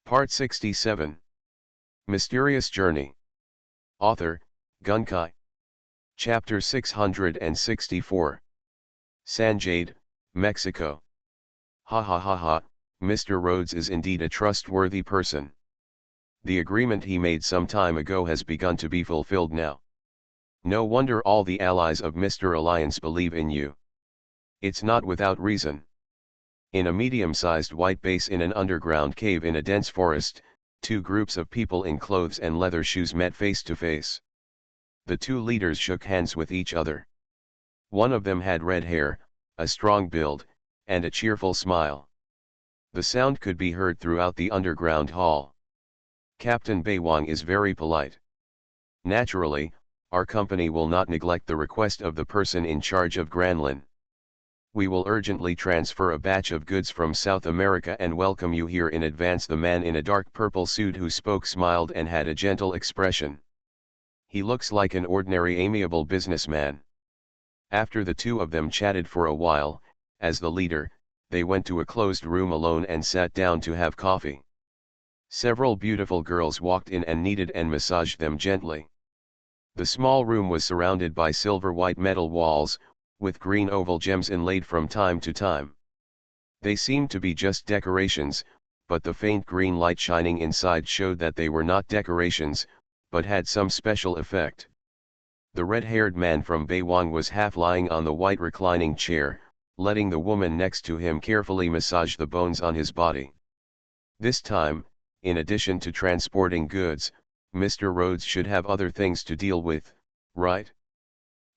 Part 67. Mysterious Journey. Author, Gunkai. Chapter 664. San Jade, Mexico. Ha ha ha ha, Mr. Rhodes is indeed a trustworthy person. The agreement he made some time ago has begun to be fulfilled now. No wonder all the allies of Mr. Alliance believe in you. It's not without reason. In a medium-sized white base in an underground cave in a dense forest, two groups of people in clothes and leather shoes met face to face. The two leaders shook hands with each other. One of them had red hair, a strong build, and a cheerful smile. The sound could be heard throughout the underground hall. Captain Baiwang is very polite. Naturally, our company will not neglect the request of the person in charge of Granlin. We will urgently transfer a batch of goods from South America and welcome you here in advance. The man in a dark purple suit who spoke smiled and had a gentle expression. He looks like an ordinary amiable businessman. After the two of them chatted for a while, as the leader, they went to a closed room alone and sat down to have coffee. Several beautiful girls walked in and kneaded and massaged them gently. The small room was surrounded by silver white metal walls, with green oval gems inlaid from time to time. They seemed to be just decorations, but the faint green light shining inside showed that they were not decorations, but had some special effect. The red-haired man from Baiwang was half lying on the white reclining chair, letting the woman next to him carefully massage the bones on his body. This time, in addition to transporting goods, Mr. Rhodes should have other things to deal with, right?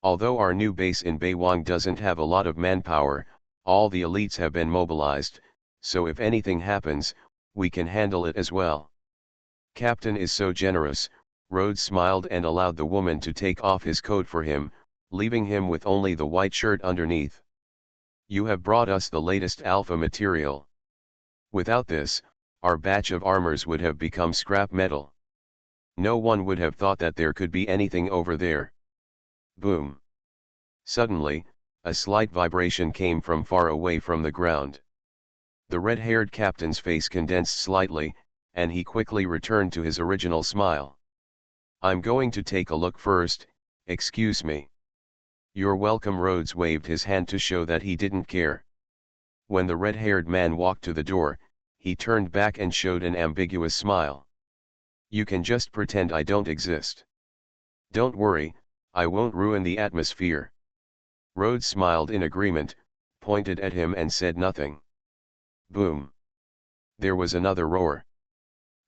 Although our new base in Baiwang doesn't have a lot of manpower, all the elites have been mobilized, so if anything happens, we can handle it as well. Captain is so generous. Rhodes smiled and allowed the woman to take off his coat for him, leaving him with only the white shirt underneath. You have brought us the latest alpha material. Without this, our batch of armors would have become scrap metal. No one would have thought that there could be anything over there. Boom. Suddenly, a slight vibration came from far away from the ground. The red-haired captain's face condensed slightly, and he quickly returned to his original smile. I'm going to take a look first, excuse me. You're welcome. Rhodes waved his hand to show that he didn't care. When the red-haired man walked to the door, he turned back and showed an ambiguous smile. You can just pretend I don't exist. Don't worry, I won't ruin the atmosphere. Rhodes smiled in agreement, pointed at him and said nothing. Boom. There was another roar.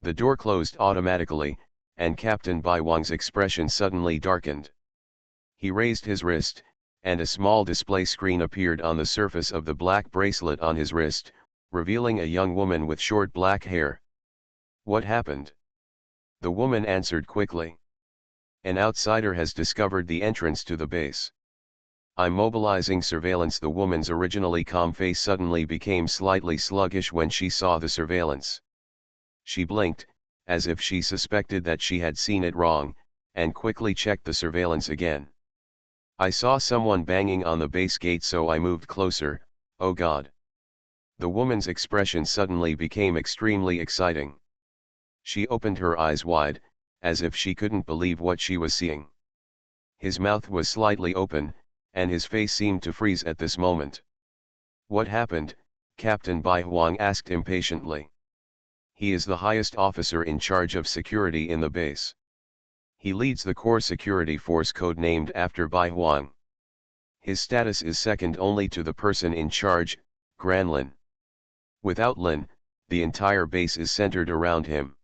The door closed automatically, and Captain Baiwang's expression suddenly darkened. He raised his wrist, and a small display screen appeared on the surface of the black bracelet on his wrist, revealing a young woman with short black hair. What happened? The woman answered quickly. An outsider has discovered the entrance to the base. I'm mobilizing surveillance. The woman's originally calm face suddenly became slightly sluggish when she saw the surveillance. She blinked, as if she suspected that she had seen it wrong, and quickly checked the surveillance again. I saw someone banging on the base gate, so I moved closer. Oh God. The woman's expression suddenly became extremely exciting. She opened her eyes wide, as if she couldn't believe what she was seeing. His mouth was slightly open, and his face seemed to freeze at this moment. What happened? Captain Baiwang asked impatiently. He is the highest officer in charge of security in the base. He leads the core security force code-named after Baiwang. His status is second only to the person in charge, Granlin. Without Lin, the entire base is centered around him.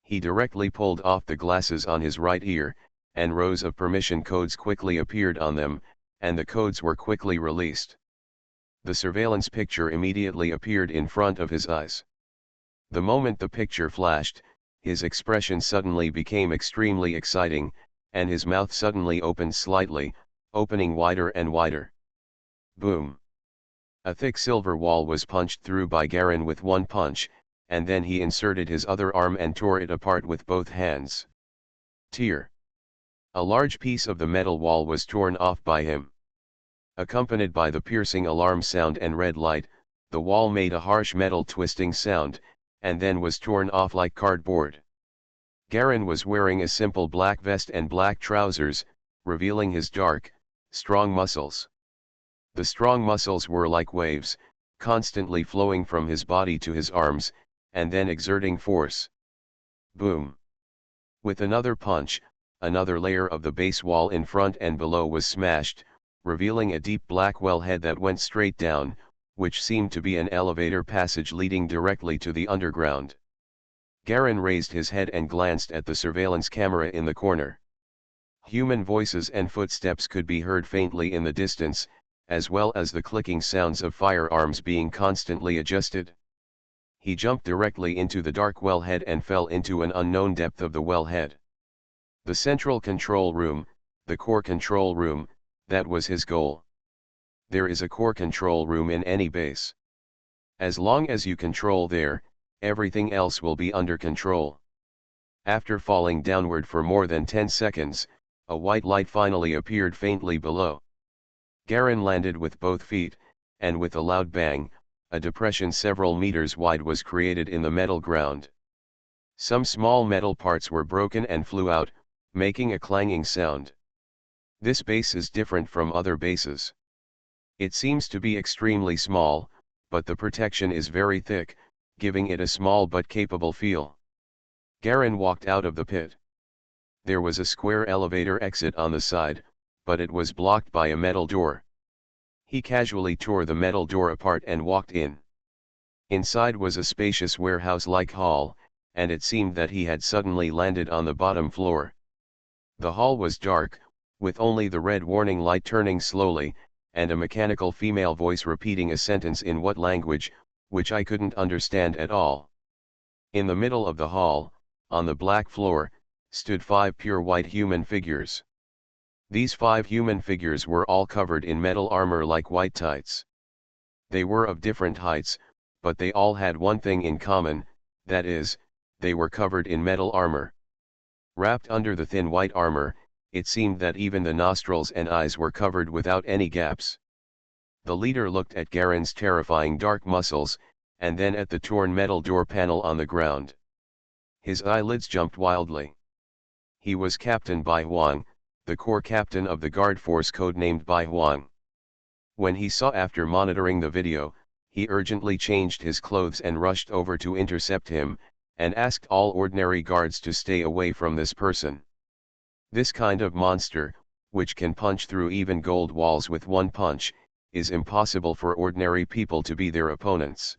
He directly pulled off the glasses on his right ear, and rows of permission codes quickly appeared on them, and the codes were quickly released. The surveillance picture immediately appeared in front of his eyes. The moment the picture flashed, his expression suddenly became extremely exciting, and his mouth suddenly opened slightly, opening wider and wider. Boom! A thick silver wall was punched through by Garen with one punch, and then he inserted his other arm and tore it apart with both hands. Tear! A large piece of the metal wall was torn off by him. Accompanied by the piercing alarm sound and red light, the wall made a harsh metal twisting sound, and then was torn off like cardboard. Garen was wearing a simple black vest and black trousers, revealing his dark, strong muscles. The strong muscles were like waves, constantly flowing from his body to his arms, and then exerting force. Boom! With another punch, another layer of the base wall in front and below was smashed, revealing a deep black wellhead that went straight down, which seemed to be an elevator passage leading directly to the underground. Garen raised his head and glanced at the surveillance camera in the corner. Human voices and footsteps could be heard faintly in the distance, as well as the clicking sounds of firearms being constantly adjusted. He jumped directly into the dark wellhead and fell into an unknown depth of the wellhead. The central control room, the core control room, that was his goal. There is a core control room in any base. As long as you control there, everything else will be under control. After falling downward for more than 10 seconds, a white light finally appeared faintly below. Garen landed with both feet, and with a loud bang, a depression several meters wide was created in the metal ground. Some small metal parts were broken and flew out, making a clanging sound. This base is different from other bases. It seems to be extremely small, but the protection is very thick, giving it a small but capable feel. Garen walked out of the pit. There was a square elevator exit on the side, but it was blocked by a metal door. He casually tore the metal door apart and walked in. Inside was a spacious warehouse-like hall, and it seemed that he had suddenly landed on the bottom floor. The hall was dark, with only the red warning light turning slowly, and a mechanical female voice repeating a sentence in what language, which I couldn't understand at all. In the middle of the hall, on the black floor, stood 5 pure white human figures. These 5 human figures were all covered in metal armor like white tights. They were of different heights, but they all had one thing in common, that is, they were covered in metal armor. Wrapped under the thin white armor, it seemed that even the nostrils and eyes were covered without any gaps. The leader looked at Garen's terrifying dark muscles, and then at the torn metal door panel on the ground. His eyelids jumped wildly. He was Captain Bai Huang, the core captain of the guard force codenamed Bai Huang. When he saw after monitoring the video, he urgently changed his clothes and rushed over to intercept him, and asked all ordinary guards to stay away from this person. This kind of monster, which can punch through even gold walls with one punch, is impossible for ordinary people to be their opponents.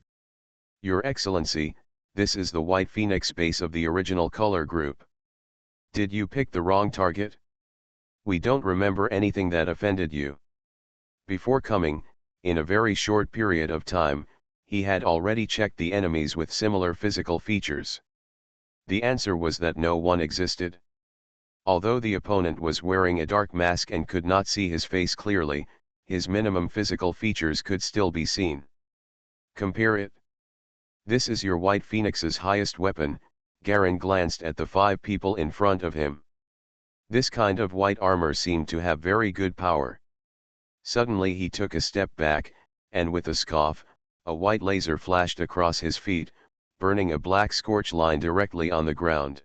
Your Excellency, this is the White Phoenix base of the original color group. Did you pick the wrong target? We don't remember anything that offended you. Before coming, in a very short period of time, he had already checked the enemies with similar physical features. The answer was that no one existed. Although the opponent was wearing a dark mask and could not see his face clearly, his minimum physical features could still be seen. Compare it. This is your White Phoenix's highest weapon. Garen glanced at the 5 people in front of him. This kind of white armor seemed to have very good power. Suddenly he took a step back, and with a scoff, a white laser flashed across his feet, burning a black scorch line directly on the ground.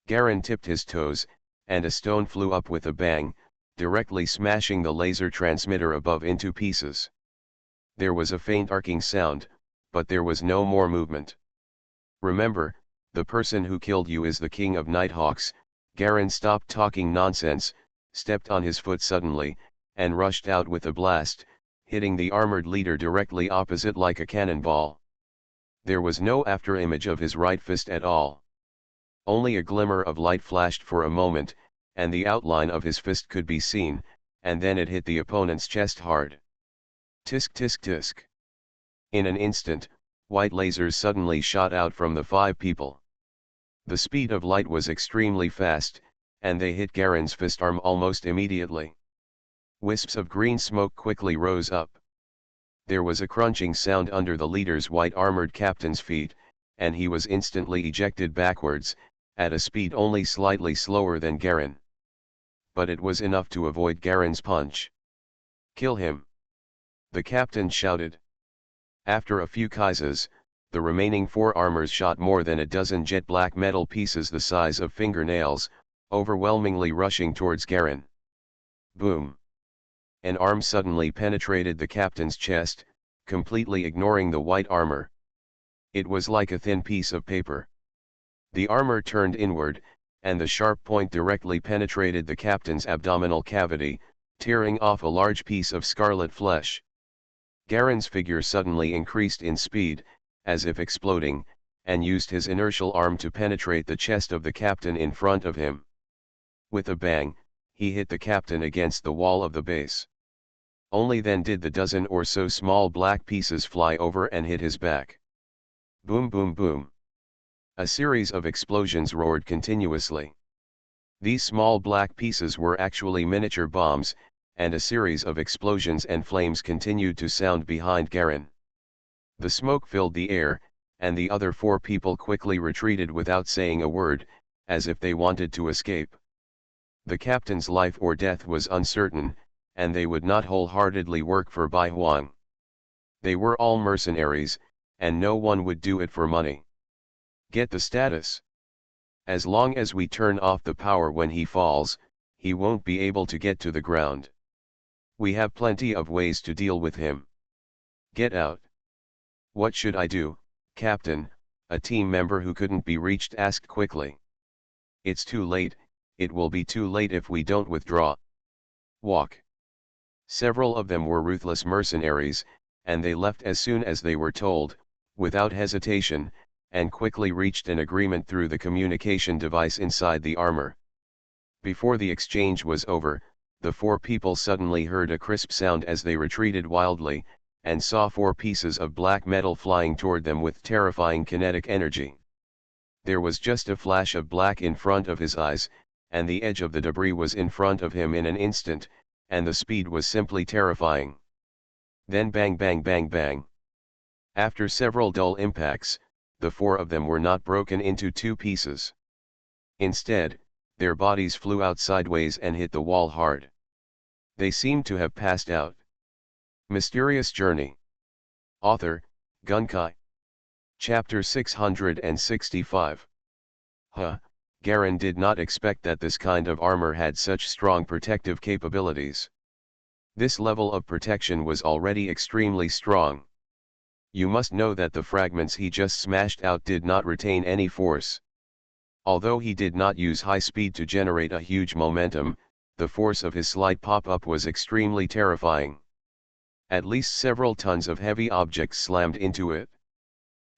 Garen tipped his toes, and a stone flew up with a bang, directly smashing the laser transmitter above into pieces. There was a faint arcing sound, but there was no more movement. Remember, the person who killed you is the King of Nighthawks. Garen stopped talking nonsense, stepped on his foot suddenly, and rushed out with a blast, hitting the armored leader directly opposite like a cannonball. There was no afterimage of his right fist at all. Only a glimmer of light flashed for a moment, and the outline of his fist could be seen, and then it hit the opponent's chest hard. Tisk tisk tisk. In an instant, white lasers suddenly shot out from the 5 people. The speed of light was extremely fast, and they hit Garen's fist arm almost immediately. Wisps of green smoke quickly rose up. There was a crunching sound under the leader's white armored captain's feet, and he was instantly ejected backwards, at a speed only slightly slower than Garen. But it was enough to avoid Garen's punch. Kill him! The captain shouted. After a few kaizes, the remaining 4 armors shot more than a dozen jet black metal pieces the size of fingernails, overwhelmingly rushing towards Garen. Boom! An arm suddenly penetrated the captain's chest, completely ignoring the white armor. It was like a thin piece of paper. The armor turned inward, and the sharp point directly penetrated the captain's abdominal cavity, tearing off a large piece of scarlet flesh. Garen's figure suddenly increased in speed, as if exploding, and used his inertial arm to penetrate the chest of the captain in front of him. With a bang, he hit the captain against the wall of the base. Only then did the dozen or so small black pieces fly over and hit his back. Boom boom boom. A series of explosions roared continuously. These small black pieces were actually miniature bombs, and a series of explosions and flames continued to sound behind Garen. The smoke filled the air, and the other 4 people quickly retreated without saying a word, as if they wanted to escape. The captain's life or death was uncertain, and they would not wholeheartedly work for Bai Huang. They were all mercenaries, and no one would do it for money. Get the status. As long as we turn off the power when he falls, he won't be able to get to the ground. We have plenty of ways to deal with him. Get out. What should I do, Captain? A team member who couldn't be reached asked quickly. It's too late, it will be too late if we don't withdraw. Walk. Several of them were ruthless mercenaries, and they left as soon as they were told, without hesitation, and quickly reached an agreement through the communication device inside the armor. Before the exchange was over, the 4 people suddenly heard a crisp sound as they retreated wildly, and saw 4 pieces of black metal flying toward them with terrifying kinetic energy. There was just a flash of black in front of his eyes, and the edge of the debris was in front of him in an instant, and the speed was simply terrifying. Then bang bang bang bang. After several dull impacts, the 4 of them were not broken into 2 pieces. Instead, their bodies flew out sideways and hit the wall hard. They seemed to have passed out. Mysterious Journey. Author, Gunkai. Chapter 665. Garen did not expect that this kind of armor had such strong protective capabilities. This level of protection was already extremely strong. You must know that the fragments he just smashed out did not retain any force. Although he did not use high speed to generate a huge momentum, the force of his slight pop-up was extremely terrifying. At least several tons of heavy objects slammed into it.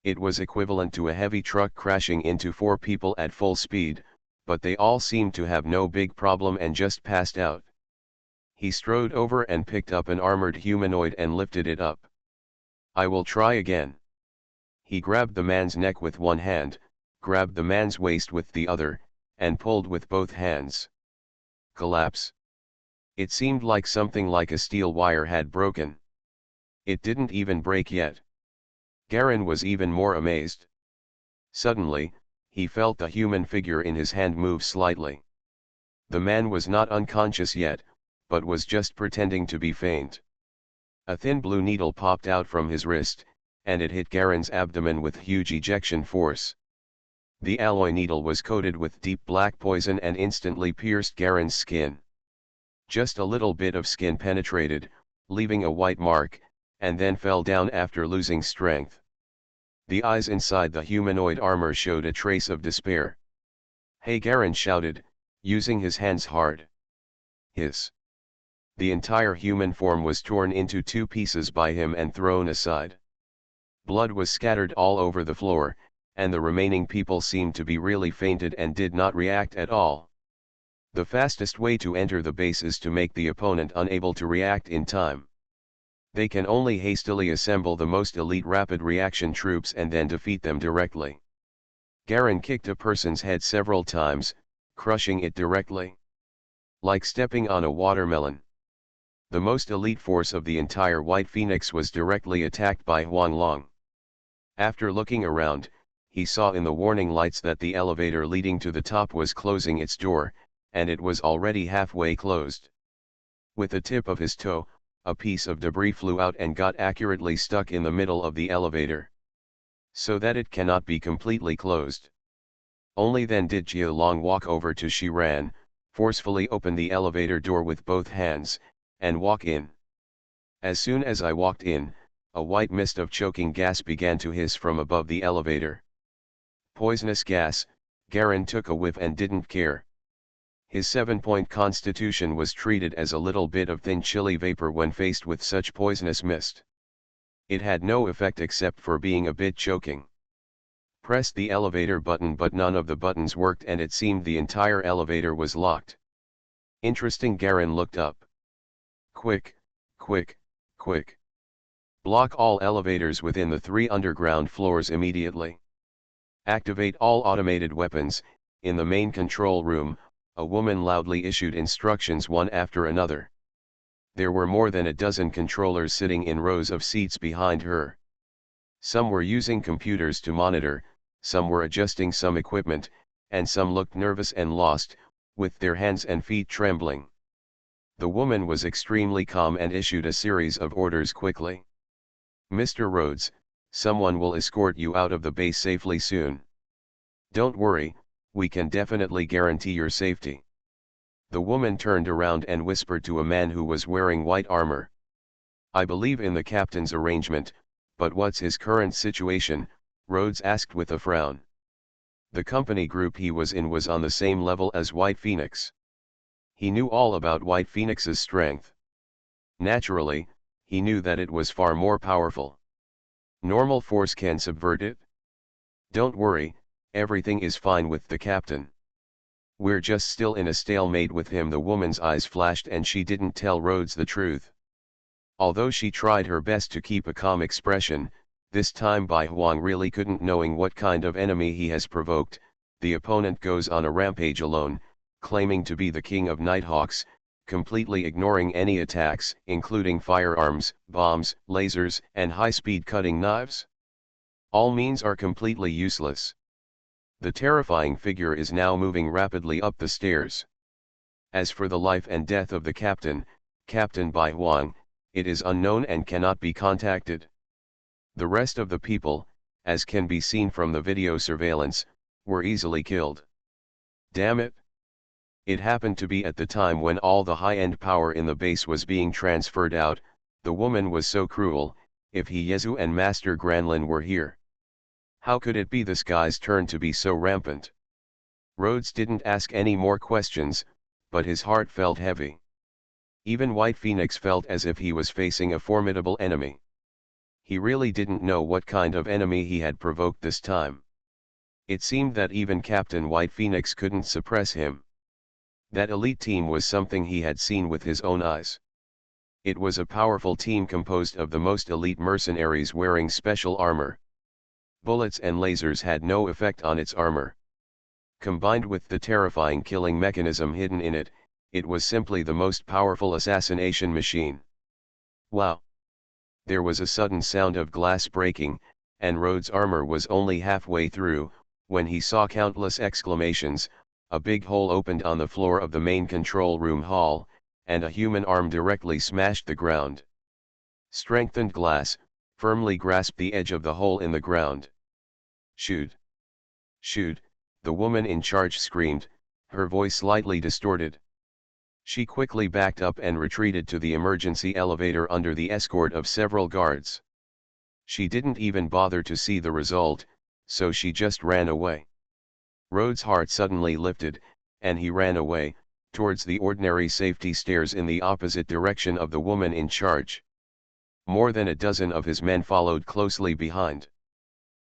It was equivalent to a heavy truck crashing into 4 people at full speed, but they all seemed to have no big problem and just passed out. He strode over and picked up an armored humanoid and lifted it up. I will try again. He grabbed the man's neck with one hand, grabbed the man's waist with the other, and pulled with both hands. Collapse. It seemed like something like a steel wire had broken. It didn't even break yet. Garen was even more amazed. Suddenly, he felt the human figure in his hand move slightly. The man was not unconscious yet, but was just pretending to be faint. A thin blue needle popped out from his wrist, and it hit Garen's abdomen with huge ejection force. The alloy needle was coated with deep black poison and instantly pierced Garen's skin. Just a little bit of skin penetrated, leaving a white mark, and then fell down after losing strength. The eyes inside the humanoid armor showed a trace of despair. Hey, Garen shouted, using his hands hard. Hiss. The entire human form was torn into 2 pieces by him and thrown aside. Blood was scattered all over the floor, and the remaining people seemed to be really fainted and did not react at all. The fastest way to enter the base is to make the opponent unable to react in time. They can only hastily assemble the most elite rapid reaction troops and then defeat them directly. Garen kicked a person's head several times, crushing it directly. Like stepping on a watermelon. The most elite force of the entire White Phoenix was directly attacked by Huang Long. After looking around, he saw in the warning lights that the elevator leading to the top was closing its door, and it was already halfway closed. With the tip of his toe, a piece of debris flew out and got accurately stuck in the middle of the elevator. so that it cannot be completely closed. Only then did Jia Long walk over to Shiran, forcefully open the elevator door with both hands, and walk in. As soon as I walked in, a white mist of choking gas began to hiss from above the elevator. Poisonous gas, Garen took a whiff and didn't care. His 7-point constitution was treated as a little bit of thin chilly vapor when faced with such poisonous mist. It had no effect except for being a bit choking. Pressed the elevator button, but none of the buttons worked and it seemed the entire elevator was locked. Interesting. Garen looked up. Quick, quick, quick. Block all elevators within the 3 underground floors immediately. Activate all automated weapons. In the main control room, a woman loudly issued instructions one after another. There were more than a dozen controllers sitting in rows of seats behind her. Some were using computers to monitor, some were adjusting some equipment, and some looked nervous and lost, with their hands and feet trembling. The woman was extremely calm and issued a series of orders quickly. Mr. Rhodes, someone will escort you out of the base safely soon. Don't worry, we can definitely guarantee your safety. The woman turned around and whispered to a man who was wearing white armor. I believe in the captain's arrangement, but what's his current situation? Rhodes asked with a frown. The company group he was in was on the same level as White Phoenix. He knew all about White Phoenix's strength. Naturally, he knew that it was far more powerful. Normal force can subvert it. Don't worry, everything is fine with the captain. We're just still in a stalemate with him. The woman's eyes flashed and she didn't tell Rhodes the truth. Although she tried her best to keep a calm expression, this time Bai Huang really couldn't, knowing what kind of enemy he has provoked. The opponent goes on a rampage alone, claiming to be the king of Nighthawks, completely ignoring any attacks, including firearms, bombs, lasers, and high-speed cutting knives. All means are completely useless. The terrifying figure is now moving rapidly up the stairs. As for the life and death of the captain, Captain Bai Huang, it is unknown and cannot be contacted. The rest of the people, as can be seen from the video surveillance, were easily killed. Damn it! It happened to be at the time when all the high-end power in the base was being transferred out. The woman was so cruel. If He Yezu and Master Granlin were here, how could it be this guy's turn to be so rampant? Rhodes didn't ask any more questions, but his heart felt heavy. Even White Phoenix felt as if he was facing a formidable enemy. He really didn't know what kind of enemy he had provoked this time. It seemed that even Captain White Phoenix couldn't suppress him. That elite team was something he had seen with his own eyes. It was a powerful team composed of the most elite mercenaries wearing special armor. Bullets and lasers had no effect on its armor. Combined with the terrifying killing mechanism hidden in it, it was simply the most powerful assassination machine. Wow! There was a sudden sound of glass breaking, and Rhodes' armor was only halfway through, when he saw countless exclamations. A big hole opened on the floor of the main control room hall, and a human arm directly smashed the ground. Strengthened glass firmly grasped the edge of the hole in the ground. Shoot! Shoot! The woman in charge screamed, her voice slightly distorted. She quickly backed up and retreated to the emergency elevator under the escort of several guards. She didn't even bother to see the result, so she just ran away. Rhodes' heart suddenly lifted, and he ran away, towards the ordinary safety stairs in the opposite direction of the woman in charge. More than a dozen of his men followed closely behind.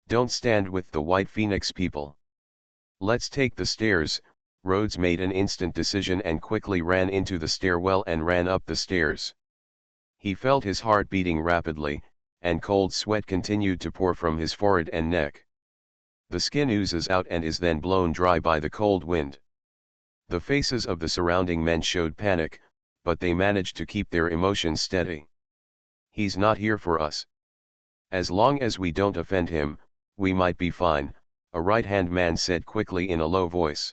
Don't stand with the White Phoenix people. Let's take the stairs. Rhodes made an instant decision and quickly ran into the stairwell and ran up the stairs. He felt his heart beating rapidly, and cold sweat continued to pour from his forehead and neck. The skin oozes out and is then blown dry by the cold wind. The faces of the surrounding men showed panic, but they managed to keep their emotions steady. He's not here for us. As long as we don't offend him, we might be fine, a right-hand man said quickly in a low voice.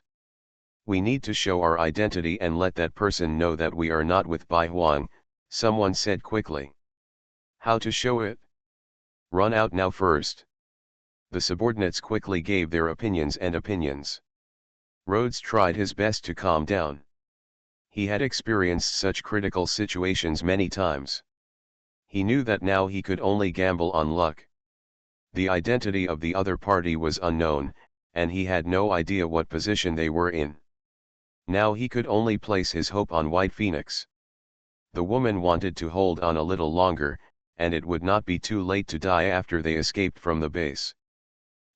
We need to show our identity and let that person know that we are not with Bai Huang, someone said quickly. How to show it? Run out now first. The subordinates quickly gave their opinions. Rhodes tried his best to calm down. He had experienced such critical situations many times. He knew that now he could only gamble on luck. The identity of the other party was unknown, and he had no idea what position they were in. Now he could only place his hope on White Phoenix. The woman wanted to hold on a little longer, and it would not be too late to die after they escaped from the base.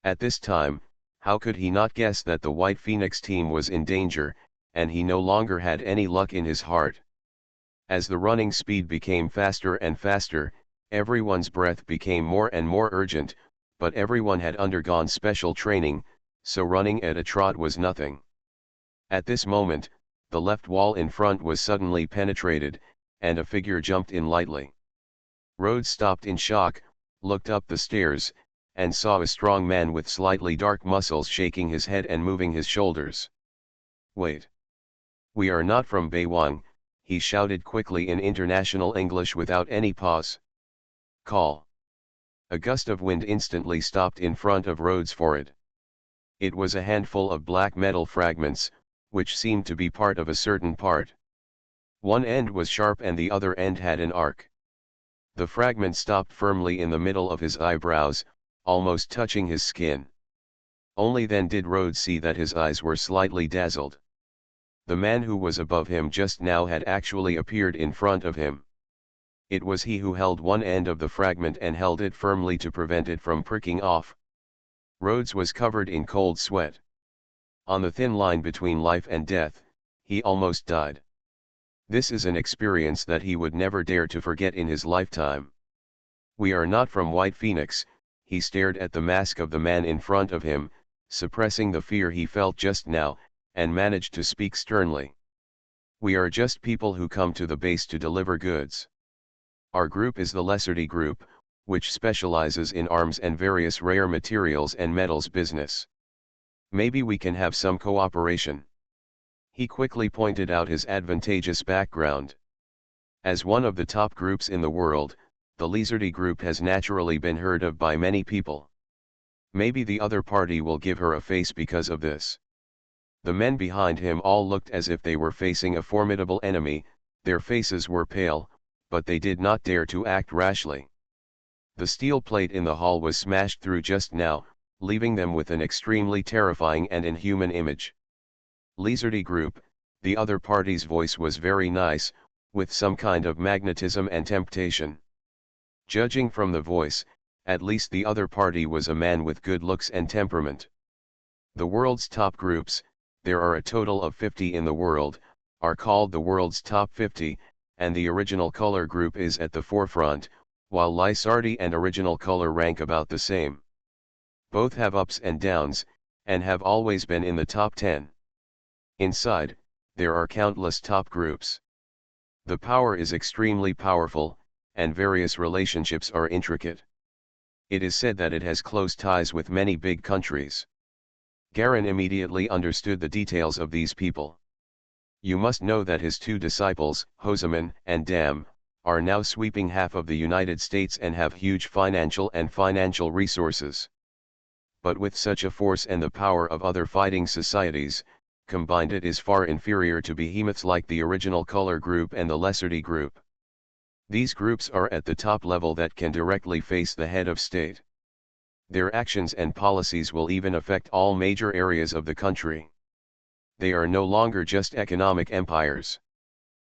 At this time, how could he not guess that the White Phoenix team was in danger, and he no longer had any luck in his heart? As the running speed became faster and faster, everyone's breath became more and more urgent, but everyone had undergone special training, so running at a trot was nothing. At this moment, the left wall in front was suddenly penetrated, and a figure jumped in lightly. Rhodes stopped in shock, looked up the stairs, and saw a strong man with slightly dark muscles shaking his head and moving his shoulders. "Wait. We are not from Baiwang," he shouted quickly in international English without any pause. "Call." A gust of wind instantly stopped in front of Rhodes' forehead. It was a handful of black metal fragments, which seemed to be part of a certain part. One end was sharp and the other end had an arc. The fragment stopped firmly in the middle of his eyebrows, almost touching his skin. Only then did Rhodes see that his eyes were slightly dazzled. The man who was above him just now had actually appeared in front of him. It was he who held one end of the fragment and held it firmly to prevent it from pricking off. Rhodes was covered in cold sweat. On the thin line between life and death, he almost died. This is an experience that he would never dare to forget in his lifetime. "We are not from White Phoenix," he stared at the mask of the man in front of him, suppressing the fear he felt just now, and managed to speak sternly. "We are just people who come to the base to deliver goods. Our group is the Lesserty Group, which specializes in arms and various rare materials and metals business. Maybe we can have some cooperation." He quickly pointed out his advantageous background. As one of the top groups in the world, the Lesserty Group has naturally been heard of by many people. Maybe the other party will give her a face because of this. The men behind him all looked as if they were facing a formidable enemy. Their faces were pale, but they did not dare to act rashly. The steel plate in the hall was smashed through just now, leaving them with an extremely terrifying and inhuman image. "Lesserty Group," the other party's voice was very nice, with some kind of magnetism and temptation. Judging from the voice, at least the other party was a man with good looks and temperament. The world's top groups, there are a total of 50 in the world, are called the world's top 50, and the Original Color group is at the forefront, while Lysardi and Original Color rank about the same. Both have ups and downs, and have always been in the top 10. Inside, there are countless top groups. The power is extremely powerful, and various relationships are intricate. It is said that it has close ties with many big countries. Garin immediately understood the details of these people. You must know that his two disciples, Hoseman and Dam, are now sweeping half of the United States and have huge financial resources. But with such a force and the power of other fighting societies, combined it is far inferior to behemoths like the Original Color group and the Lesserty group. These groups are at the top level that can directly face the head of state. Their actions and policies will even affect all major areas of the country. They are no longer just economic empires.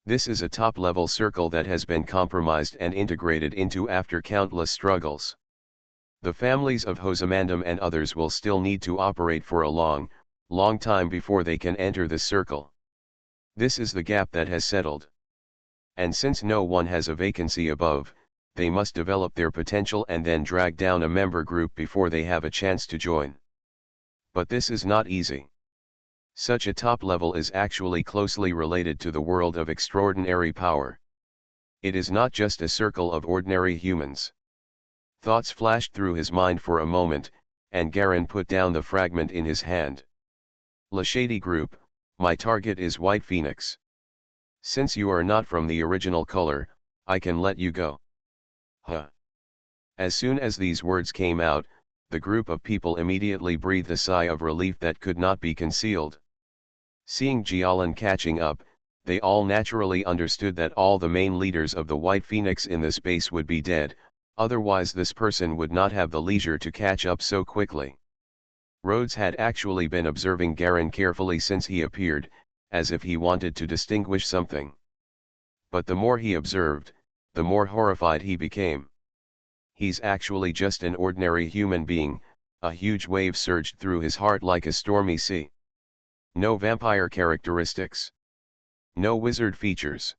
This is a top-level circle that has been compromised and integrated into after countless struggles. The families of Hosamandam and others will still need to operate for a long time before they can enter the circle. This is the gap that has settled. And since no one has a vacancy above, they must develop their potential and then drag down a member group before they have a chance to join. But this is not easy. Such a top level is actually closely related to the world of extraordinary power. It is not just a circle of ordinary humans. Thoughts flashed through his mind for a moment, and Garin put down the fragment in his hand. "Lesserty Group, my target is White Phoenix. Since you are not from the Original Color, I can let you go." Huh. As soon as these words came out, the group of people immediately breathed a sigh of relief that could not be concealed. Seeing Jialan catching up, they all naturally understood that all the main leaders of the White Phoenix in the space would be dead, otherwise this person would not have the leisure to catch up so quickly. Rhodes had actually been observing Garen carefully since he appeared, as if he wanted to distinguish something. But the more he observed, the more horrified he became. He's actually just an ordinary human being. A huge wave surged through his heart like a stormy sea. No vampire characteristics. No wizard features.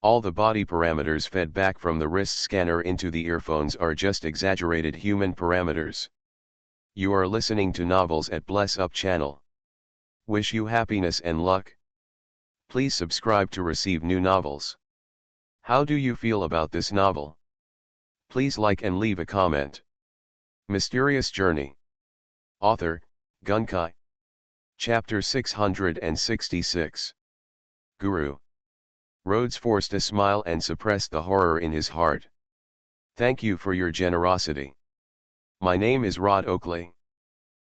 All the body parameters fed back from the wrist scanner into the earphones are just exaggerated human parameters. You are listening to Novels at Bless Up channel. Wish you happiness and luck. Please subscribe to receive new novels. How do you feel about this novel? Please like and leave a comment. Mysterious Journey. Author, Gunkai. Chapter 666. Guru. Rhodes forced a smile and suppressed the horror in his heart. Thank you for your generosity. My name is Rod Oakley.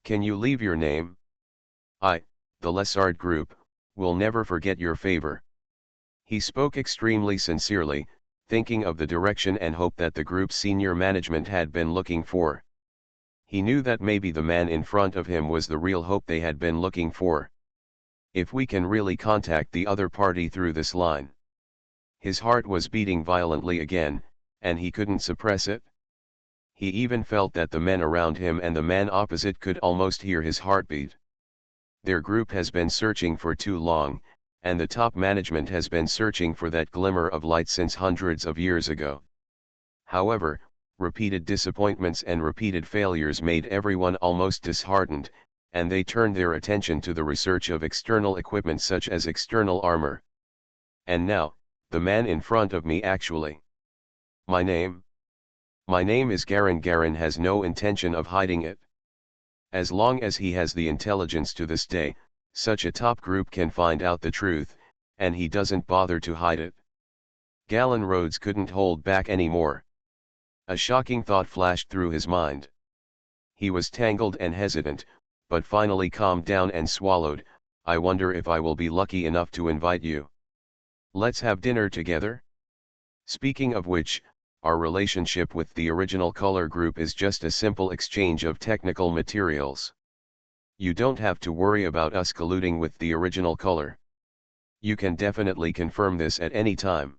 Can you leave your name? I, the Lessard Group, will never forget your favor. He spoke extremely sincerely, thinking of the direction and hope that the group's senior management had been looking for. He knew that maybe the man in front of him was the real hope they had been looking for. If we can really contact the other party through this line. His heart was beating violently again, and he couldn't suppress it. He even felt that the men around him and the man opposite could almost hear his heartbeat. Their group has been searching for too long, and the top management has been searching for that glimmer of light since hundreds of years ago. However, repeated disappointments and repeated failures made everyone almost disheartened, and they turned their attention to the research of external equipment such as external armor. And now, the man in front of me actually. My name? My name is Garen. Garen has no intention of hiding it. As long as he has the intelligence to this day, such a top group can find out the truth, and he doesn't bother to hide it. Galen Rhodes couldn't hold back anymore. A shocking thought flashed through his mind. He was tangled and hesitant, but finally calmed down and swallowed. I wonder if I will be lucky enough to invite you. Let's have dinner together? Speaking of which, our relationship with the original color group is just a simple exchange of technical materials. You don't have to worry about us colluding with the original color. You can definitely confirm this at any time.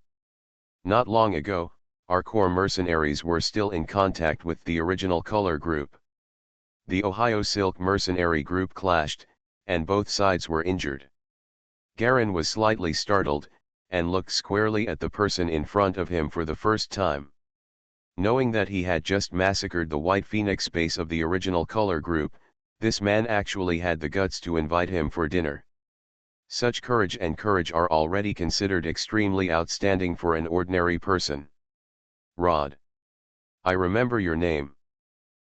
Not long ago, our core mercenaries were still in contact with the original color group. The Ohio Silk mercenary group clashed, and both sides were injured. Garen was slightly startled, and looked squarely at the person in front of him for the first time. Knowing that he had just massacred the White Phoenix base of the original color group, this man actually had the guts to invite him for dinner. Such courage are already considered extremely outstanding for an ordinary person. Rod. I remember your name.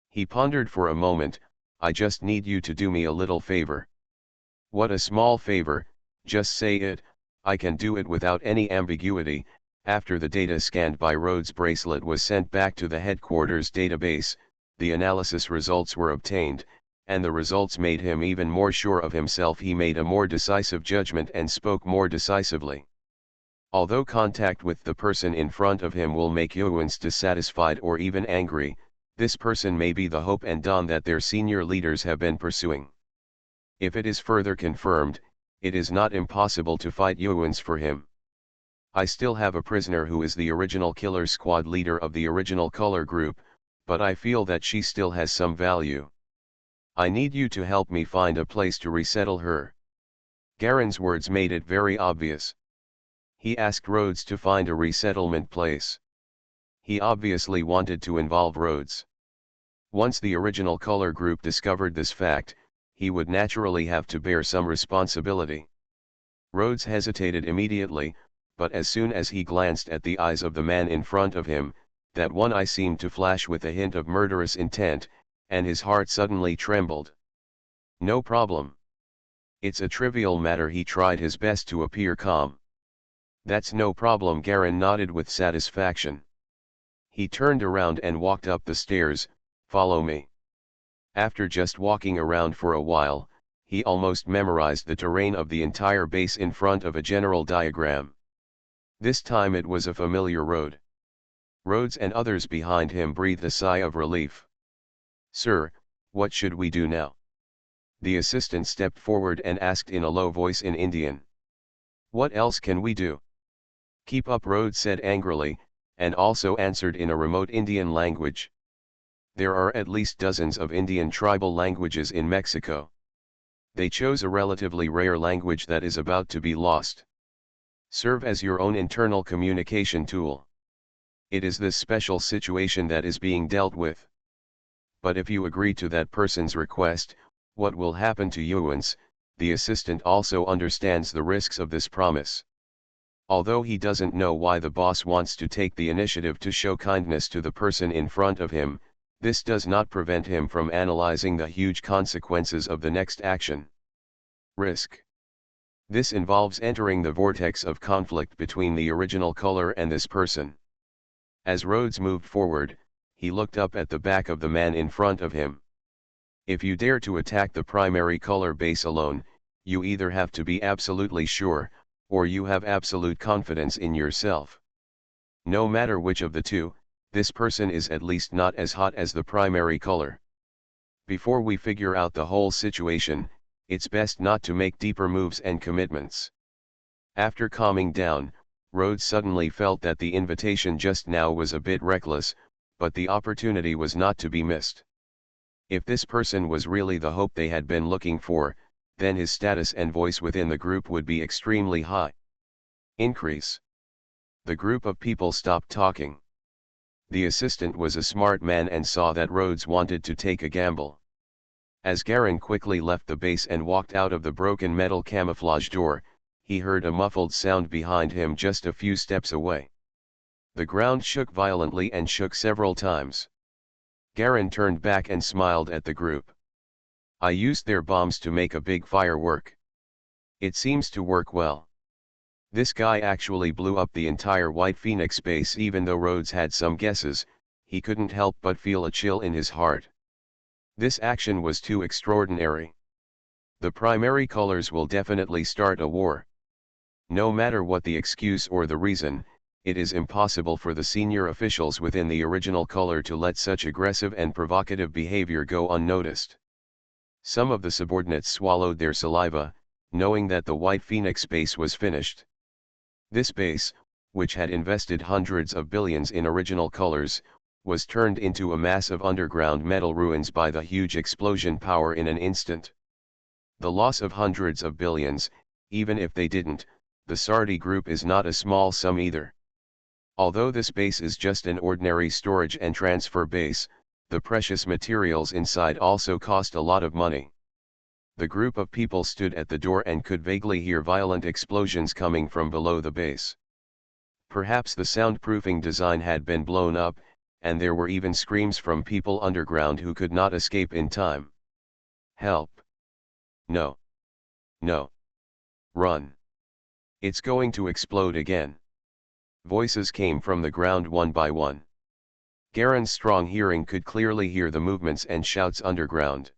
He pondered for a moment. I just need you to do me a little favor. What a small favor, just say it. I can do it without any ambiguity. After the data scanned by Rhodes' bracelet was sent back to the headquarters database, the analysis results were obtained, and the results made him even more sure of himself. He made a more decisive judgment and spoke more decisively. Although contact with the person in front of him will make Yuans dissatisfied or even angry, this person may be the hope and dawn that their senior leaders have been pursuing. If it is further confirmed, it is not impossible to fight Yuans for him. I still have a prisoner who is the original killer squad leader of the original color group, but I feel that she still has some value. I need you to help me find a place to resettle her. Garen's words made it very obvious. He asked Rhodes to find a resettlement place. He obviously wanted to involve Rhodes. Once the original color group discovered this fact, he would naturally have to bear some responsibility. Rhodes hesitated immediately, but as soon as he glanced at the eyes of the man in front of him, that one eye seemed to flash with a hint of murderous intent, and his heart suddenly trembled. No problem. It's a trivial matter. He tried his best to appear calm. That's no problem. Garen nodded with satisfaction. He turned around and walked up the stairs. Follow me. After just walking around for a while, he almost memorized the terrain of the entire base in front of a general diagram. This time it was a familiar road. Rhodes and others behind him breathed a sigh of relief. "Sir, what should we do now?" The assistant stepped forward and asked in a low voice in Indian. "What else can we do?" "Keep up," Rhodes said angrily, and also answered in a remote Indian language. There are at least dozens of Indian tribal languages in Mexico. They chose a relatively rare language that is about to be lost. Serve as your own internal communication tool. It is this special situation that is being dealt with. But if you agree to that person's request, what will happen to you once? The assistant also understands the risks of this promise. Although he doesn't know why the boss wants to take the initiative to show kindness to the person in front of him, this does not prevent him from analyzing the huge consequences of the next action. Risk. This involves entering the vortex of conflict between the original color and this person. As Rhodes moved forward, he looked up at the back of the man in front of him. If you dare to attack the primary color base alone, you either have to be absolutely sure, or you have absolute confidence in yourself. No matter which of the two, this person is at least not as hot as the primary color. Before we figure out the whole situation, it's best not to make deeper moves and commitments. After calming down, Rhodes suddenly felt that the invitation just now was a bit reckless, but the opportunity was not to be missed. If this person was really the hope they had been looking for, then his status and voice within the group would be extremely high. Increase. The group of people stopped talking. The assistant was a smart man and saw that Rhodes wanted to take a gamble. As Garin quickly left the base and walked out of the broken metal camouflage door, he heard a muffled sound behind him just a few steps away. The ground shook violently and shook several times. Garin turned back and smiled at the group. "I used their bombs to make a big firework. It seems to work well." This guy actually blew up the entire White Phoenix base. Even though Rhodes had some guesses, he couldn't help but feel a chill in his heart. This action was too extraordinary. The primary colors will definitely start a war. No matter what the excuse or the reason, it is impossible for the senior officials within the original color to let such aggressive and provocative behavior go unnoticed. Some of the subordinates swallowed their saliva, knowing that the White Phoenix base was finished. This base, which had invested hundreds of billions in original colors, was turned into a mass of underground metal ruins by the huge explosion power in an instant. The loss of hundreds of billions, even if they didn't, the Sardi group is not a small sum either. Although this base is just an ordinary storage and transfer base, the precious materials inside also cost a lot of money. The group of people stood at the door and could vaguely hear violent explosions coming from below the base. Perhaps the soundproofing design had been blown up, and there were even screams from people underground who could not escape in time. "Help! No! No! Run! It's going to explode again!" Voices came from the ground one by one. Garen's strong hearing could clearly hear the movements and shouts underground.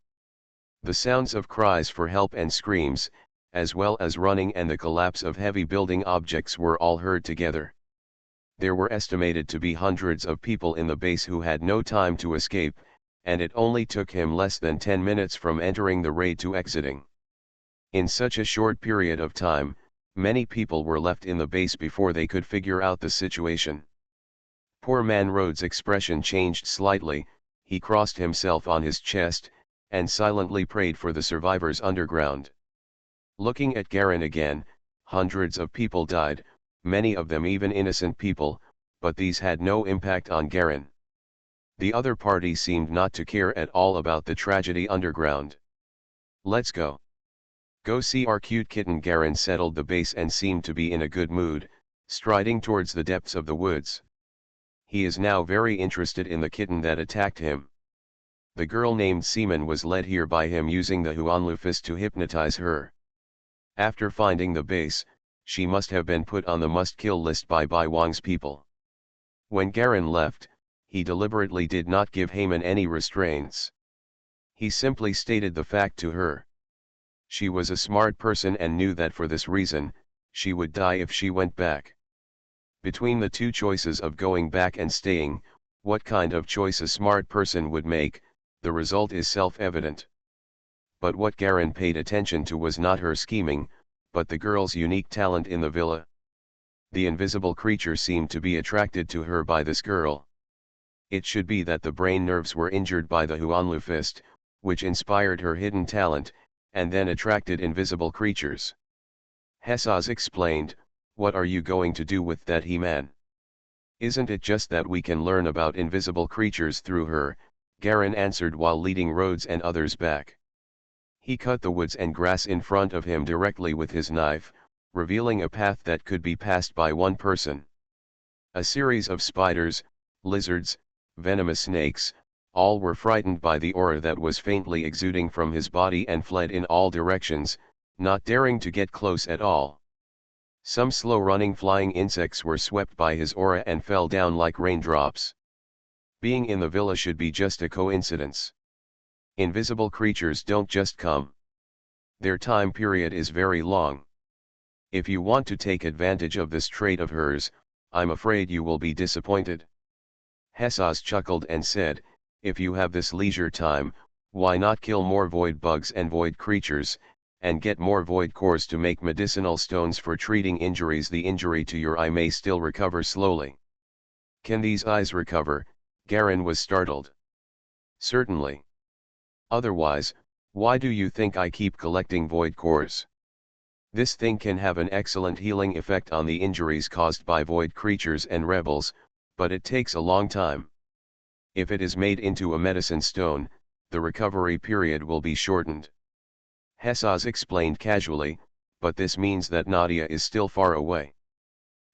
The sounds of cries for help and screams, as well as running and the collapse of heavy building objects were all heard together. There were estimated to be hundreds of people in the base who had no time to escape, and it only took him less than 10 minutes from entering the raid to exiting. In such a short period of time, many people were left in the base before they could figure out the situation. Poor man Rhodes' expression changed slightly. He crossed himself on his chest, and silently prayed for the survivors underground. Looking at Garin again, hundreds of people died, many of them even innocent people, but these had no impact on Garin. The other party seemed not to care at all about the tragedy underground. "Let's go. Go see our cute kitten." Garin settled the base and seemed to be in a good mood, striding towards the depths of the woods. He is now very interested in the kitten that attacked him. The girl named Seaman was led here by him using the Huanlufis to hypnotize her. After finding the base, she must have been put on the must-kill list by Bai Wang's people. When Garin left, he deliberately did not give Heyman any restraints. He simply stated the fact to her. She was a smart person and knew that for this reason, she would die if she went back. Between the two choices of going back and staying, what kind of choice a smart person would make, the result is self-evident. But what Garen paid attention to was not her scheming, but the girl's unique talent in the villa. The invisible creature seemed to be attracted to her by this girl. It should be that the brain nerves were injured by the Huanlu fist, which inspired her hidden talent, and then attracted invisible creatures. Hesaz explained, "What are you going to do with that He-Man? Isn't it just that we can learn about invisible creatures through her?" Garen answered while leading Rhodes and others back. He cut the woods and grass in front of him directly with his knife, revealing a path that could be passed by one person. A series of spiders, lizards, venomous snakes, all were frightened by the aura that was faintly exuding from his body and fled in all directions, not daring to get close at all. Some slow-running flying insects were swept by his aura and fell down like raindrops. Being in the villa should be just a coincidence. Invisible creatures don't just come. Their time period is very long. If you want to take advantage of this trait of hers, I'm afraid you will be disappointed. Hesaz chuckled and said, "If you have this leisure time, why not kill more void bugs and void creatures, and get more void cores to make medicinal stones for treating injuries? The injury to your eye may still recover slowly." "Can these eyes recover?" Garen was startled. "Certainly. Otherwise, why do you think I keep collecting void cores? This thing can have an excellent healing effect on the injuries caused by void creatures and rebels, but it takes a long time. If it is made into a medicine stone, the recovery period will be shortened." Hesaz explained casually, "But this means that Nadia is still far away.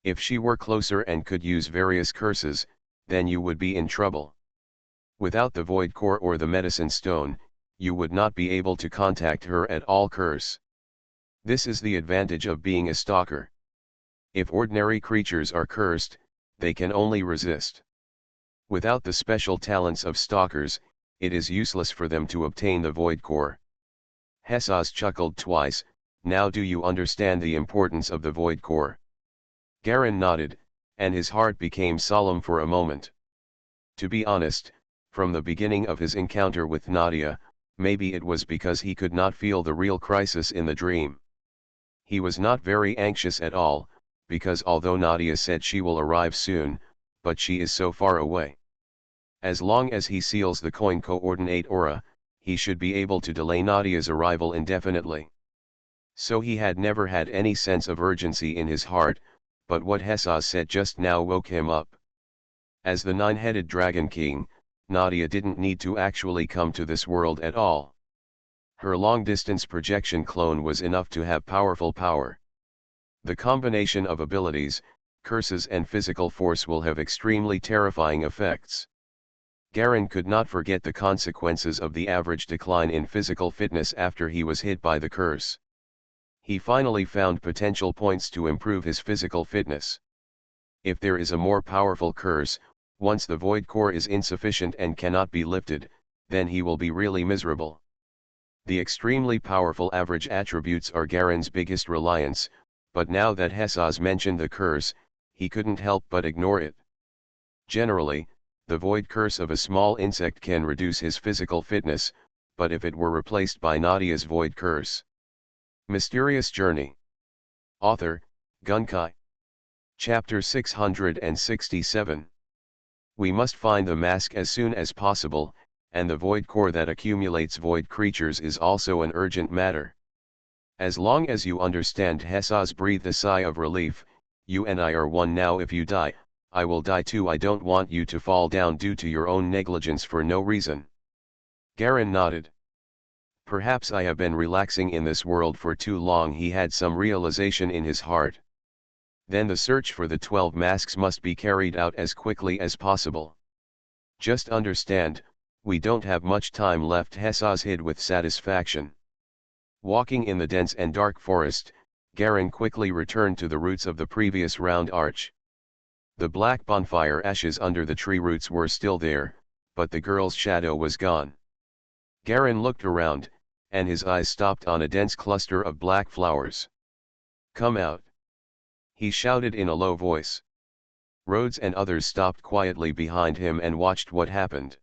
If she were closer and could use various curses, then you would be in trouble. Without the void core or the medicine stone, you would not be able to contact her at all. Curse. This is the advantage of being a stalker. If ordinary creatures are cursed, they can only resist. Without the special talents of stalkers, it is useless for them to obtain the void core." Hesaz chuckled twice. "Now do you understand the importance of the void core?" Garen nodded, and his heart became solemn for a moment. To be honest, from the beginning of his encounter with Nadia, maybe it was because he could not feel the real crisis in the dream. He was not very anxious at all, because although Nadia said she will arrive soon, but she is so far away. As long as he seals the coin coordinate aura, he should be able to delay Nadia's arrival indefinitely. So he had never had any sense of urgency in his heart, but what Hesaz said just now woke him up. As the nine-headed Dragon King, Nadia didn't need to actually come to this world at all. Her long-distance projection clone was enough to have powerful power. The combination of abilities, curses and physical force will have extremely terrifying effects. Garen could not forget the consequences of the average decline in physical fitness after he was hit by the curse. He finally found potential points to improve his physical fitness. If there is a more powerful curse, once the void core is insufficient and cannot be lifted, then he will be really miserable. The extremely powerful average attributes are Garen's biggest reliance, but now that Hesaz mentioned the curse, he couldn't help but ignore it. Generally, the void curse of a small insect can reduce his physical fitness, but if it were replaced by Nadia's void curse. Mysterious Journey. Author, Gunkai. Chapter 667. We must find the mask as soon as possible, and the void core that accumulates void creatures is also an urgent matter. As long as you understand. Hesaz breathed a sigh of relief. "You and I are one now. If you die, I will die too. I don't want you to fall down due to your own negligence for no reason." Garen nodded. "Perhaps I have been relaxing in this world for too long." He had some realization in his heart. Then the search for the 12 masks must be carried out as quickly as possible. "Just understand, we don't have much time left." Hesaz hid with satisfaction. Walking in the dense and dark forest, Garen quickly returned to the roots of the previous round arch. The black bonfire ashes under the tree roots were still there, but the girl's shadow was gone. Garen looked around, and his eyes stopped on a dense cluster of black flowers. "Come out!" he shouted in a low voice. Rhodes and others stopped quietly behind him and watched what happened.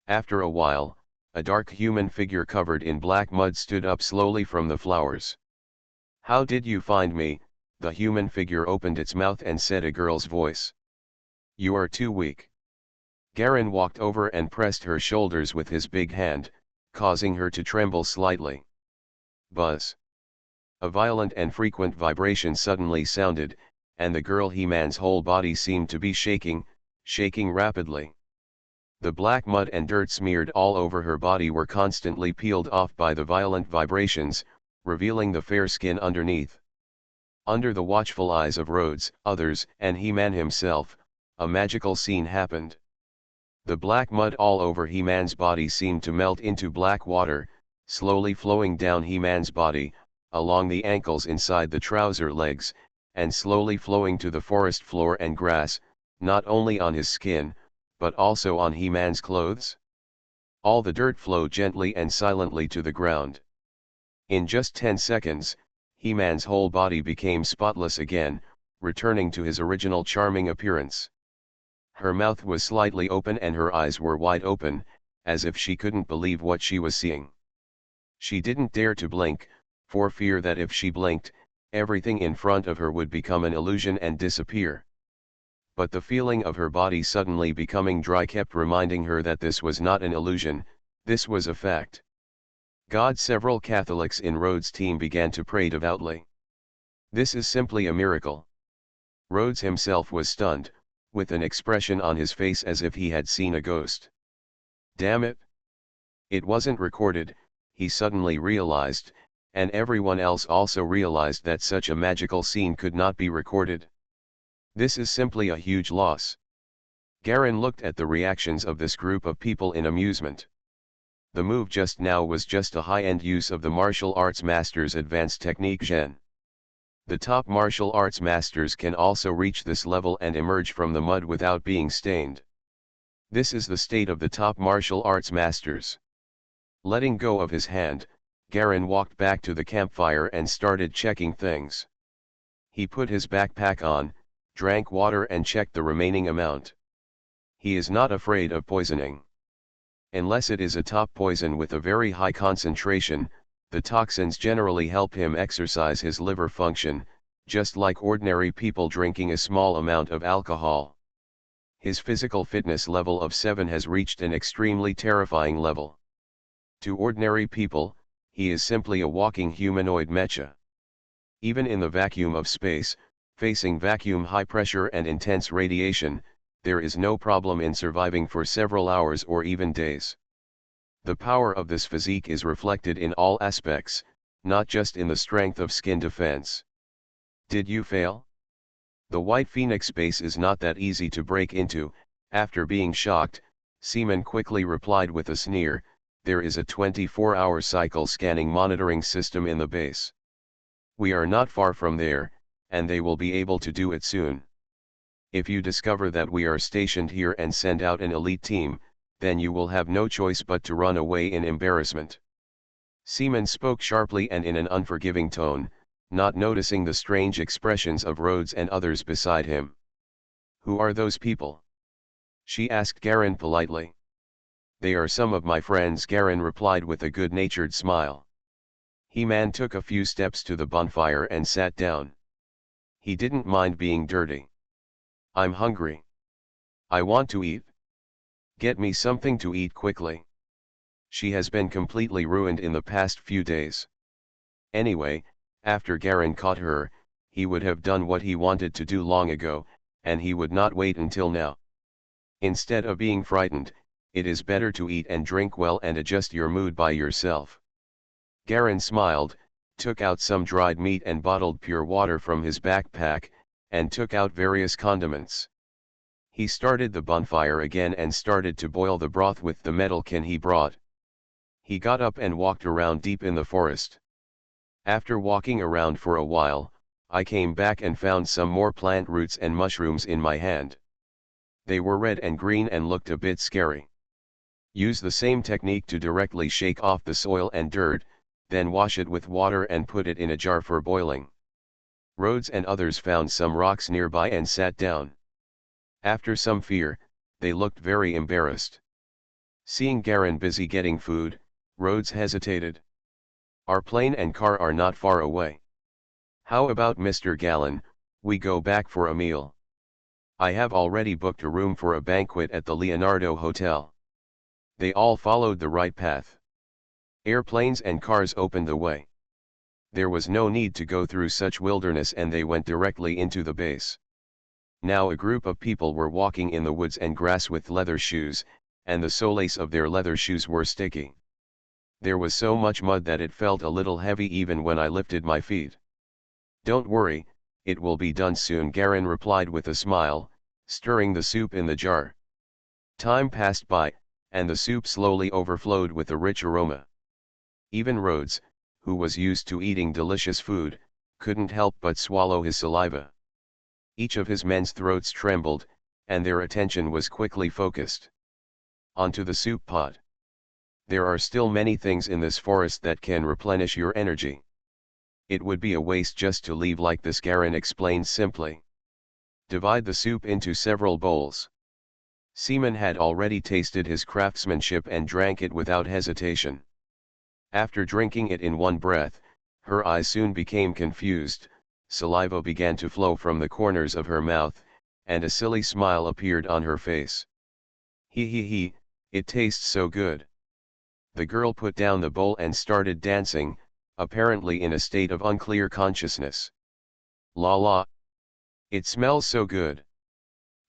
After a while, a dark human figure covered in black mud stood up slowly from the flowers. "How did you find me?" the human figure opened its mouth and said a girl's voice. "You are too weak." Garen walked over and pressed her shoulders with his big hand, causing her to tremble slightly. Buzz. A violent and frequent vibration suddenly sounded, and the girl He-Man's whole body seemed to be shaking rapidly. The black mud and dirt smeared all over her body were constantly peeled off by the violent vibrations, revealing the fair skin underneath. Under the watchful eyes of Rhodes, others, and He-Man himself, a magical scene happened. The black mud all over He-Man's body seemed to melt into black water, slowly flowing down He-Man's body, along the ankles inside the trouser legs, and slowly flowing to the forest floor and grass, not only on his skin, but also on He-Man's clothes. All the dirt flowed gently and silently to the ground. In just 10 seconds, He-Man's whole body became spotless again, returning to his original charming appearance. Her mouth was slightly open and her eyes were wide open, as if she couldn't believe what she was seeing. She didn't dare to blink, for fear that if she blinked, everything in front of her would become an illusion and disappear. But the feeling of her body suddenly becoming dry kept reminding her that this was not an illusion, this was a fact. God, several Catholics in Rhodes' team began to pray devoutly. This is simply a miracle. Rhodes himself was stunned, with an expression on his face as if he had seen a ghost. Damn it! It wasn't recorded, he suddenly realized, and everyone else also realized that such a magical scene could not be recorded. This is simply a huge loss. Garen looked at the reactions of this group of people in amusement. The move just now was just a high-end use of the martial arts master's advanced technique Gen. The top martial arts masters can also reach this level and emerge from the mud without being stained. This is the state of the top martial arts masters. Letting go of his hand, Garen walked back to the campfire and started checking things. He put his backpack on, drank water and checked the remaining amount. He is not afraid of poisoning. Unless it is a top poison with a very high concentration, the toxins generally help him exercise his liver function, just like ordinary people drinking a small amount of alcohol. His physical fitness level of 7 has reached an extremely terrifying level. To ordinary people, he is simply a walking humanoid mecha. Even in the vacuum of space, facing vacuum high pressure and intense radiation, there is no problem in surviving for several hours or even days. The power of this physique is reflected in all aspects, not just in the strength of skin defense. Did you fail? The White Phoenix base is not that easy to break into. After being shocked, Seaman quickly replied with a sneer, there is a 24-hour cycle scanning monitoring system in the base. We are not far from there, and they will be able to do it soon. If you discover that we are stationed here and send out an elite team, then you will have no choice but to run away in embarrassment. Seaman spoke sharply and in an unforgiving tone, not noticing the strange expressions of Rhodes and others beside him. Who are those people? She asked Garen politely. They are some of my friends, Garen replied with a good-natured smile. He-Man took a few steps to the bonfire and sat down. He didn't mind being dirty. I'm hungry. I want to eat. Get me something to eat quickly. She has been completely ruined in the past few days. Anyway, after Garen caught her, he would have done what he wanted to do long ago, and he would not wait until now. Instead of being frightened, it is better to eat and drink well and adjust your mood by yourself. Garen smiled, took out some dried meat and bottled pure water from his backpack, and took out various condiments. He started the bonfire again and started to boil the broth with the metal can he brought. He got up and walked around deep in the forest. After walking around for a while, I came back and found some more plant roots and mushrooms in my hand. They were red and green and looked a bit scary. Use the same technique to directly shake off the soil and dirt, then wash it with water and put it in a jar for boiling. Rhodes and others found some rocks nearby and sat down. After some fear, they looked very embarrassed. Seeing Garin busy getting food, Rhodes hesitated. Our plane and car are not far away. How about Mr. Gallon, we go back for a meal? I have already booked a room for a banquet at the Leonardo Hotel. They all followed the right path. Airplanes and cars opened the way. There was no need to go through such wilderness and they went directly into the base. Now a group of people were walking in the woods and grass with leather shoes, and the soles of their leather shoes were sticky. There was so much mud that it felt a little heavy even when I lifted my feet. Don't worry, it will be done soon, Garin replied with a smile, stirring the soup in the jar. Time passed by, and the soup slowly overflowed with a rich aroma. Even Rhodes, who was used to eating delicious food, couldn't help but swallow his saliva. Each of his men's throats trembled, and their attention was quickly focused. Onto the soup pot. There are still many things in this forest that can replenish your energy. It would be a waste just to leave like this, Garin explained simply. Divide the soup into several bowls. Seaman had already tasted his craftsmanship and drank it without hesitation. After drinking it in one breath, her eyes soon became confused, saliva began to flow from the corners of her mouth, and a silly smile appeared on her face. He, it tastes so good. The girl put down the bowl and started dancing, apparently in a state of unclear consciousness. La la. It smells so good.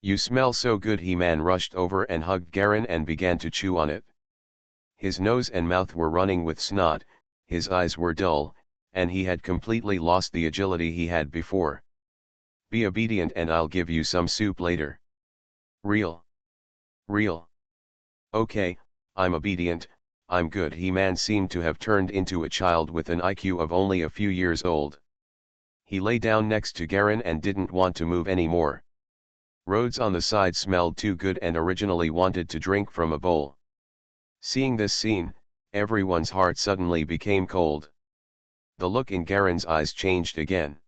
You smell so good. He-Man rushed over and hugged Garin and began to chew on it. His nose and mouth were running with snot, his eyes were dull, and he had completely lost the agility he had before. Be obedient and I'll give you some soup later. Real. Okay, I'm obedient, I'm good. He-Man seemed to have turned into a child with an IQ of only a few years old. He lay down next to Garin and didn't want to move anymore. Rhodes on the side smelled too good and originally wanted to drink from a bowl. Seeing this scene, everyone's heart suddenly became cold. The look in Garin's eyes changed again.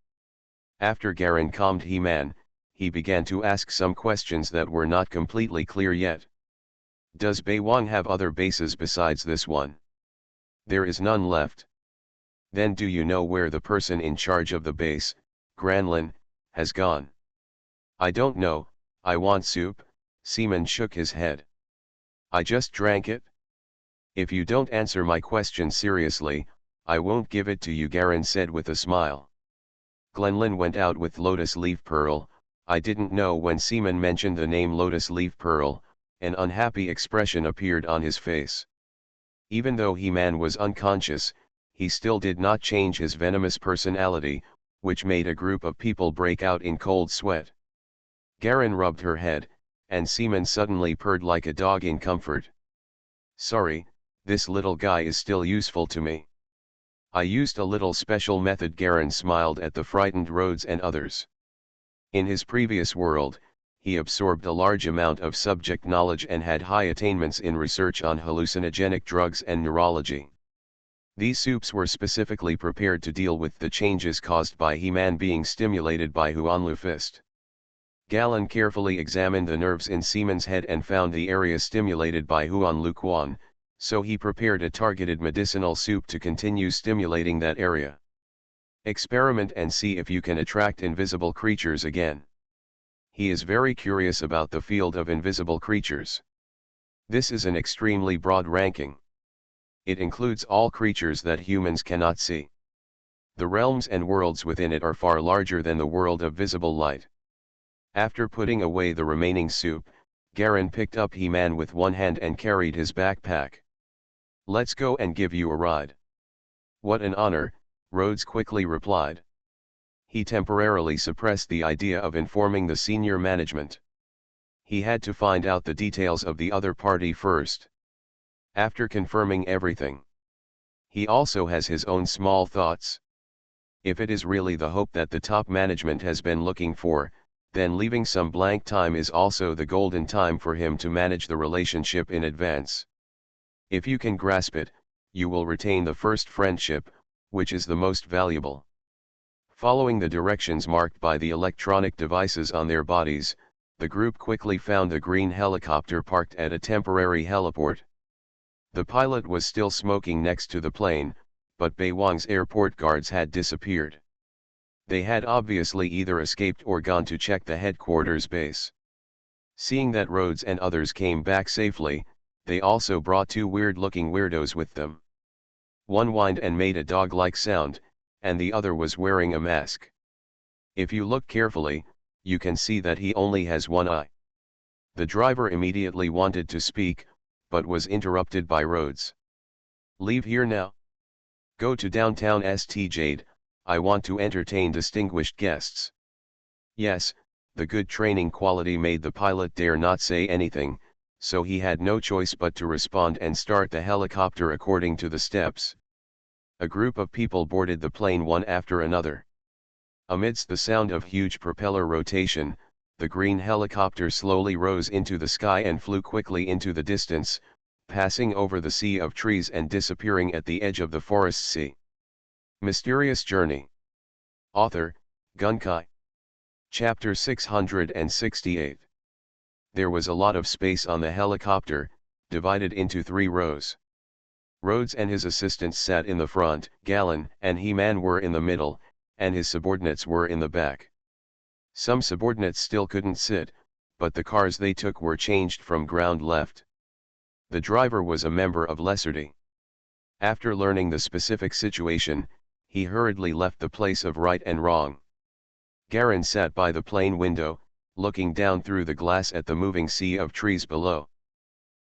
After Garin calmed He-Man, he began to ask some questions that were not completely clear yet. Does Baywang have other bases besides this one? There is none left. Then do you know where the person in charge of the base, Granlin, has gone? I don't know, I want soup. Seaman shook his head. I just drank it. If you don't answer my question seriously, I won't give it to you, Garin said with a smile. Glenlyn went out with Lotus Leaf Pearl. I didn't know when Seaman mentioned the name Lotus Leaf Pearl, an unhappy expression appeared on his face. Even though He-Man was unconscious, he still did not change his venomous personality, which made a group of people break out in cold sweat. Garin rubbed her head, and Seaman suddenly purred like a dog in comfort. Sorry, this little guy is still useful to me. I used a little special method. Garin smiled at the frightened Rhodes and others. In his previous world, he absorbed a large amount of subject knowledge and had high attainments in research on hallucinogenic drugs and neurology. These soups were specifically prepared to deal with the changes caused by He-Man being stimulated by Huan Fist. Gallon carefully examined the nerves in Seaman's head and found the area stimulated by Huan Quan, so he prepared a targeted medicinal soup to continue stimulating that area. Experiment and see if you can attract invisible creatures again. He is very curious about the field of invisible creatures. This is an extremely broad ranking. It includes all creatures that humans cannot see. The realms and worlds within it are far larger than the world of visible light. After putting away the remaining soup, Garin picked up He-Man with one hand and carried his backpack. Let's go and give you a ride. What an honor, Rhodes quickly replied. He temporarily suppressed the idea of informing the senior management. He had to find out the details of the other party first. After confirming everything, he also has his own small thoughts. If it is really the hope that the top management has been looking for, then leaving some blank time is also the golden time for him to manage the relationship in advance. If you can grasp it, you will retain the first friendship, which is the most valuable. Following the directions marked by the electronic devices on their bodies, the group quickly found the green helicopter parked at a temporary heliport. The pilot was still smoking next to the plane, but Baiwang's airport guards had disappeared. They had obviously either escaped or gone to check the headquarters base. Seeing that Rhodes and others came back safely, they also brought two weird-looking weirdos with them. One whined and made a dog-like sound, and the other was wearing a mask. If you look carefully, you can see that he only has one eye. The driver immediately wanted to speak, but was interrupted by Rhodes. "Leave here now. Go to downtown St. Jade, I want to entertain distinguished guests." Yes, the good training quality made the pilot dare not say anything, so he had no choice but to respond and start the helicopter according to the steps. A group of people boarded the plane one after another. Amidst the sound of huge propeller rotation, the green helicopter slowly rose into the sky and flew quickly into the distance, passing over the sea of trees and disappearing at the edge of the forest sea. Mysterious Journey. Author, Gunkai. Chapter 668. There was a lot of space on the helicopter, divided into 3 rows. Rhodes and his assistants sat in the front, Galen and He-Man were in the middle, and his subordinates were in the back. Some subordinates still couldn't sit, but the cars they took were changed from ground left. The driver was a member of Lesserty. After learning the specific situation, he hurriedly left the place of right and wrong. Garen sat by the plane window, looking down through the glass at the moving sea of trees below.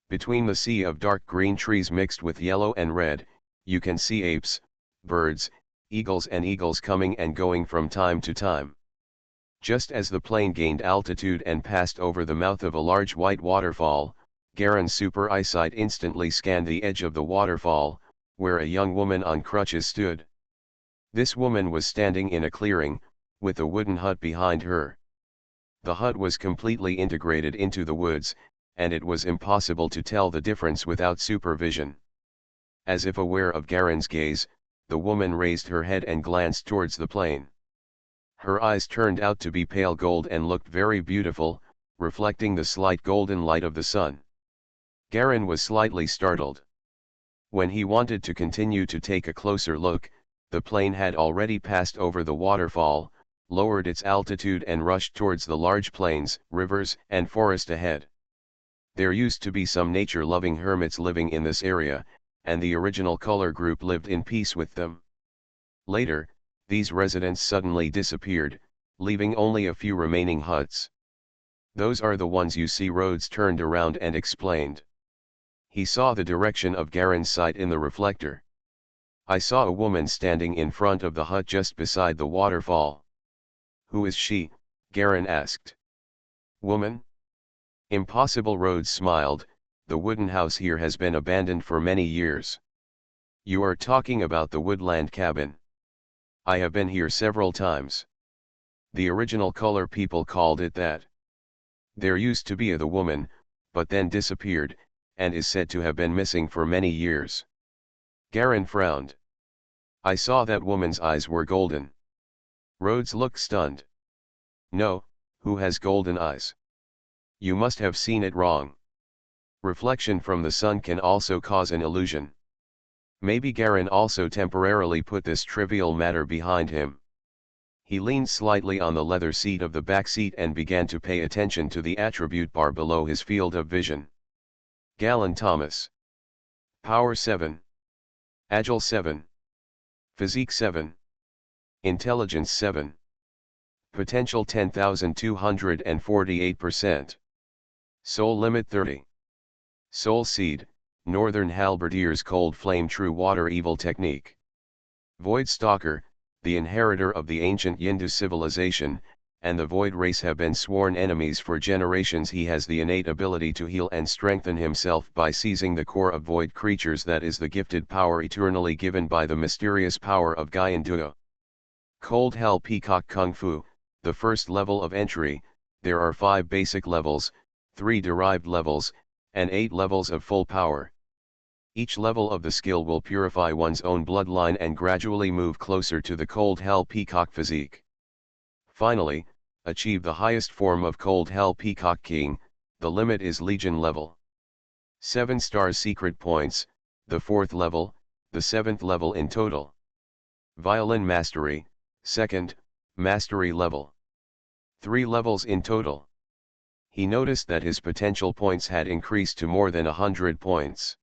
Between the sea of dark green trees mixed with yellow and red, you can see apes, birds, eagles coming and going from time to time. Just as the plane gained altitude and passed over the mouth of a large white waterfall, Garen's super eyesight instantly scanned the edge of the waterfall, where a young woman on crutches stood. This woman was standing in a clearing, with a wooden hut behind her. The hut was completely integrated into the woods, and it was impossible to tell the difference without supervision. As if aware of Garen's gaze, the woman raised her head and glanced towards the plane. Her eyes turned out to be pale gold and looked very beautiful, reflecting the slight golden light of the sun. Garen was slightly startled. When he wanted to continue to take a closer look, the plane had already passed over the waterfall, lowered its altitude and rushed towards the large plains, rivers, and forest ahead. There used to be some nature-loving hermits living in this area, and the original color group lived in peace with them. Later, these residents suddenly disappeared, leaving only a few remaining huts. "Those are the ones you see." Rhodes turned around and explained. He saw the direction of Garen's sight in the reflector. "I saw a woman standing in front of the hut just beside the waterfall." "Who is she?" Garen asked. "Woman? Impossible." Rhodes smiled, "The wooden house here has been abandoned for many years." "You are talking about the woodland cabin. I have been here several times. The original color people called it that. There used to be the woman, but then disappeared, and is said to have been missing for many years." Garen frowned. "I saw that woman's eyes were golden." Rhodes looked stunned. "No, who has golden eyes? You must have seen it wrong. Reflection from the sun can also cause an illusion." Maybe Garen also temporarily put this trivial matter behind him. He leaned slightly on the leather seat of the back seat and began to pay attention to the attribute bar below his field of vision. Galen Thomas. Power 7. Agile 7. Physique 7. Intelligence 7. Potential 10,248%. Soul limit 30. Soul seed, Northern Halberdiers Cold Flame True Water Evil Technique. Void Stalker, the inheritor of the ancient Yindu civilization, and the Void race have been sworn enemies for generations. He has the innate ability to heal and strengthen himself by seizing the core of Void creatures. That is the gifted power eternally given by the mysterious power of Gaian Duo. Cold Hell Peacock Kung Fu, the first level of entry. There are 5 basic levels, 3 derived levels, and 8 levels of full power. Each level of the skill will purify one's own bloodline and gradually move closer to the Cold Hell Peacock physique. Finally, achieve the highest form of Cold Hell Peacock King. The limit is Legion level. 7 stars secret points, the 4th level, the 7th level in total. Violin Mastery, 2nd, Mastery level. 3 levels in total. He noticed that his potential points had increased to more than 100 points.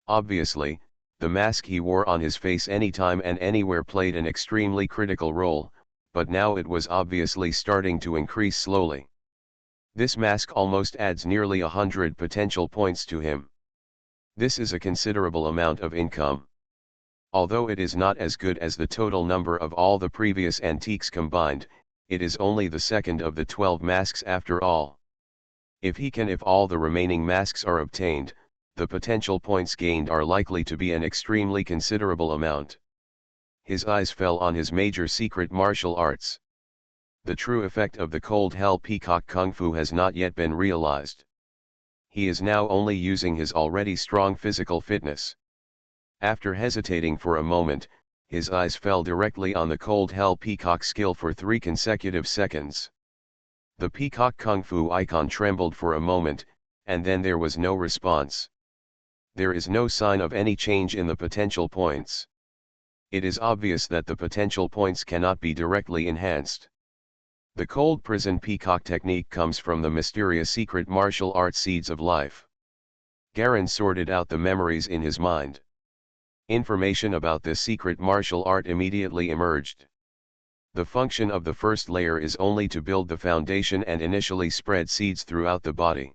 Obviously, the mask he wore on his face anytime and anywhere played an extremely critical role, but now it was obviously starting to increase slowly. This mask almost adds nearly 100 potential points to him. This is a considerable amount of income. Although it is not as good as the total number of all the previous antiques combined, it is only the second of the 12 masks after all. If all the remaining masks are obtained, the potential points gained are likely to be an extremely considerable amount. His eyes fell on his major secret martial arts. The true effect of the Cold Hell Peacock Kung Fu has not yet been realized. He is now only using his already strong physical fitness. After hesitating for a moment, his eyes fell directly on the Cold Hell Peacock skill for 3 consecutive seconds. The Peacock Kung Fu icon trembled for a moment, and then there was no response. There is no sign of any change in the potential points. It is obvious that the potential points cannot be directly enhanced. The Cold Prison Peacock technique comes from the mysterious secret martial art Seeds of Life. Garen sorted out the memories in his mind. Information about this secret martial art immediately emerged. The function of the first layer is only to build the foundation and initially spread seeds throughout the body.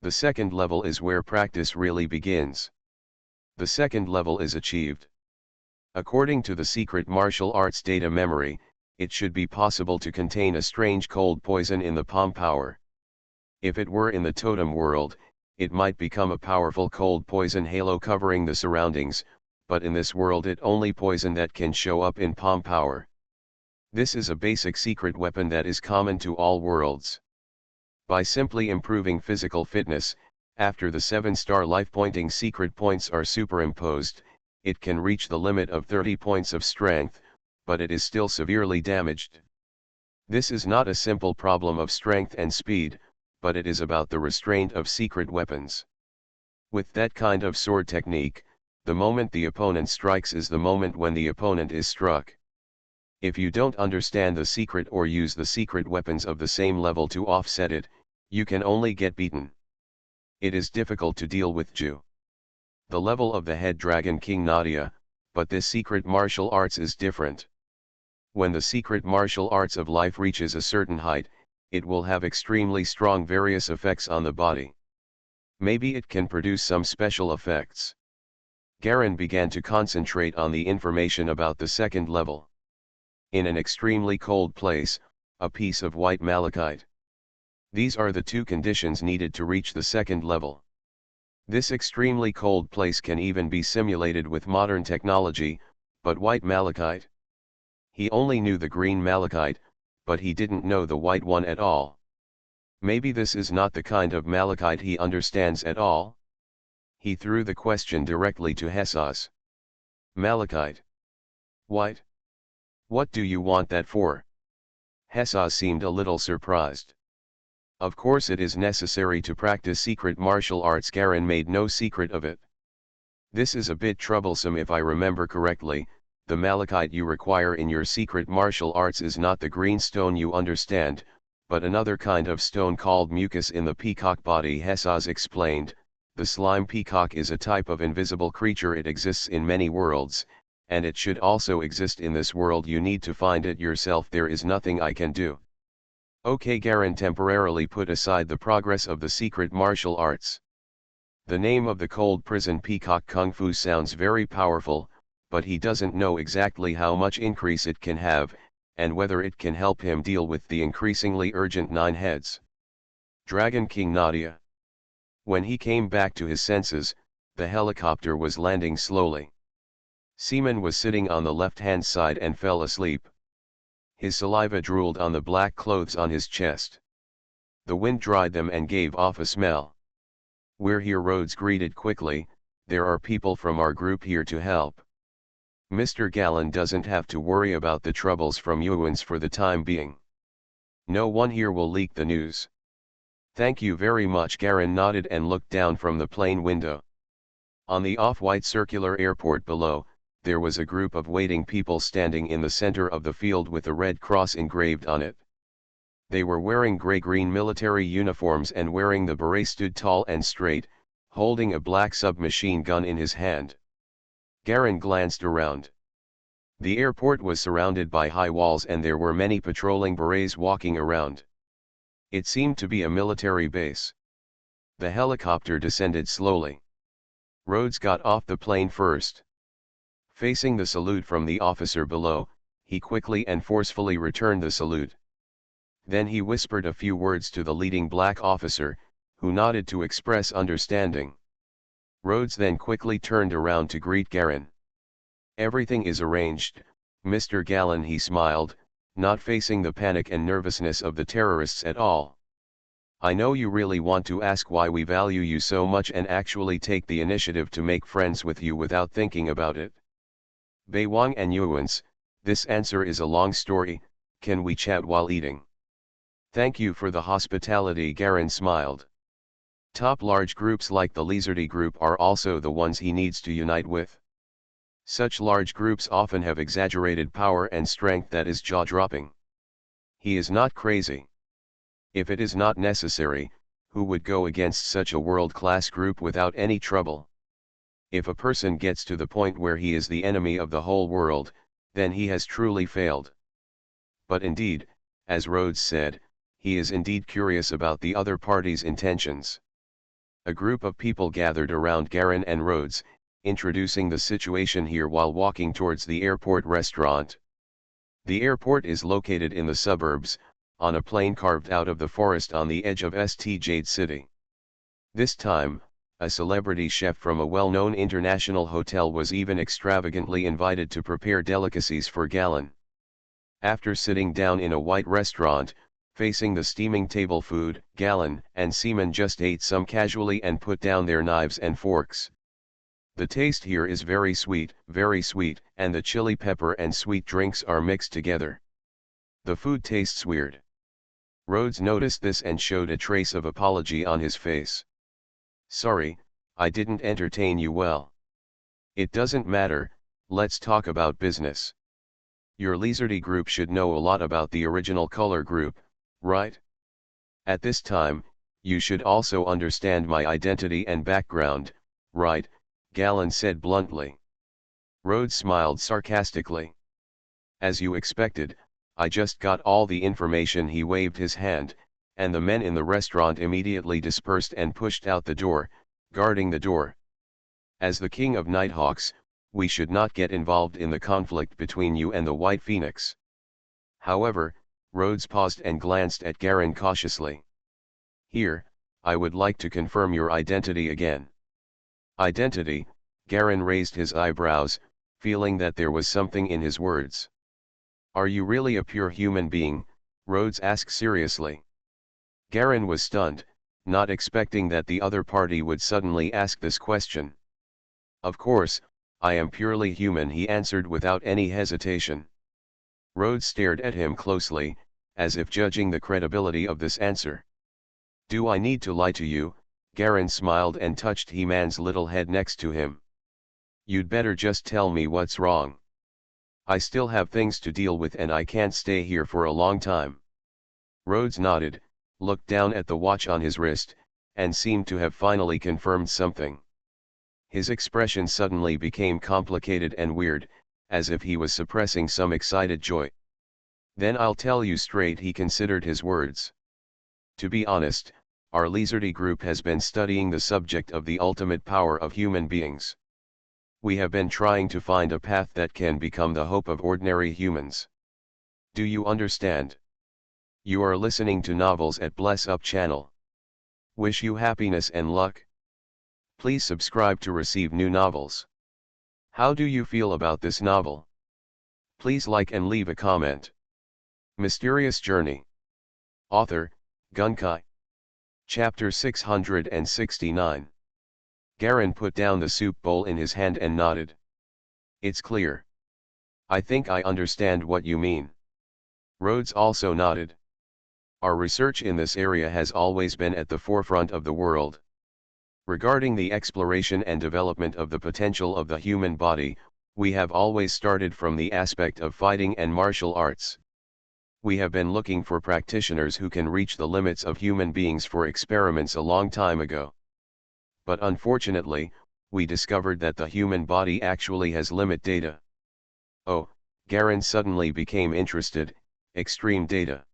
The second level is where practice really begins. The second level is achieved. According to the secret martial arts data memory, it should be possible to contain a strange cold poison in the palm power. If it were in the totem world, it might become a powerful cold poison halo covering the surroundings, but in this world it only poison that can show up in palm power. This is a basic secret weapon that is common to all worlds. By simply improving physical fitness, after the 7-star life-pointing secret points are superimposed, it can reach the limit of 30 points of strength, but it is still severely damaged. This is not a simple problem of strength and speed, but it is about the restraint of secret weapons. With that kind of sword technique, the moment the opponent strikes is the moment when the opponent is struck. If you don't understand the secret or use the secret weapons of the same level to offset it, you can only get beaten. It is difficult to deal with Ju. The level of the head dragon King Nadia, but this secret martial arts is different. When the secret martial arts of life reaches a certain height, it will have extremely strong various effects on the body. Maybe it can produce some special effects. Garen began to concentrate on the information about the second level. In an extremely cold place, a piece of white malachite. These are the 2 conditions needed to reach the second level. This extremely cold place can even be simulated with modern technology, but white malachite? He only knew the green malachite, but he didn't know the white one at all. Maybe this is not the kind of malachite he understands at all? He threw the question directly to Hesas. Malachite. White? What do you want that for? Hesas seemed a little surprised. Of course it is necessary to practice secret martial arts. Garen made no secret of it. This is a bit troublesome. If I remember correctly, the malachite you require in your secret martial arts is not the green stone you understand, but another kind of stone called mucus in the peacock body. Hesas explained. The slime peacock is a type of invisible creature. It exists in many worlds, and it should also exist in this world. You need to find it yourself. There is nothing I can do. Okay. Garen temporarily put aside the progress of the secret martial arts. The name of the Cold Prison Peacock Kung Fu sounds very powerful, but he doesn't know exactly how much increase it can have, and whether it can help him deal with the increasingly urgent 9 heads. Dragon King Nadia. When he came back to his senses, the helicopter was landing slowly. Seaman was sitting on the left-hand side and fell asleep. His saliva drooled on the black clothes on his chest. The wind dried them and gave off a smell. "We're here," Rhodes greeted quickly, there are people from our group here to help. Mr. Gallon doesn't have to worry about the troubles from Yuans for the time being. No one here will leak the news. Thank you very much. Garen nodded and looked down from the plane window. On the off-white circular airport below, there was a group of waiting people standing in the center of the field with a red cross engraved on it. They were wearing gray-green military uniforms and wearing the beret stood tall and straight, holding a black submachine gun in his hand. Garen glanced around. The airport was surrounded by high walls and there were many patrolling berets walking around. It seemed to be a military base. The helicopter descended slowly. Rhodes got off the plane first. Facing the salute from the officer below, he quickly and forcefully returned the salute. Then he whispered a few words to the leading black officer, who nodded to express understanding. Rhodes then quickly turned around to greet Garen. Everything is arranged, Mr. Gallon, he smiled, not facing the panic and nervousness of the terrorists at all. I know you really want to ask why we value you so much and actually take the initiative to make friends with you without thinking about it. Beiwang and Yuans, this answer is a long story, can we chat while eating? Thank you for the hospitality, Garen smiled. Top large groups like the Lizardy group are also the ones he needs to unite with. Such large groups often have exaggerated power and strength that is jaw-dropping. He is not crazy. If it is not necessary, who would go against such a world-class group without any trouble? If a person gets to the point where he is the enemy of the whole world, then he has truly failed. But indeed, as Rhodes said, he is indeed curious about the other party's intentions. A group of people gathered around Garen and Rhodes, introducing the situation here while walking towards the airport restaurant. The airport is located in the suburbs, on a plain carved out of the forest on the edge of St. Jade City. This time, a celebrity chef from a well-known international hotel was even extravagantly invited to prepare delicacies for Gallon. After sitting down in a white restaurant, facing the steaming table food, Gallon and Seaman just ate some casually and put down their knives and forks. The taste here is very sweet, and the chili pepper and sweet drinks are mixed together. The food tastes weird. Rhodes noticed this and showed a trace of apology on his face. Sorry, I didn't entertain you well. It doesn't matter, let's talk about business. Your Lizardy group should know a lot about the original color group, right? At this time, you should also understand my identity and background, right? Gallon said bluntly. Rhodes smiled sarcastically. As you expected, I just got all the information. He waved his hand, and the men in the restaurant immediately dispersed and pushed out the door, guarding the door. As the King of Nighthawks, we should not get involved in the conflict between you and the White Phoenix. However, Rhodes paused and glanced at Garen cautiously. Here, I would like to confirm your identity again. Identity? Garen raised his eyebrows, feeling that there was something in his words. Are you really a pure human being? Rhodes asked seriously. Garen was stunned, not expecting that the other party would suddenly ask this question. Of course, I am purely human, he answered without any hesitation. Rhodes stared at him closely, as if judging the credibility of this answer. Do I need to lie to you? Garen smiled and touched He-Man's little head next to him. You'd better just tell me what's wrong. I still have things to deal with and I can't stay here for a long time. Rhodes nodded, looked down at the watch on his wrist, and seemed to have finally confirmed something. His expression suddenly became complicated and weird, as if he was suppressing some excited joy. Then I'll tell you straight, he considered his words. To be honest, our Lizardy group has been studying the subject of the ultimate power of human beings. We have been trying to find a path that can become the hope of ordinary humans. Do you understand? You are listening to Novels at Bless Up channel. Wish you happiness and luck. Please subscribe to receive new novels. How do you feel about this novel? Please like and leave a comment. Mysterious Journey. Author, Gunkai. Chapter 669. Garen put down the soup bowl in his hand and nodded. It's clear. I think I understand what you mean. Rhodes also nodded. Our research in this area has always been at the forefront of the world. Regarding the exploration and development of the potential of the human body, we have always started from the aspect of fighting and martial arts. We have been looking for practitioners who can reach the limits of human beings for experiments a long time ago. But unfortunately, we discovered that the human body actually has limit data. Oh, Garen suddenly became interested. Extreme data.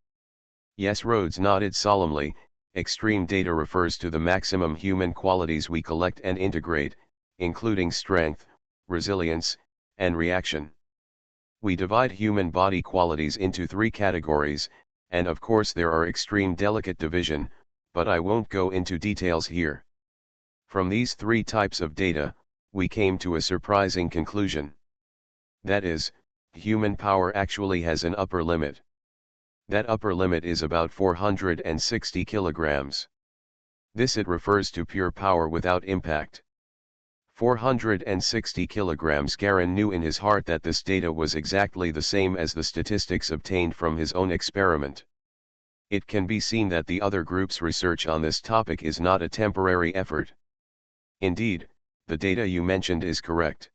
Yes, Rhodes nodded solemnly. Extreme data refers to the maximum human qualities we collect and integrate, including strength, resilience, and reaction. We divide human body qualities into 3 categories, and of course there are extreme delicate division, but I won't go into details here. From these 3 types of data, we came to a surprising conclusion. That is, human power actually has an upper limit. That upper limit is about 460 kilograms. This it refers to pure power without impact. 460 kilograms. Garen knew in his heart that this data was exactly the same as the statistics obtained from his own experiment. It can be seen that the other group's research on this topic is not a temporary effort. Indeed, the data you mentioned is correct.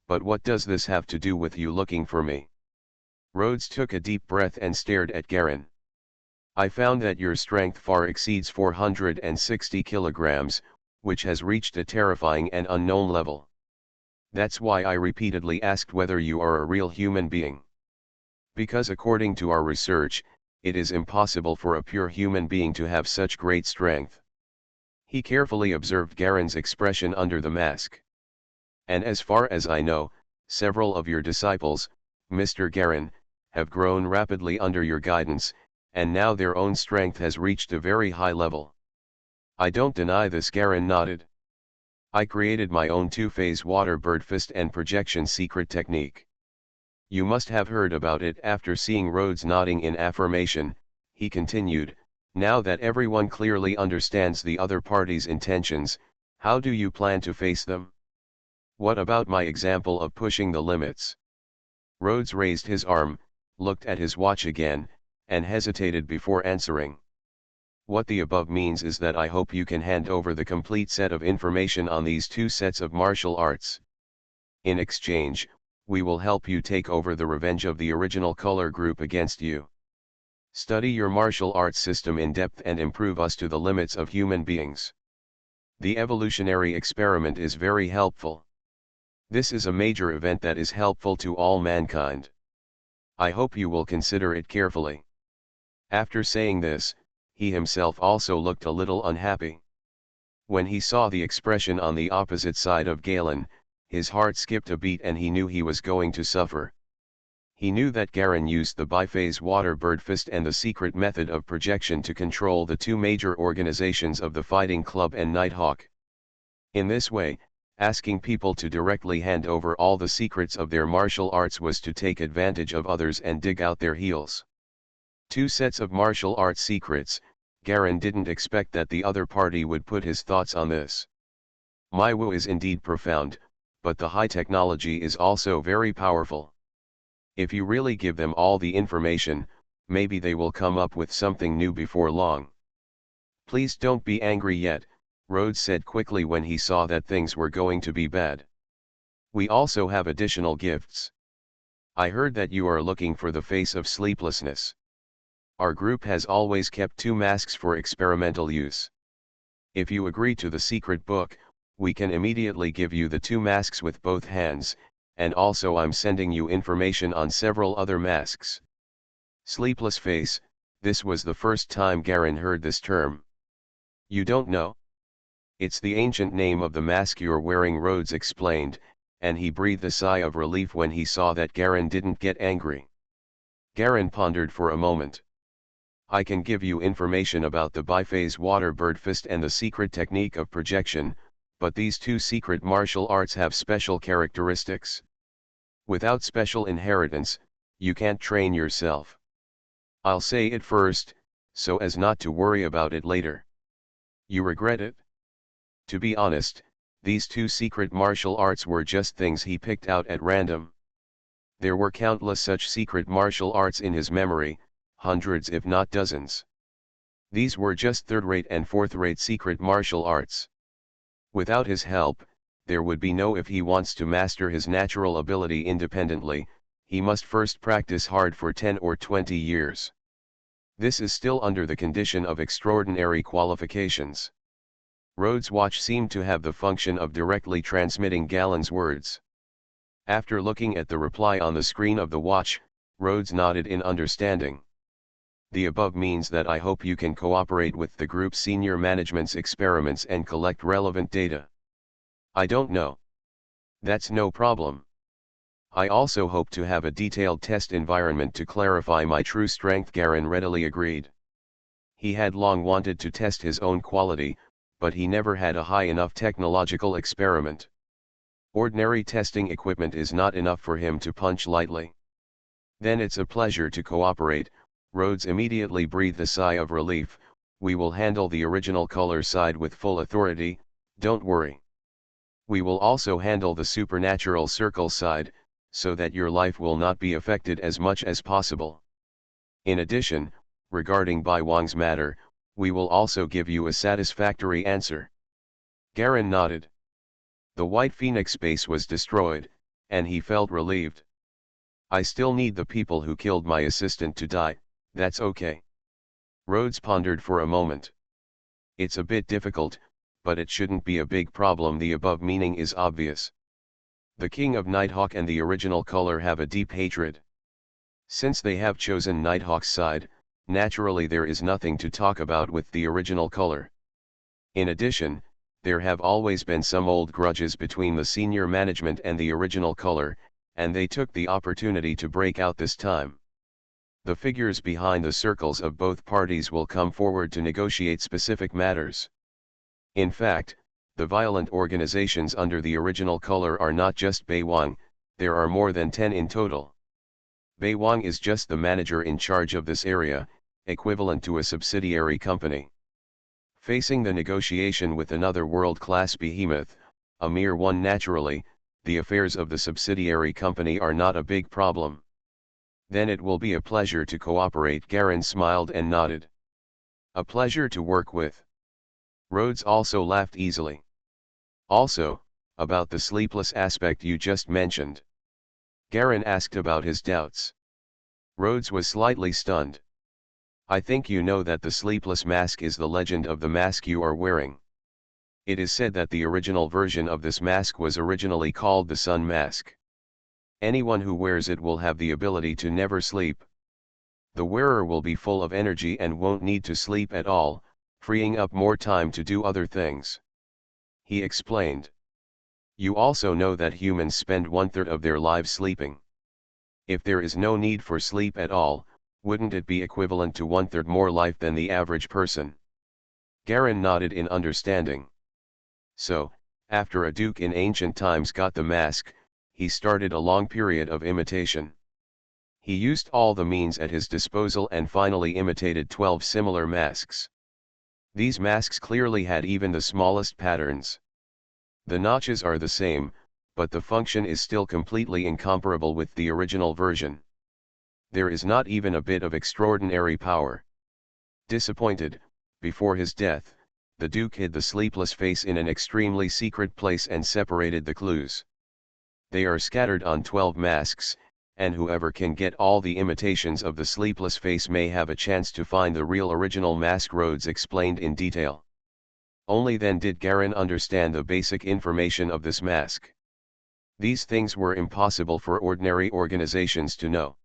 But what does this have to do with you looking for me? Rhodes took a deep breath and stared at Garen. I found that your strength far exceeds 460 kilograms, which has reached a terrifying and unknown level. That's why I repeatedly asked whether you are a real human being. Because according to our research, it is impossible for a pure human being to have such great strength. He carefully observed Garen's expression under the mask. And as far as I know, several of your disciples, Mr. Garen, have grown rapidly under your guidance, and now their own strength has reached a very high level. I don't deny this. Garen nodded. I created my own 2-phase water bird fist and projection secret technique. You must have heard about it. After seeing Rhodes nodding in affirmation, he continued, now that everyone clearly understands the other party's intentions, how do you plan to face them? What about my example of pushing the limits? Rhodes raised his arm, looked at his watch again, and hesitated before answering. What the above means is that I hope you can hand over the complete set of information on these 2 sets of martial arts. In exchange, we will help you take over the revenge of the original color group against you. Study your martial arts system in depth and improve us to the limits of human beings. The evolutionary experiment is very helpful. This is a major event that is helpful to all mankind. I hope you will consider it carefully. After saying this, he himself also looked a little unhappy. When he saw the expression on the opposite side of Galen, his heart skipped a beat and he knew he was going to suffer. He knew that Garen used the biphase water bird fist and the secret method of projection to control the 2 major organizations of the Fighting Club and Nighthawk. In this way, asking people to directly hand over all the secrets of their martial arts was to take advantage of others and dig out their heels. 2 sets of martial arts secrets. Garen didn't expect that the other party would put his thoughts on this. My Wu is indeed profound, but the high technology is also very powerful. If you really give them all the information, maybe they will come up with something new before long. Please don't be angry yet, Rhodes said quickly when he saw that things were going to be bad. We also have additional gifts. I heard that you are looking for the face of sleeplessness. Our group has always kept 2 masks for experimental use. If you agree to the secret book, we can immediately give you the 2 masks with both hands, and also I'm sending you information on several other masks. Sleepless face, this was the first time Garen heard this term. You don't know? It's the ancient name of the mask you're wearing, Rhodes explained, and he breathed a sigh of relief when he saw that Garen didn't get angry. Garen pondered for a moment. I can give you information about the biphase water bird fist and the secret technique of projection, but these 2 secret martial arts have special characteristics. Without special inheritance, you can't train yourself. I'll say it first, so as not to worry about it later. You regret it? To be honest, These two secret martial arts were just things he picked out at random. There were countless such secret martial arts in his memory, hundreds if not dozens. These were just third-rate and fourth-rate secret martial arts. Without his help, there would be no if he wants to master his natural ability independently, he must first practice hard for 10 or 20 years. This is still under the condition of extraordinary qualifications. Rhodes' watch seemed to have the function of directly transmitting Galen's words. After looking at the reply on the screen of the watch, Rhodes nodded in understanding. The above means that I hope you can cooperate with the group's senior management's experiments and collect relevant data. I don't know. That's no problem. I also hope to have a detailed test environment to clarify my true strength. Garen readily agreed. He had long wanted to test his own quality, but he never had a high enough technological experiment. Ordinary testing equipment is not enough for him to punch lightly. Then it's a pleasure to cooperate. Rhodes immediately breathed a sigh of relief. We will handle the original color side with full authority, don't worry. We will also handle the supernatural circle side, so that your life will not be affected as much as possible. In addition, regarding Bai Wang's matter, we will also give you a satisfactory answer. Garen nodded. The White Phoenix base was destroyed, and he felt relieved. I still need the people who killed my assistant to die, that's okay. Rhodes pondered for a moment. It's a bit difficult, but it shouldn't be a big problem. The above meaning is obvious. The King of Nighthawk and the original color have a deep hatred. Since they have chosen Nighthawk's side, naturally there is nothing to talk about with the original color. In addition, there have always been some old grudges between the senior management and the original color, and they took the opportunity to break out this time. The figures behind the circles of both parties will come forward to negotiate specific matters. In fact, the violent organizations under the original color are not just Bai Wang, there are more than 10 in total. Bai Wang is just the manager in charge of this area, equivalent to a subsidiary company. Facing the negotiation with another world-class behemoth, a mere one naturally, the affairs of the subsidiary company are not a big problem. Then it will be a pleasure to cooperate. Garen smiled and nodded. A pleasure to work with. Rhodes also laughed easily. Also, about the sleepless aspect you just mentioned. Garen asked about his doubts. Rhodes was slightly stunned. I think you know that the sleepless mask is the legend of the mask you are wearing. It is said that the original version of this mask was originally called the Sun Mask. Anyone who wears it will have the ability to never sleep. The wearer will be full of energy and won't need to sleep at all, freeing up more time to do other things. He explained. You also know that humans spend 1/3 of their lives sleeping. If there is no need for sleep at all, wouldn't it be equivalent to 1/3 more life than the average person? Garen nodded in understanding. So, after a duke in ancient times got the mask, he started a long period of imitation. He used all the means at his disposal and finally imitated 12 similar masks. These masks clearly had even the smallest patterns. The notches are the same, but the function is still completely incomparable with the original version. There is not even a bit of extraordinary power. Disappointed, before his death, the Duke hid the sleepless face in an extremely secret place and separated the clues. They are scattered on 12 masks, and whoever can get all the imitations of the sleepless face may have a chance to find the real original mask. Rhodes explained in detail. Only then did Garen understand the basic information of this mask. These things were impossible for ordinary organizations to know.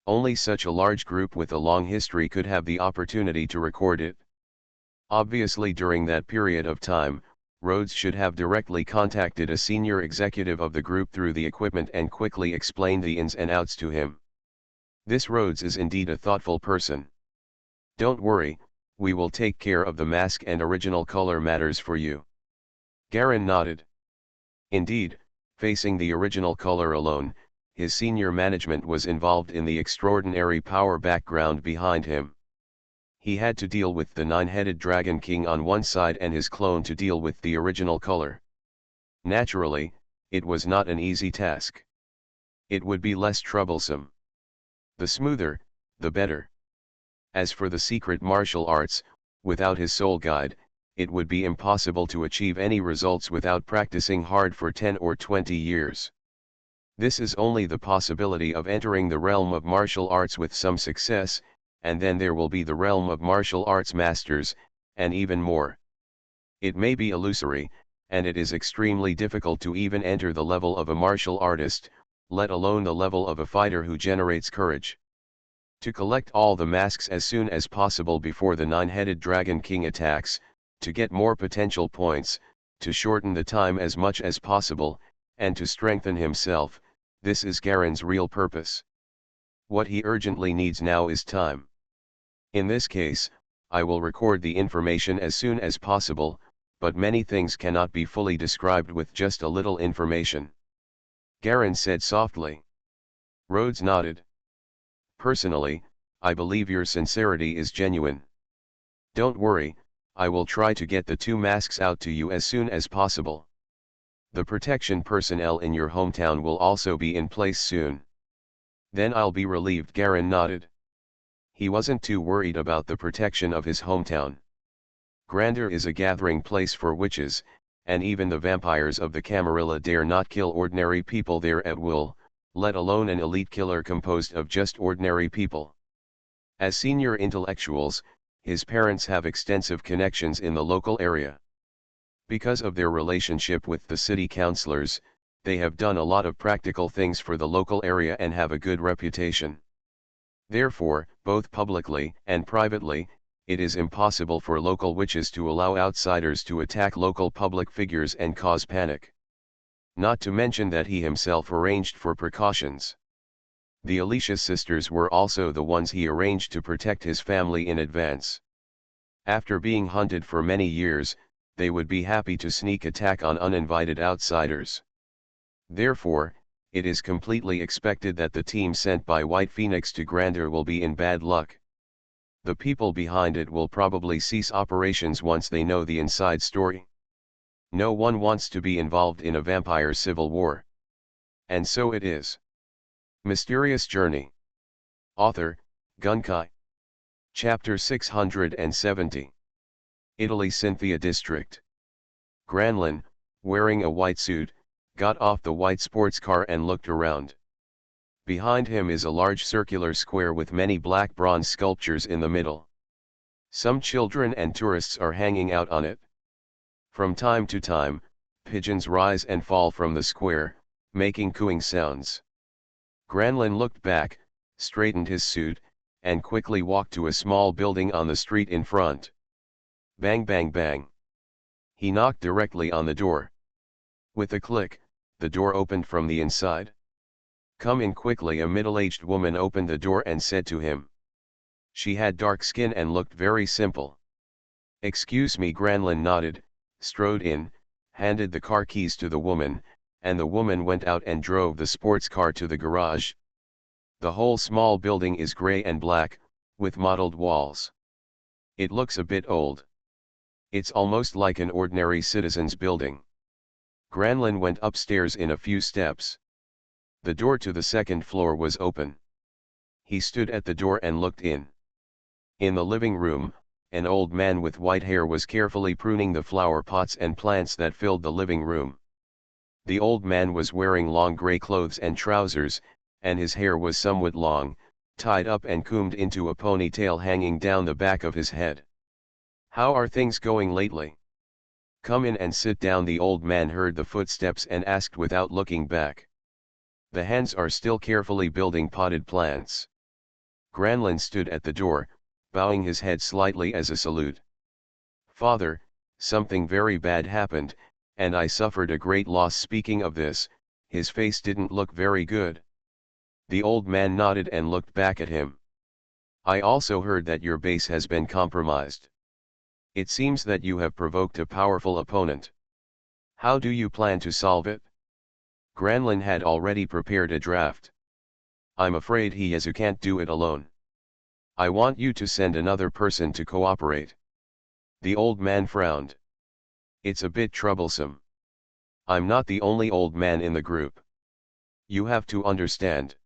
Only such a large group with a long history could have the opportunity to record it. Obviously, during that period of time, Rhodes should have directly contacted a senior executive of the group through the equipment and quickly explained the ins and outs to him. This Rhodes is indeed a thoughtful person. Don't worry, we will take care of the mask and original color matters for you. Garen nodded. Indeed, facing the original color alone, his senior management was involved in the extraordinary power background behind him. He had to deal with the 9-headed Dragon King on one side and his clone to deal with the original color. Naturally, it was not an easy task. It would be less troublesome. The smoother, the better. As for the secret martial arts, without his soul guide, it would be impossible to achieve any results without practicing hard for 10 or 20 years. This is only the possibility of entering the realm of martial arts with some success, and then there will be the realm of martial arts masters, and even more. It may be illusory, and it is extremely difficult to even enter the level of a martial artist, let alone the level of a fighter who generates courage. To collect all the masks as soon as possible before the nine-headed Dragon King attacks, to get more potential points, to shorten the time as much as possible, and to strengthen himself, this is Garen's real purpose. What he urgently needs now is time. In this case, I will record the information as soon as possible, but many things cannot be fully described with just a little information. Garen said softly. Rhodes nodded. Personally, I believe your sincerity is genuine. Don't worry, I will try to get the 2 masks out to you as soon as possible. The protection personnel in your hometown will also be in place soon. Then I'll be relieved. Garen nodded. He wasn't too worried about the protection of his hometown. Grandeur is a gathering place for witches, and even the vampires of the Camarilla dare not kill ordinary people there at will, let alone an elite killer composed of just ordinary people. As senior intellectuals, his parents have extensive connections in the local area. Because of their relationship with the city councilors, they have done a lot of practical things for the local area and have a good reputation. Therefore, both publicly and privately, it is impossible for local witches to allow outsiders to attack local public figures and cause panic. Not to mention that he himself arranged for precautions. The Alicia sisters were also the ones he arranged to protect his family in advance. After being hunted for many years, they would be happy to sneak attack on uninvited outsiders. Therefore, it is completely expected that the team sent by White Phoenix to Grandeur will be in bad luck. The people behind it will probably cease operations once they know the inside story. No one wants to be involved in a vampire civil war. And so it is. Mysterious Journey. Author, Gunkai. Chapter 670. Italy. Cynthia District. Granlin, wearing a white suit, got off the white sports car and looked around. Behind him is a large circular square with many black bronze sculptures in the middle. Some children and tourists are hanging out on it. From time to time, pigeons rise and fall from the square, making cooing sounds. Granlin looked back, straightened his suit, and quickly walked to a small building on the street in front. Bang bang bang. He knocked directly on the door. With a click, the door opened from the inside. Come in quickly. A middle-aged woman opened the door and said to him. She had dark skin and looked very simple. Excuse me. Granlin nodded, strode in, handed the car keys to the woman, and the woman went out and drove the sports car to the garage. The whole small building is gray and black, with mottled walls. It looks a bit old. It's almost like an ordinary citizen's building. Granlin went upstairs in a few steps. The door to the second floor was open. He stood at the door and looked in. In the living room, an old man with white hair was carefully pruning the flower pots and plants that filled the living room. The old man was wearing long gray clothes and trousers, and his hair was somewhat long, tied up and combed into a ponytail hanging down the back of his head. How are things going lately? Come in and sit down. The old man heard the footsteps and asked without looking back. The hands are still carefully building potted plants. Granlin stood at the door, bowing his head slightly as a salute. Father, something very bad happened, and I suffered a great loss. Speaking of this, his face didn't look very good. The old man nodded and looked back at him. I also heard that your base has been compromised. It seems that you have provoked a powerful opponent. How do you plan to solve it? Granlin had already prepared a draft. I'm afraid Ieyasu can't do it alone. I want you to send another person to cooperate. The old man frowned. It's a bit troublesome. I'm not the only old man in the group. You have to understand.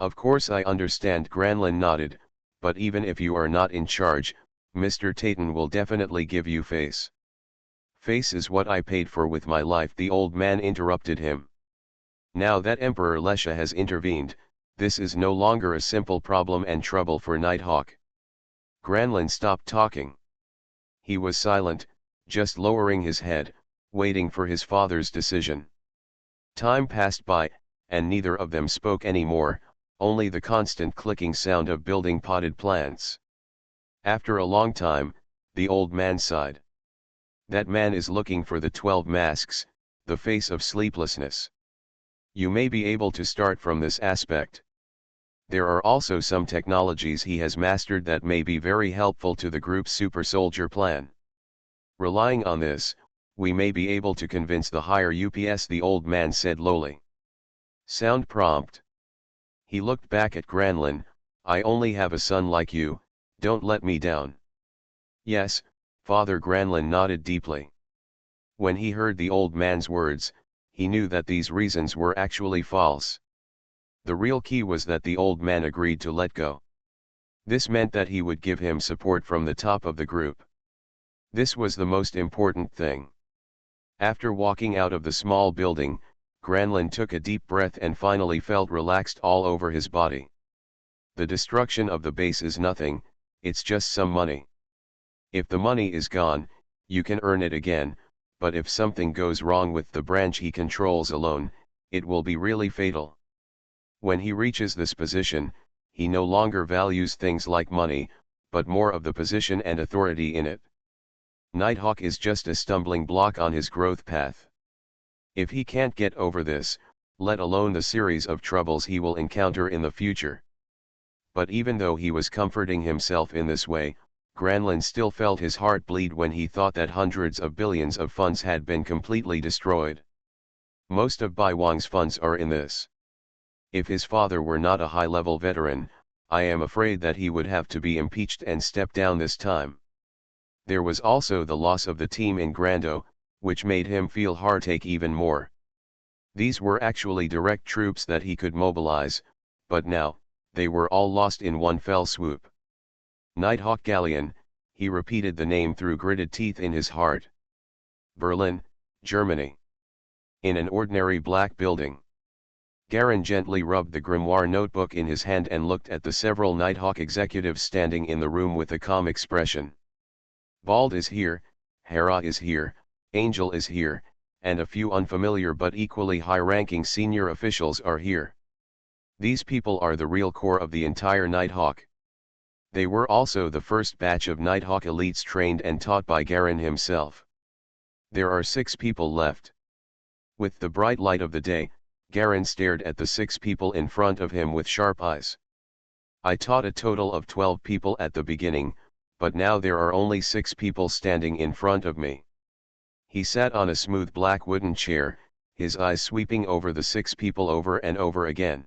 Of course I understand, Granlin nodded, but even if you are not in charge, Mr. Tayton will definitely give you face. Face is what I paid for with my life, the old man interrupted him. Now that Emperor Lesha has intervened, this is no longer a simple problem and trouble for Nighthawk. Granlin stopped talking. He was silent, just lowering his head, waiting for his father's decision. Time passed by, and neither of them spoke anymore, only the constant clicking sound of building potted plants. After a long time, the old man sighed. That man is looking for the 12 masks, the face of sleeplessness. You may be able to start from this aspect. There are also some technologies he has mastered that may be very helpful to the group's super soldier plan. Relying on this, we may be able to convince the higher UPS, the old man said lowly. Sound prompt. He looked back at Granlin. I only have a son like you, don't let me down. Yes, Father. Granlin nodded deeply. When he heard the old man's words, he knew that these reasons were actually false. The real key was that the old man agreed to let go. This meant that he would give him support from the top of the group. This was the most important thing. After walking out of the small building, Granlin took a deep breath and finally felt relaxed all over his body. The destruction of the base is nothing, it's just some money. If the money is gone, you can earn it again, but if something goes wrong with the branch he controls alone, it will be really fatal. When he reaches this position, he no longer values things like money, but more of the position and authority in it. Nighthawk is just a stumbling block on his growth path. If he can't get over this, let alone the series of troubles he will encounter in the future. But even though he was comforting himself in this way, Granlin still felt his heart bleed when he thought that hundreds of billions of funds had been completely destroyed. Most of Bai Wang's funds are in this. If his father were not a high-level veteran, I am afraid that he would have to be impeached and step down this time. There was also the loss of the team in Grando, which made him feel heartache even more. These were actually direct troops that he could mobilize, but now, they were all lost in one fell swoop. Nighthawk Galleon, he repeated the name through gritted teeth in his heart. Berlin, Germany. In an ordinary black building. Garen gently rubbed the grimoire notebook in his hand and looked at the several Nighthawk executives standing in the room with a calm expression. Bald is here, Hera is here, Angel is here, and a few unfamiliar but equally high-ranking senior officials are here. These people are the real core of the entire Nighthawk. They were also the first batch of Nighthawk elites trained and taught by Garen himself. There are 6 people left. With the bright light of the day, Garen stared at the 6 people in front of him with sharp eyes. I taught a total of 12 people at the beginning, but now there are only 6 people standing in front of me. He sat on a smooth black wooden chair, his eyes sweeping over the 6 people over and over again.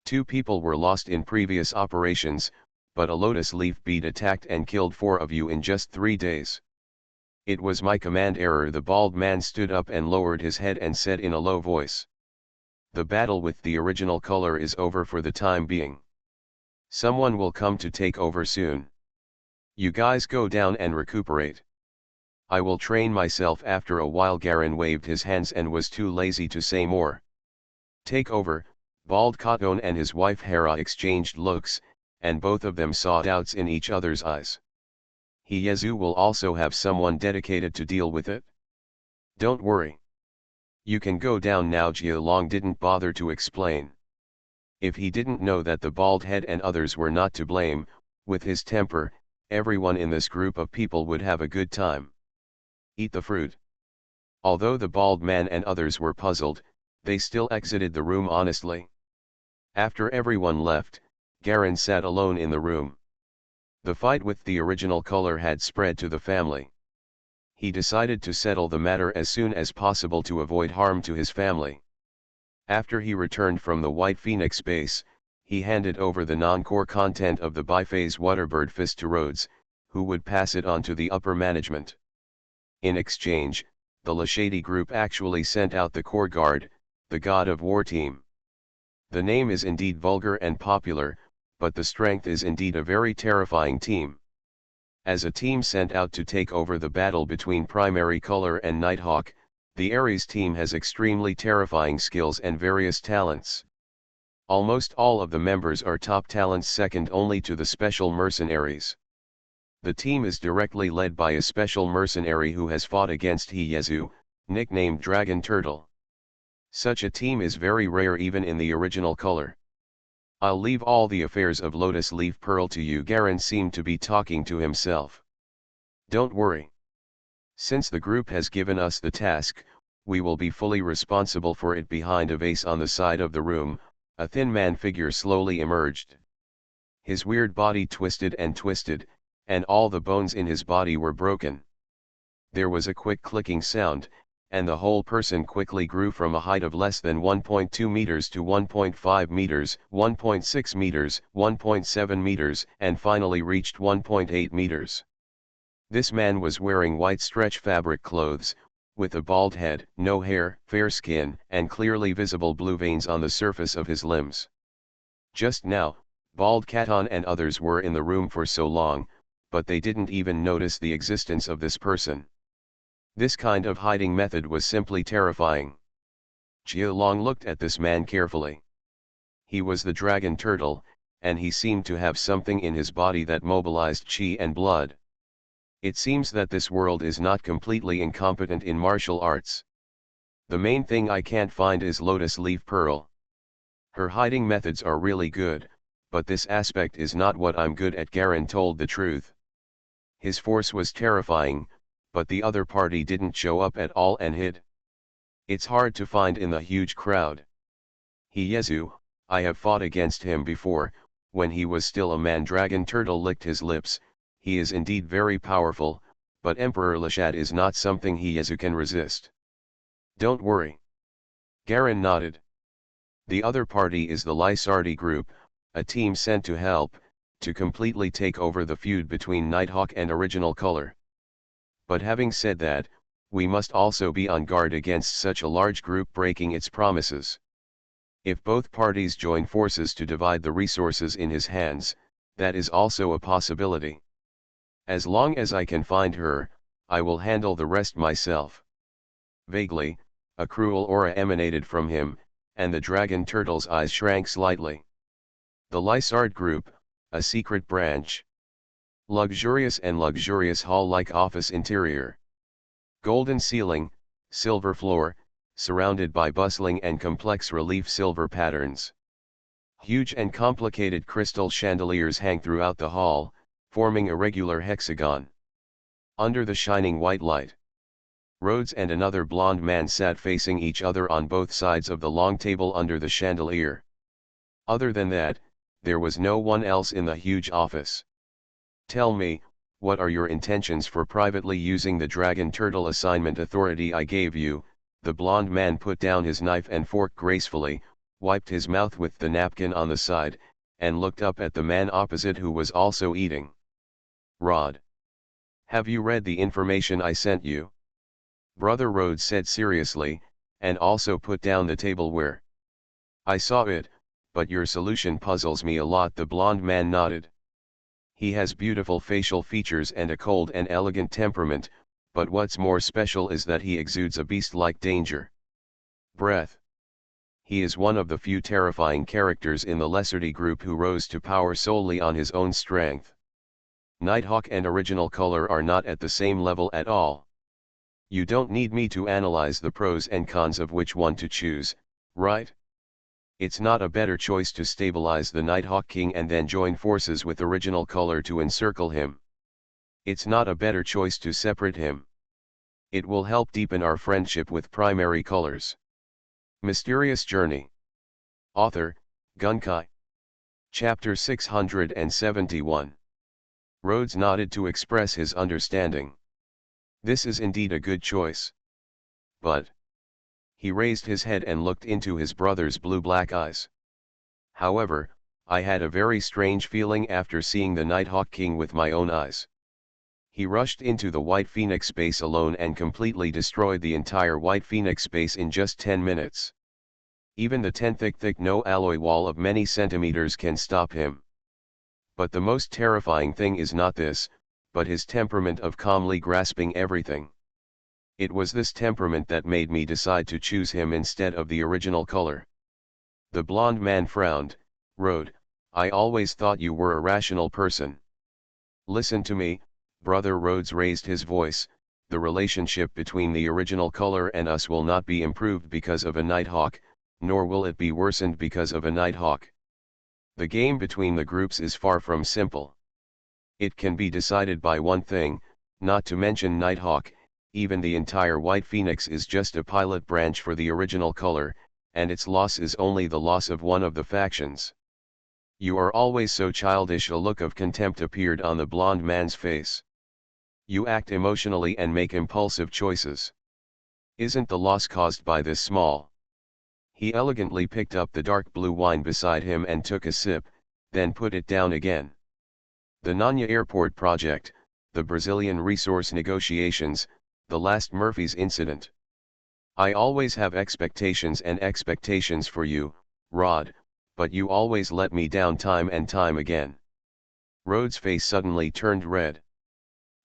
2 people were lost in previous operations, but a lotus leaf bead attacked and killed 4 of you in just 3 days. It was my command error. The bald man stood up and lowered his head and said in a low voice. The battle with the original color is over for the time being. Someone will come to take over soon. You guys go down and recuperate. I will train myself after a while. Garen waved his hands and was too lazy to say more. Take over. Bald Katon and his wife Hera exchanged looks, and both of them saw doubts in each other's eyes. Hyezu will also have someone dedicated to deal with it. Don't worry. You can go down now. Jialong didn't bother to explain. If he didn't know that the bald head and others were not to blame, with his temper, everyone in this group of people would have a good time. Eat the fruit. Although the bald man and others were puzzled, they still exited the room honestly. After everyone left, Garen sat alone in the room. The fight with the original color had spread to the family. He decided to settle the matter as soon as possible to avoid harm to his family. After he returned from the White Phoenix base, he handed over the non-core content of the biphase Waterbird Fist to Rhodes, who would pass it on to the upper management. In exchange, the Lashady group actually sent out the Core Guard, the God of War team. The name is indeed vulgar and popular, but the strength is indeed a very terrifying team. As a team sent out to take over the battle between Primary Color and Nighthawk, the Ares team has extremely terrifying skills and various talents. Almost all of the members are top talents second only to the Special Mercenaries. The team is directly led by a special mercenary who has fought against Hyezu, nicknamed Dragon Turtle. Such a team is very rare even in the original color. I'll leave all the affairs of Lotus Leaf Pearl to you. Garen seemed to be talking to himself. Don't worry. Since the group has given us the task, we will be fully responsible for it. Behind a vase on the side of the room, a thin man figure slowly emerged. His weird body twisted and twisted, and all the bones in his body were broken. There was a quick clicking sound, and the whole person quickly grew from a height of less than 1.2 meters to 1.5 meters, 1.6 meters, 1.7 meters, and finally reached 1.8 meters. This man was wearing white stretch fabric clothes, with a bald head, no hair, fair skin, and clearly visible blue veins on the surface of his limbs. Just now, Bald Katon and others were in the room for so long, but they didn't even notice the existence of this person. This kind of hiding method was simply terrifying. Jia Long looked at this man carefully. He was the Dragon Turtle, and he seemed to have something in his body that mobilized chi and blood. It seems that this world is not completely incompetent in martial arts. The main thing I can't find is Lotus Leaf Pearl. Her hiding methods are really good, but this aspect is not what I'm good at. Garen told the truth. His force was terrifying, but the other party didn't show up at all and hid. It's hard to find in the huge crowd. Hyezu, I have fought against him before, when he was still a man. Dragon Turtle licked his lips. He is indeed very powerful, but Emperor Lashad is not something Hyezu can resist. Don't worry. Garen nodded. The other party is the Lysardi group, a team sent to help, to completely take over the feud between Nighthawk and Original Color. But having said that, we must also be on guard against such a large group breaking its promises. If both parties join forces to divide the resources in his hands, that is also a possibility. As long as I can find her, I will handle the rest myself. Vaguely, a cruel aura emanated from him, and the Dragon Turtle's eyes shrank slightly. The Lysard group, a secret branch. Luxurious and luxurious hall-like office interior. Golden ceiling, silver floor, surrounded by bustling and complex relief silver patterns. Huge and complicated crystal chandeliers hang throughout the hall, forming a regular hexagon. Under the shining white light, Rhodes and another blond man sat facing each other on both sides of the long table under the chandelier. Other than that, there was no one else in the huge office. Tell me, what are your intentions for privately using the Dragon Turtle assignment authority I gave you? The blond man put down his knife and fork gracefully, wiped his mouth with the napkin on the side, and looked up at the man opposite who was also eating. Rod. Have you read the information I sent you? Brother Rhodes said seriously, and also put down the tableware. I saw it, but your solution puzzles me a lot. The blond man nodded. He has beautiful facial features and a cold and elegant temperament, but what's more special is that he exudes a beast-like danger. Breath. He is one of the few terrifying characters in the Lysardi group who rose to power solely on his own strength. Nighthawk and Original Color are not at the same level at all. You don't need me to analyze the pros and cons of which one to choose, right? It's not a better choice to stabilize the Nighthawk King and then join forces with Original Color to encircle him. It's not a better choice to separate him. It will help deepen our friendship with Primary Colors. Mysterious Journey. Author, Gunkai. Chapter 671. Rhodes nodded to express his understanding. This is indeed a good choice. But he raised his head and looked into his brother's blue-black eyes. However, I had a very strange feeling after seeing the Nighthawk King with my own eyes. He rushed into the White Phoenix base alone and completely destroyed the entire White Phoenix base in just 10 minutes. Even the 10 thick no-alloy wall of many centimeters can stop him. But the most terrifying thing is not this, but his temperament of calmly grasping everything. It was this temperament that made me decide to choose him instead of the original color. The blonde man frowned. Rode, I always thought you were a rational person. Listen to me, brother. Rhodes raised his voice. The relationship between the original color and us will not be improved because of a Nighthawk, nor will it be worsened because of a Nighthawk. The game between the groups is far from simple. It can be decided by one thing, not to mention Nighthawk. Even the entire White Phoenix is just a pilot branch for the original color, and its loss is only the loss of one of the factions. You are always so childish. A look of contempt appeared on the blonde man's face. You act emotionally and make impulsive choices. Isn't the loss caused by this small? He elegantly picked up the dark blue wine beside him and took a sip, then put it down again. The Nanya Airport project, the Brazilian resource negotiations, the last Murphy's incident. I always have expectations and expectations for you, Rod, but you always let me down time and time again. Rhodes' face suddenly turned red.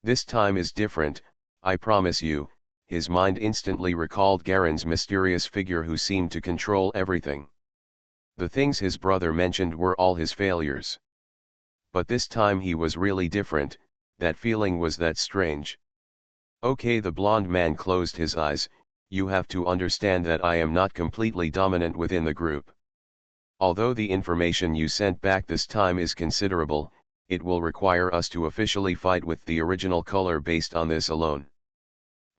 This time is different, I promise you. His mind instantly recalled Garen's mysterious figure who seemed to control everything. The things his brother mentioned were all his failures. But this time he was really different. That feeling was that strange. Okay, the blonde man closed his eyes. You have to understand that I am not completely dominant within the group. Although the information you sent back this time is considerable, it will require us to officially fight with the original color based on this alone.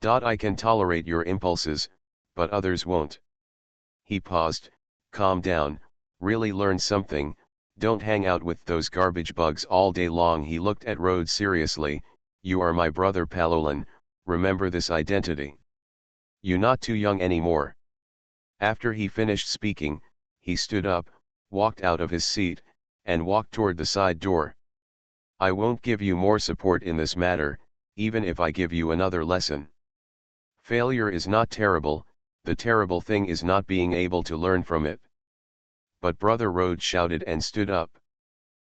I can tolerate your impulses, but others won't. He paused. Calm down, really learn something, don't hang out with those garbage bugs all day long. He looked at Rhodes seriously. You are my brother Palolan, remember this identity. You not too young anymore. After he finished speaking, he stood up, walked out of his seat, and walked toward the side door. I won't give you more support in this matter, even if I give you another lesson. Failure is not terrible, the terrible thing is not being able to learn from it. But Brother Rhodes shouted and stood up.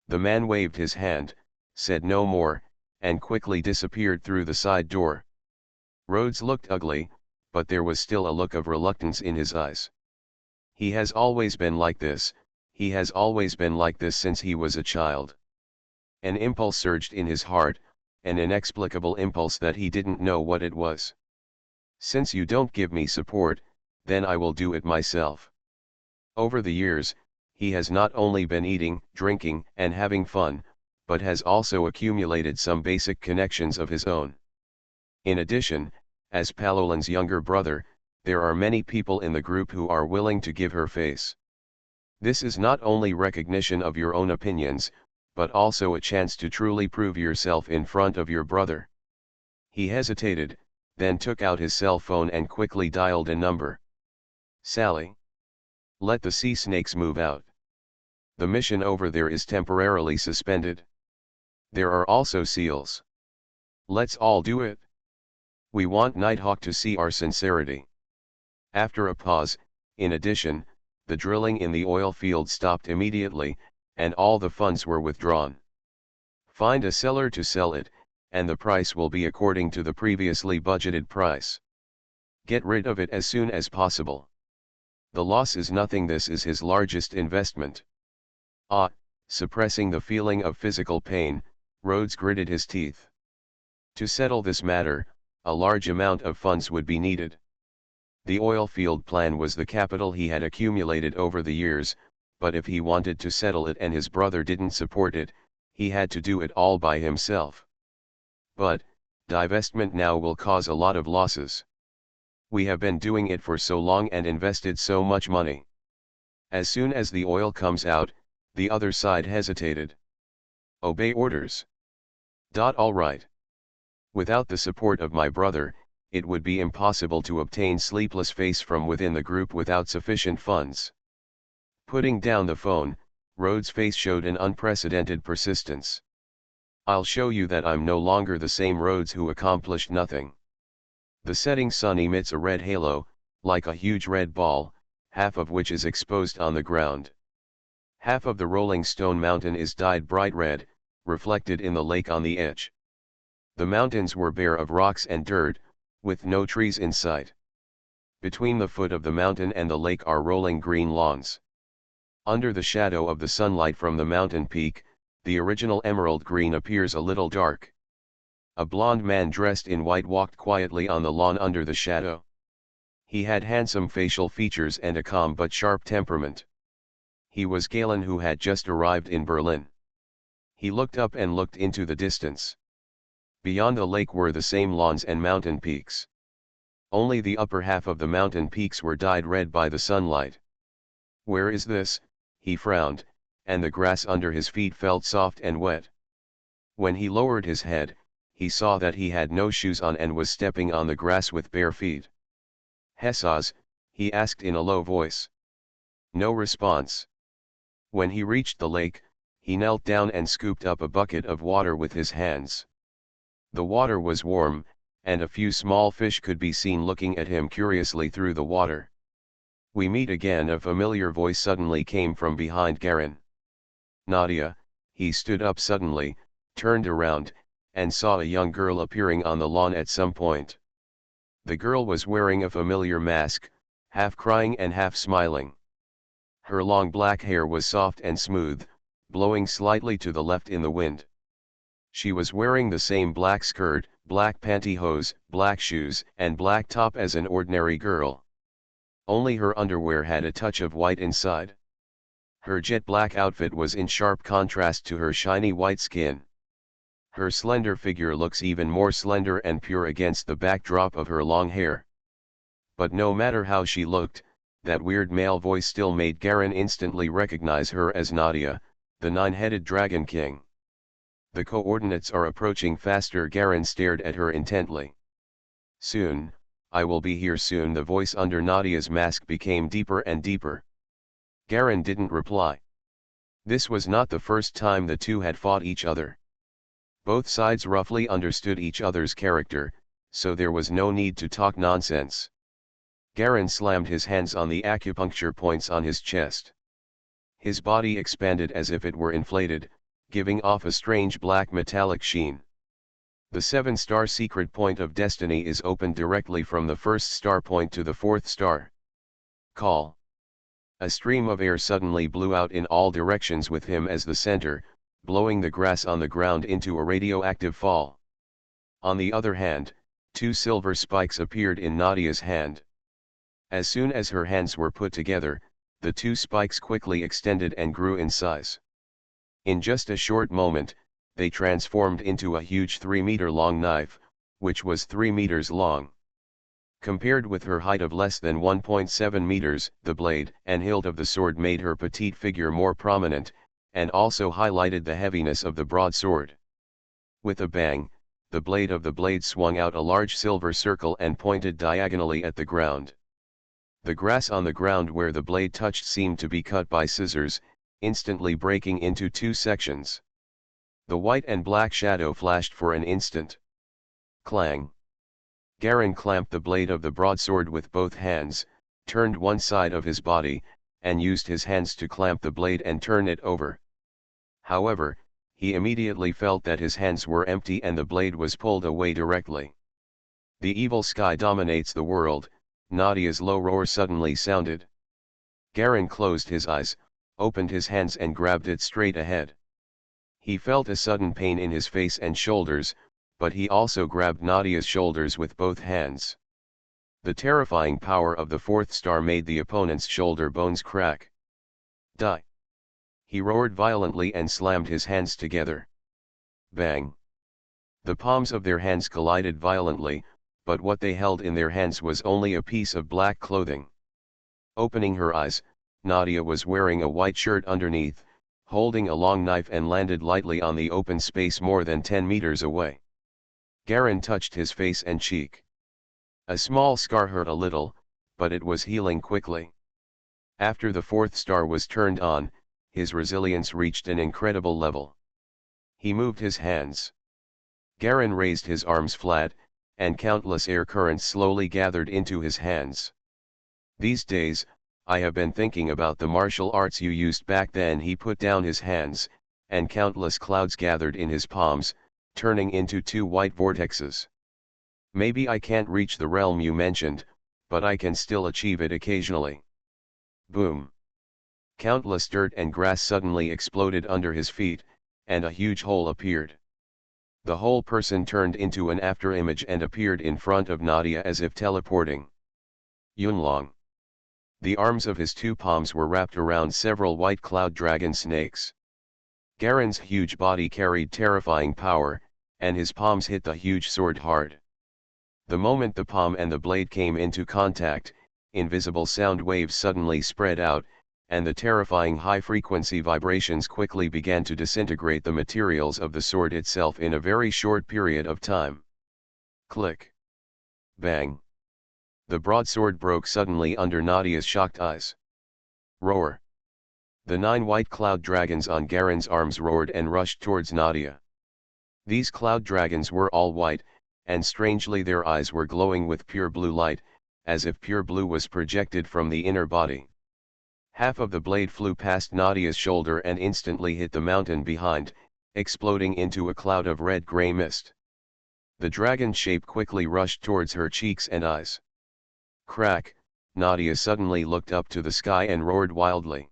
The man waved his hand, said no more, and quickly disappeared through the side door. Rhodes looked ugly, but there was still a look of reluctance in his eyes. He has always been like this, he has always been like this since he was a child. An impulse surged in his heart, an inexplicable impulse that he didn't know what it was. Since you don't give me support, then I will do it myself. Over the years, he has not only been eating, drinking, and having fun, but has also accumulated some basic connections of his own. In addition, as Palolan's younger brother, there are many people in the group who are willing to give her face. This is not only recognition of your own opinions, but also a chance to truly prove yourself in front of your brother. He hesitated, then took out his cell phone and quickly dialed a number. Sally. Let the sea snakes move out. The mission over there is temporarily suspended. There are also seals. Let's all do it. We want Nighthawk to see our sincerity. After a pause, in addition, the drilling in the oil field stopped immediately, and all the funds were withdrawn. Find a seller to sell it, and the price will be according to the previously budgeted price. Get rid of it as soon as possible. The loss is nothing. This is his largest investment. Suppressing the feeling of physical pain, Rhodes gritted his teeth. To settle this matter, a large amount of funds would be needed. The oil field plan was the capital he had accumulated over the years, but if he wanted to settle it and his brother didn't support it, he had to do it all by himself. But, divestment now will cause a lot of losses. We have been doing it for so long and invested so much money. As soon as the oil comes out, the other side hesitated. Obey orders. All right. Without the support of my brother, it would be impossible to obtain Sleepless Face from within the group without sufficient funds. Putting down the phone, Rhodes' face showed an unprecedented persistence. I'll show you that I'm no longer the same Rhodes who accomplished nothing. The setting sun emits a red halo, like a huge red ball, half of which is exposed on the ground. Half of the rolling stone mountain is dyed bright red, reflected in the lake on the edge. The mountains were bare of rocks and dirt, with no trees in sight. Between the foot of the mountain and the lake are rolling green lawns. Under the shadow of the sunlight from the mountain peak, the original emerald green appears a little dark. A blond man dressed in white walked quietly on the lawn under the shadow. He had handsome facial features and a calm but sharp temperament. He was Galen, who had just arrived in Berlin. He looked up and looked into the distance. Beyond the lake were the same lawns and mountain peaks. Only the upper half of the mountain peaks were dyed red by the sunlight. "Where is this?" he frowned, and the grass under his feet felt soft and wet. When he lowered his head, he saw that he had no shoes on and was stepping on the grass with bare feet. "Hessas?" he asked in a low voice. No response. When he reached the lake, he knelt down and scooped up a bucket of water with his hands. The water was warm, and a few small fish could be seen looking at him curiously through the water. "We meet again," a familiar voice suddenly came from behind Garin. "Nadia." He stood up suddenly, turned around, and saw a young girl appearing on the lawn at some point. The girl was wearing a familiar mask, half crying and half smiling. Her long black hair was soft and smooth, blowing slightly to the left in the wind. She was wearing the same black skirt, black pantyhose, black shoes, and black top as an ordinary girl. Only her underwear had a touch of white inside. Her jet black outfit was in sharp contrast to her shiny white skin. Her slender figure looks even more slender and pure against the backdrop of her long hair. But no matter how she looked, that weird male voice still made Garin instantly recognize her as Nadia, the nine-headed Dragon King. "The coordinates are approaching faster." Garin stared at her intently. "Soon, I will be here soon." The voice under Nadia's mask became deeper and deeper. Garin didn't reply. This was not the first time the two had fought each other. Both sides roughly understood each other's character, so there was no need to talk nonsense. Garin slammed his hands on the acupuncture points on his chest. His body expanded as if it were inflated, giving off a strange black metallic sheen. The 7-star secret point of destiny is opened directly from the first star point to the 4th star. Call. A stream of air suddenly blew out in all directions with him as the center, blowing the grass on the ground into a radioactive fall. On the other hand, 2 silver spikes appeared in Nadia's hand. As soon as her hands were put together, the 2 spikes quickly extended and grew in size. In just a short moment, they transformed into a huge 3-meter-long knife, which was 3 meters long. Compared with her height of less than 1.7 meters, the blade and hilt of the sword made her petite figure more prominent, and also highlighted the heaviness of the broadsword. With a bang, the blade of the blade swung out a large silver circle and pointed diagonally at the ground. The grass on the ground where the blade touched seemed to be cut by scissors, instantly breaking into 2 sections. The white and black shadow flashed for an instant. Clang! Garin clamped the blade of the broadsword with both hands, turned one side of his body, and used his hands to clamp the blade and turn it over. However, he immediately felt that his hands were empty and the blade was pulled away directly. "The evil sky dominates the world," Nadia's low roar suddenly sounded. Garin closed his eyes, opened his hands and grabbed it straight ahead. He felt a sudden pain in his face and shoulders, but he also grabbed Nadia's shoulders with both hands. The terrifying power of the 4th star made the opponent's shoulder bones crack. "Die!" He roared violently and slammed his hands together. Bang! The palms of their hands collided violently, but what they held in their hands was only a piece of black clothing. Opening her eyes, Nadia was wearing a white shirt underneath, holding a long knife, and landed lightly on the open space more than 10 meters away. Garin touched his face and cheek. A small scar hurt a little, but it was healing quickly. After the 4th star was turned on, his resilience reached an incredible level. He moved his hands. Garen raised his arms flat, and countless air currents slowly gathered into his hands. These days, I have been thinking about the martial arts you used back then. He put down his hands, and countless clouds gathered in his palms, turning into two white vortexes. Maybe I can't reach the realm you mentioned, but I can still achieve it occasionally. Boom. Countless dirt and grass suddenly exploded under his feet, and a huge hole appeared. The whole person turned into an afterimage and appeared in front of Nadia as if teleporting. Yunlong. The arms of his two palms were wrapped around several white cloud dragon snakes. Garen's huge body carried terrifying power, and his palms hit the huge sword hard. The moment the palm and the blade came into contact, invisible sound waves suddenly spread out, and the terrifying high-frequency vibrations quickly began to disintegrate the materials of the sword itself in a very short period of time. Click. Bang. The broadsword broke suddenly under Nadia's shocked eyes. Roar. The 9 white cloud dragons on Garen's arms roared and rushed towards Nadia. These cloud dragons were all white, and strangely their eyes were glowing with pure blue light, as if pure blue was projected from the inner body. Half of the blade flew past Nadia's shoulder and instantly hit the mountain behind, exploding into a cloud of red-gray mist. The dragon shape quickly rushed towards her cheeks and eyes. Crack, Nadia suddenly looked up to the sky and roared wildly.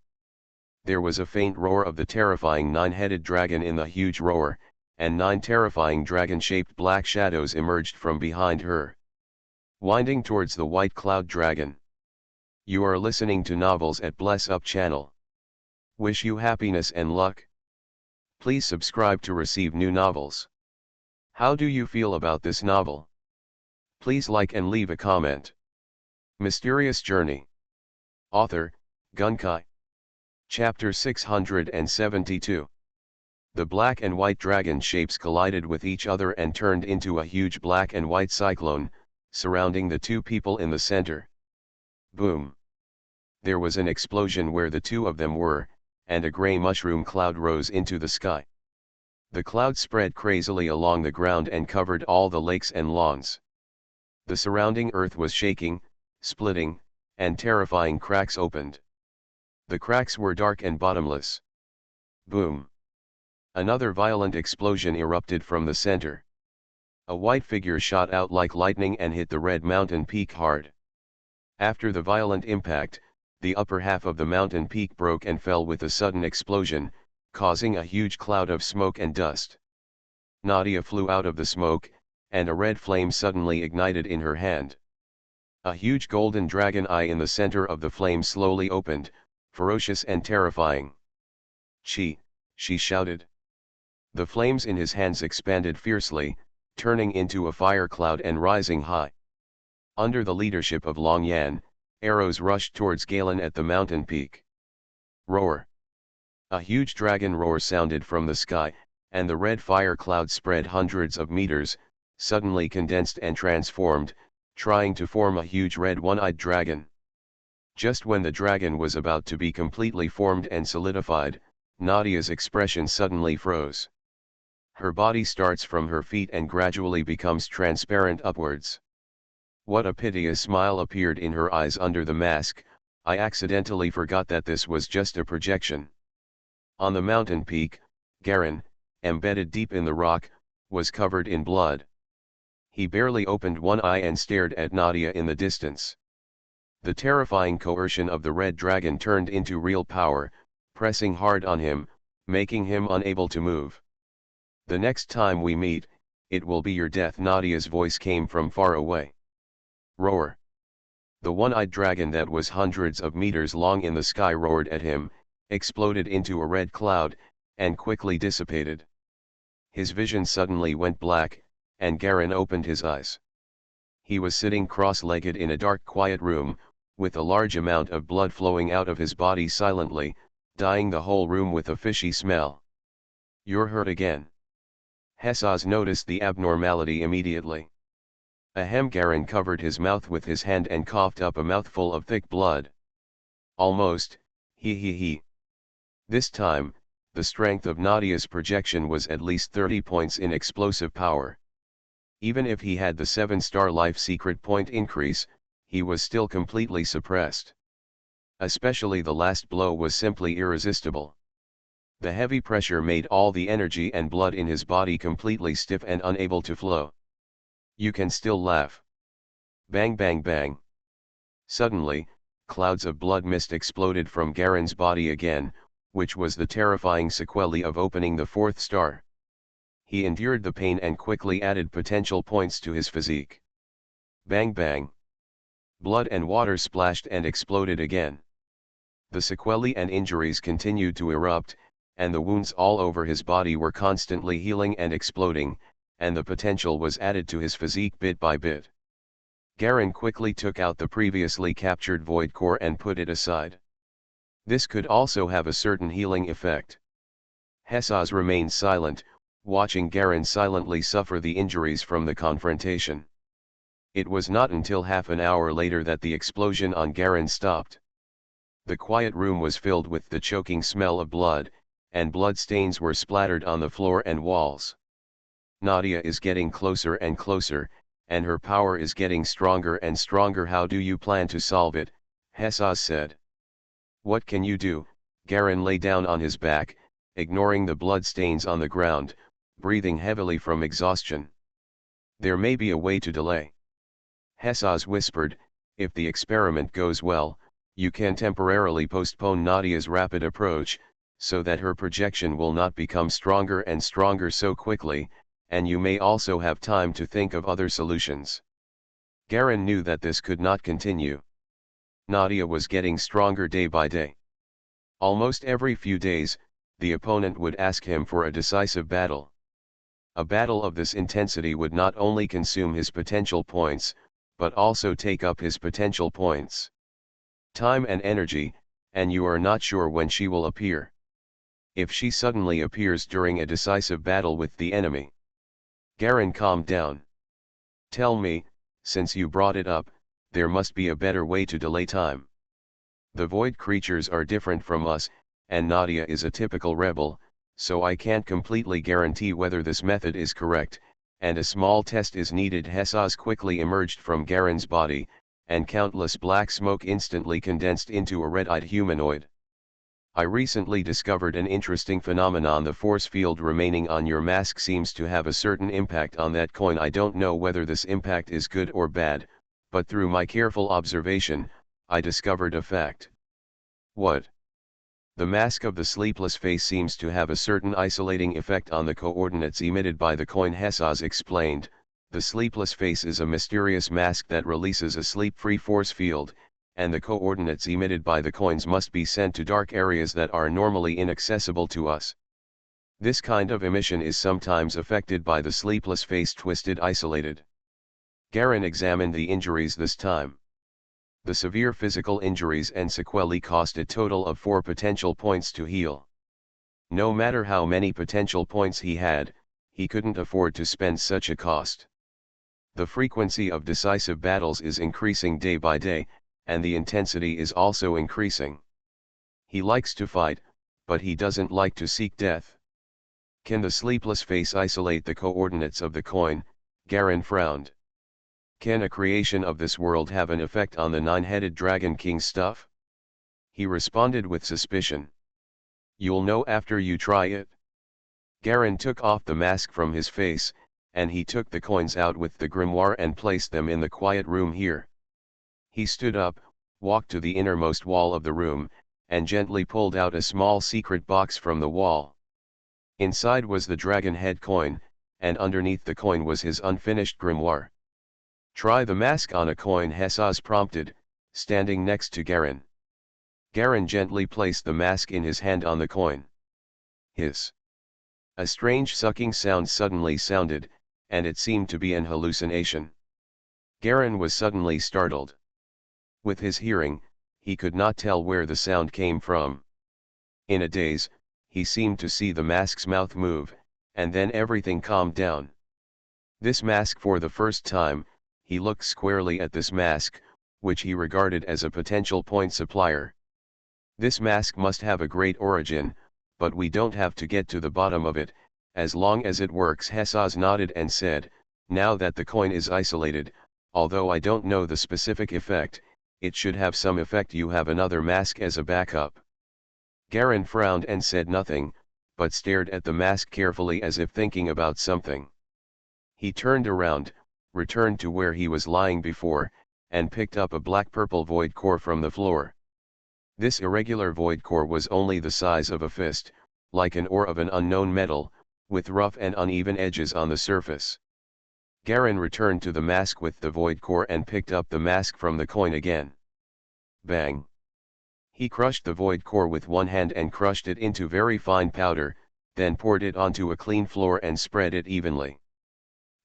There was a faint roar of the terrifying 9-headed dragon in the huge roar, and 9 terrifying dragon-shaped black shadows emerged from behind her, winding towards the white cloud dragon. You are listening to Novels at Bless Up channel. Wish you happiness and luck. Please subscribe to receive new novels. How do you feel about this novel? Please like and leave a comment. Mysterious Journey. Author, Gunkai. Chapter 672. The black and white dragon shapes collided with each other and turned into a huge black and white cyclone, surrounding the two people in the center. Boom. There was an explosion where the two of them were, and a gray mushroom cloud rose into the sky. The cloud spread crazily along the ground and covered all the lakes and lawns. The surrounding earth was shaking, splitting, and terrifying cracks opened. The cracks were dark and bottomless. Boom. Another violent explosion erupted from the center. A white figure shot out like lightning and hit the red mountain peak hard. After the violent impact, the upper half of the mountain peak broke and fell with a sudden explosion, causing a huge cloud of smoke and dust. Nadia flew out of the smoke, and a red flame suddenly ignited in her hand. A huge golden dragon eye in the center of the flame slowly opened, ferocious and terrifying. Chi, she shouted. The flames in his hands expanded fiercely, turning into a fire cloud and rising high. Under the leadership of Long Yan, arrows rushed towards Galen at the mountain peak. Roar. A huge dragon roar sounded from the sky, and the red fire cloud spread hundreds of meters, suddenly condensed and transformed, trying to form a huge red one-eyed dragon. Just when the dragon was about to be completely formed and solidified, Nadia's expression suddenly froze. Her body starts from her feet and gradually becomes transparent upwards. What a piteous smile appeared in her eyes under the mask. I accidentally forgot that this was just a projection. On the mountain peak, Garen, embedded deep in the rock, was covered in blood. He barely opened one eye and stared at Nadia in the distance. The terrifying coercion of the red dragon turned into real power, pressing hard on him, making him unable to move. The next time we meet, it will be your death. Nadia's voice came from far away. Roar. The one-eyed dragon that was hundreds of meters long in the sky roared at him, exploded into a red cloud, and quickly dissipated. His vision suddenly went black, and Garen opened his eyes. He was sitting cross-legged in a dark quiet room, with a large amount of blood flowing out of his body silently, dyeing the whole room with a fishy smell. You're hurt again. Hesaz noticed the abnormality immediately. Ahem. Garen covered his mouth with his hand and coughed up a mouthful of thick blood. Almost, he. This time, The strength of Nadia's projection was at least 30 points in explosive power. Even if he had the 7-star life secret point increase, he was still completely suppressed. Especially the last blow was simply irresistible. The heavy pressure made all the energy and blood in his body completely stiff and unable to flow. You can still laugh. Bang bang bang. Suddenly, clouds of blood mist exploded from Garen's body again, which was the terrifying sequelae of opening the 4th star. He endured the pain and quickly added potential points to his physique. Bang bang. Blood and water splashed and exploded again. The sequelae and injuries continued to erupt, and the wounds all over his body were constantly healing and exploding, and the potential was added to his physique bit by bit. Garen quickly took out the previously captured void core and put it aside. This could also have a certain healing effect. Hessas remained silent, watching Garen silently suffer the injuries from the confrontation. It was not until half an hour later that the explosion on Garen stopped. The quiet room was filled with the choking smell of blood, and blood stains were splattered on the floor and walls. Nadia is getting closer and closer, and her power is getting stronger and stronger. How do you plan to solve it? Hessas said. What can you do? Garen lay down on his back, ignoring the blood stains on the ground, breathing heavily from exhaustion. There may be a way to delay. Hessas whispered, if the experiment goes well, you can temporarily postpone Nadia's rapid approach, so that her projection will not become stronger and stronger so quickly, and you may also have time to think of other solutions. Garen knew that this could not continue. Nadia was getting stronger day by day. Almost every few days, the opponent would ask him for a decisive battle. A battle of this intensity would not only consume his potential points, but also take up his potential points. Time and energy, and you are not sure when she will appear. If she suddenly appears during a decisive battle with the enemy. Garen calmed down. Tell me, since you brought it up, there must be a better way to delay time. The void creatures are different from us, and Nadia is a typical rebel, so I can't completely guarantee whether this method is correct, and a small test is needed. Hessas quickly emerged from Garen's body, and countless black smoke instantly condensed into a red-eyed humanoid. I recently discovered an interesting phenomenon. The force field remaining on your mask seems to have a certain impact on that coin. I don't know whether this impact is good or bad, but through my careful observation, I discovered a fact. What? The mask of the sleepless face seems to have a certain isolating effect on the coordinates emitted by the coin. Hessas explained, the sleepless face is a mysterious mask that releases a sleep-free force field, and the coordinates emitted by the coins must be sent to dark areas that are normally inaccessible to us. This kind of emission is sometimes affected by the sleepless face twisted isolated. Garen examined the injuries this time. The severe physical injuries and sequelae cost a total of 4 potential points to heal. No matter how many potential points he had, he couldn't afford to spend such a cost. The frequency of decisive battles is increasing day by day, and the intensity is also increasing. He likes to fight, but he doesn't like to seek death. Can the sleepless face isolate the coordinates of the coin? Garen frowned. Can a creation of this world have an effect on the 9-headed Dragon King stuff? He responded with suspicion. You'll know after you try it. Garen took off the mask from his face, and he took the coins out with the grimoire and placed them in the quiet room here. He stood up, walked to the innermost wall of the room, and gently pulled out a small secret box from the wall. Inside was the dragon head coin, and underneath the coin was his unfinished grimoire. Try the mask on a coin, Hessas prompted, standing next to Garen. Garen gently placed the mask in his hand on the coin. Hiss. A strange sucking sound suddenly sounded, and it seemed to be an hallucination. Garen was suddenly startled. With his hearing, he could not tell where the sound came from. In a daze, he seemed to see the mask's mouth move, and then everything calmed down. This mask. For the first time, he looked squarely at this mask, which he regarded as a potential point supplier. This mask must have a great origin, but we don't have to get to the bottom of it, as long as it works. Hessas nodded and said, now that the coin is isolated, although I don't know the specific effect, it should have some effect. You have another mask as a backup. Garen frowned and said nothing, but stared at the mask carefully as if thinking about something. He turned around, returned to where he was lying before, and picked up a black-purple void core from the floor. This irregular void core was only the size of a fist, like an ore of an unknown metal, with rough and uneven edges on the surface. Garen returned to the mask with the void core and picked up the mask from the coin again. Bang! He crushed the void core with one hand and crushed it into very fine powder, then poured it onto a clean floor and spread it evenly.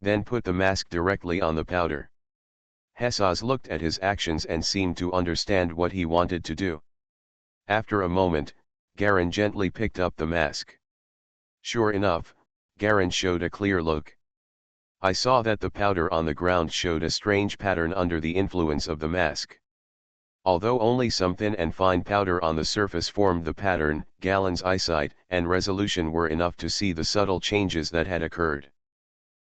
Then put the mask directly on the powder. Hessas looked at his actions and seemed to understand what he wanted to do. After a moment, Garen gently picked up the mask. Sure enough, Garen showed a clear look. I saw that the powder on the ground showed a strange pattern under the influence of the mask. Although only some thin and fine powder on the surface formed the pattern, Galen's eyesight and resolution were enough to see the subtle changes that had occurred.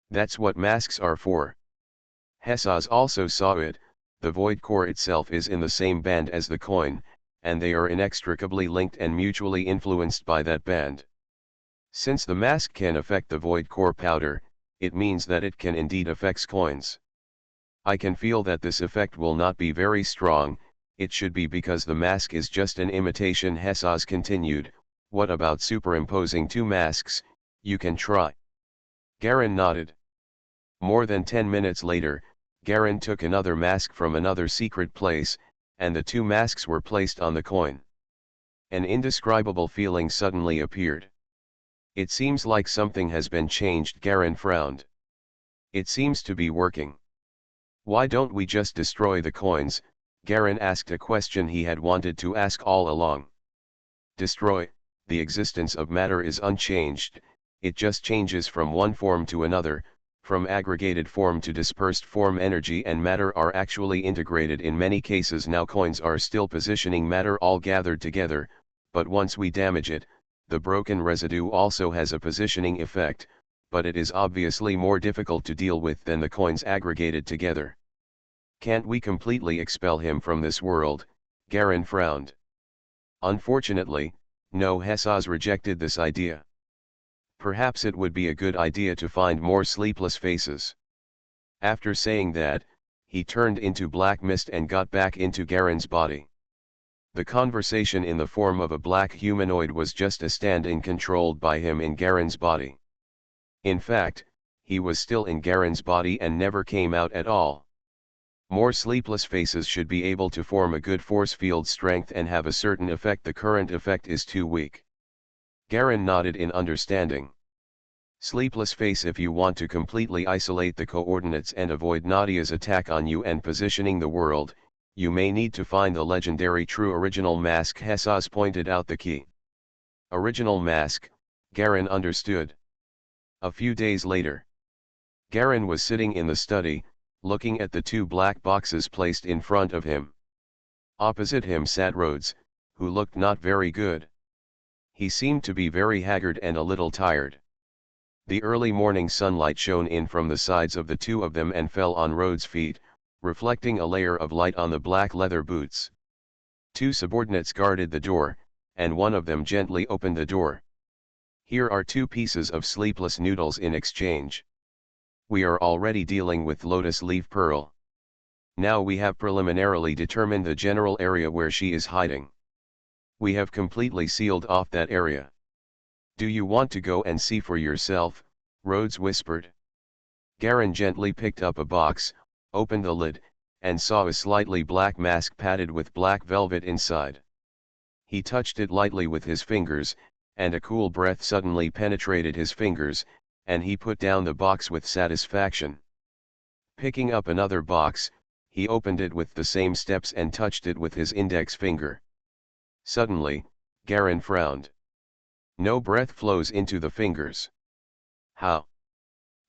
That's what masks are for. Hessas also saw it. The void core itself is in the same band as the coin, and they are inextricably linked and mutually influenced by that band. Since the mask can affect the void core powder, it means that it can indeed affect coins. I can feel that this effect will not be very strong. It should be because the mask is just an imitation. Hessas continued, what about superimposing two masks? You can try. Garen nodded. More than 10 minutes later, Garen took another mask from another secret place, and the two masks were placed on the coin. An indescribable feeling suddenly appeared. It seems like something has been changed. Garen frowned. It seems to be working. Why don't we just destroy the coins? Garen asked a question he had wanted to ask all along. Destroy? The existence of matter is unchanged, it just changes from one form to another. From aggregated form to dispersed form. Energy and matter are actually integrated in many cases. Now coins are still positioning matter all gathered together, but once we damage it, the broken residue also has a positioning effect, but it is obviously more difficult to deal with than the coins aggregated together. Can't we completely expel him from this world? Garen frowned. Unfortunately, no. Hessas rejected this idea. Perhaps it would be a good idea to find more sleepless faces. After saying that, he turned into black mist and got back into Garen's body. The conversation in the form of a black humanoid was just a stand-in controlled by him in Garen's body. In fact, he was still in Garen's body and never came out at all. More sleepless faces should be able to form a good force field strength and have a certain effect. The current effect is too weak. Garen nodded in understanding. Sleepless face, if you want to completely isolate the coordinates and avoid Nadia's attack on you and positioning the world, you may need to find the legendary true original mask. Hessas pointed out the key. Original mask, Garen understood. A few days later, Garen was sitting in the study, looking at the two black boxes placed in front of him. Opposite him sat Rhodes, who looked not very good. He seemed to be very haggard and a little tired. The early morning sunlight shone in from the sides of the two of them and fell on Rhodes' feet, reflecting a layer of light on the black leather boots. Two subordinates guarded the door, and one of them gently opened the door. Here are 2 pieces of sleepless noodles in exchange. We are already dealing with Lotus Leaf Pearl. Now we have preliminarily determined the general area where she is hiding. We have completely sealed off that area. Do you want to go and see for yourself? Rhodes whispered. Garen gently picked up a box, opened the lid, and saw a slightly black mask padded with black velvet inside. He touched it lightly with his fingers, and a cool breath suddenly penetrated his fingers, and he put down the box with satisfaction. Picking up another box, he opened it with the same steps and touched it with his index finger. Suddenly, Garen frowned. No breath flows into the fingers. How?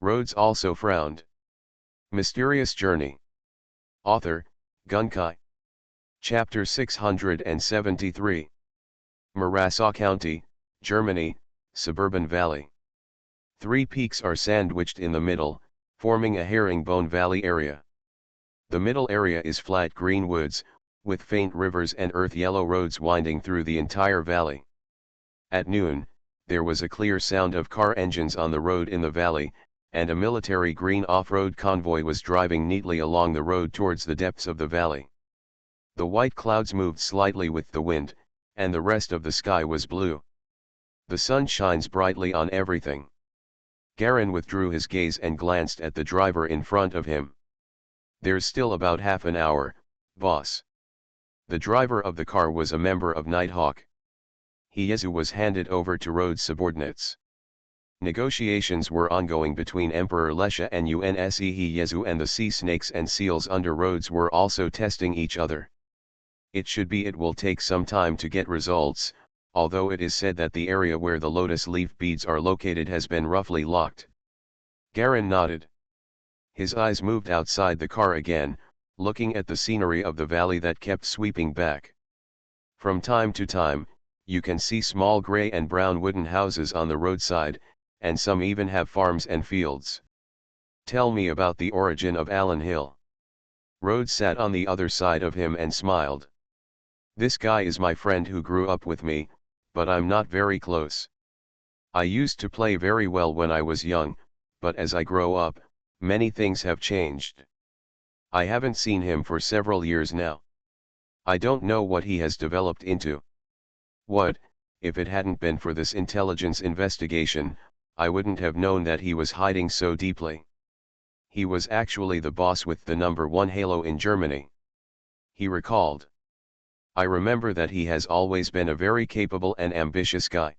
Rhodes also frowned. Mysterious Journey. Author, Gunkai. Chapter 673. Marasa County, Germany, suburban valley. Three peaks are sandwiched in the middle, forming a herringbone valley area. The middle area is flat green woods, with faint rivers and earth-yellow roads winding through the entire valley. At noon, there was a clear sound of car engines on the road in the valley, and a military green off-road convoy was driving neatly along the road towards the depths of the valley. The white clouds moved slightly with the wind, and the rest of the sky was blue. The sun shines brightly on everything. Garin withdrew his gaze and glanced at the driver in front of him. "There's still about half an hour, boss." The driver of the car was a member of Nighthawk. Ieyasu was handed over to Rhodes' subordinates. Negotiations were ongoing between Emperor Lesha and UNSC Ieyasu, and the sea snakes and seals under Rhodes were also testing each other. It will take some time to get results, although it is said that the area where the lotus leaf beads are located has been roughly locked. Garin nodded. His eyes moved outside the car again, looking at the scenery of the valley that kept sweeping back. From time to time, you can see small gray and brown wooden houses on the roadside, and some even have farms and fields. "Tell me about the origin of Allen Hill." Rhodes sat on the other side of him and smiled. "This guy is my friend who grew up with me, but I'm not very close. I used to play very well when I was young, but as I grow up, many things have changed. I haven't seen him for several years now. I don't know what he has developed into. What, if it hadn't been for this intelligence investigation, I wouldn't have known that he was hiding so deeply. He was actually the boss with the #1 Halo in Germany," he recalled. "I remember that he has always been a very capable and ambitious guy.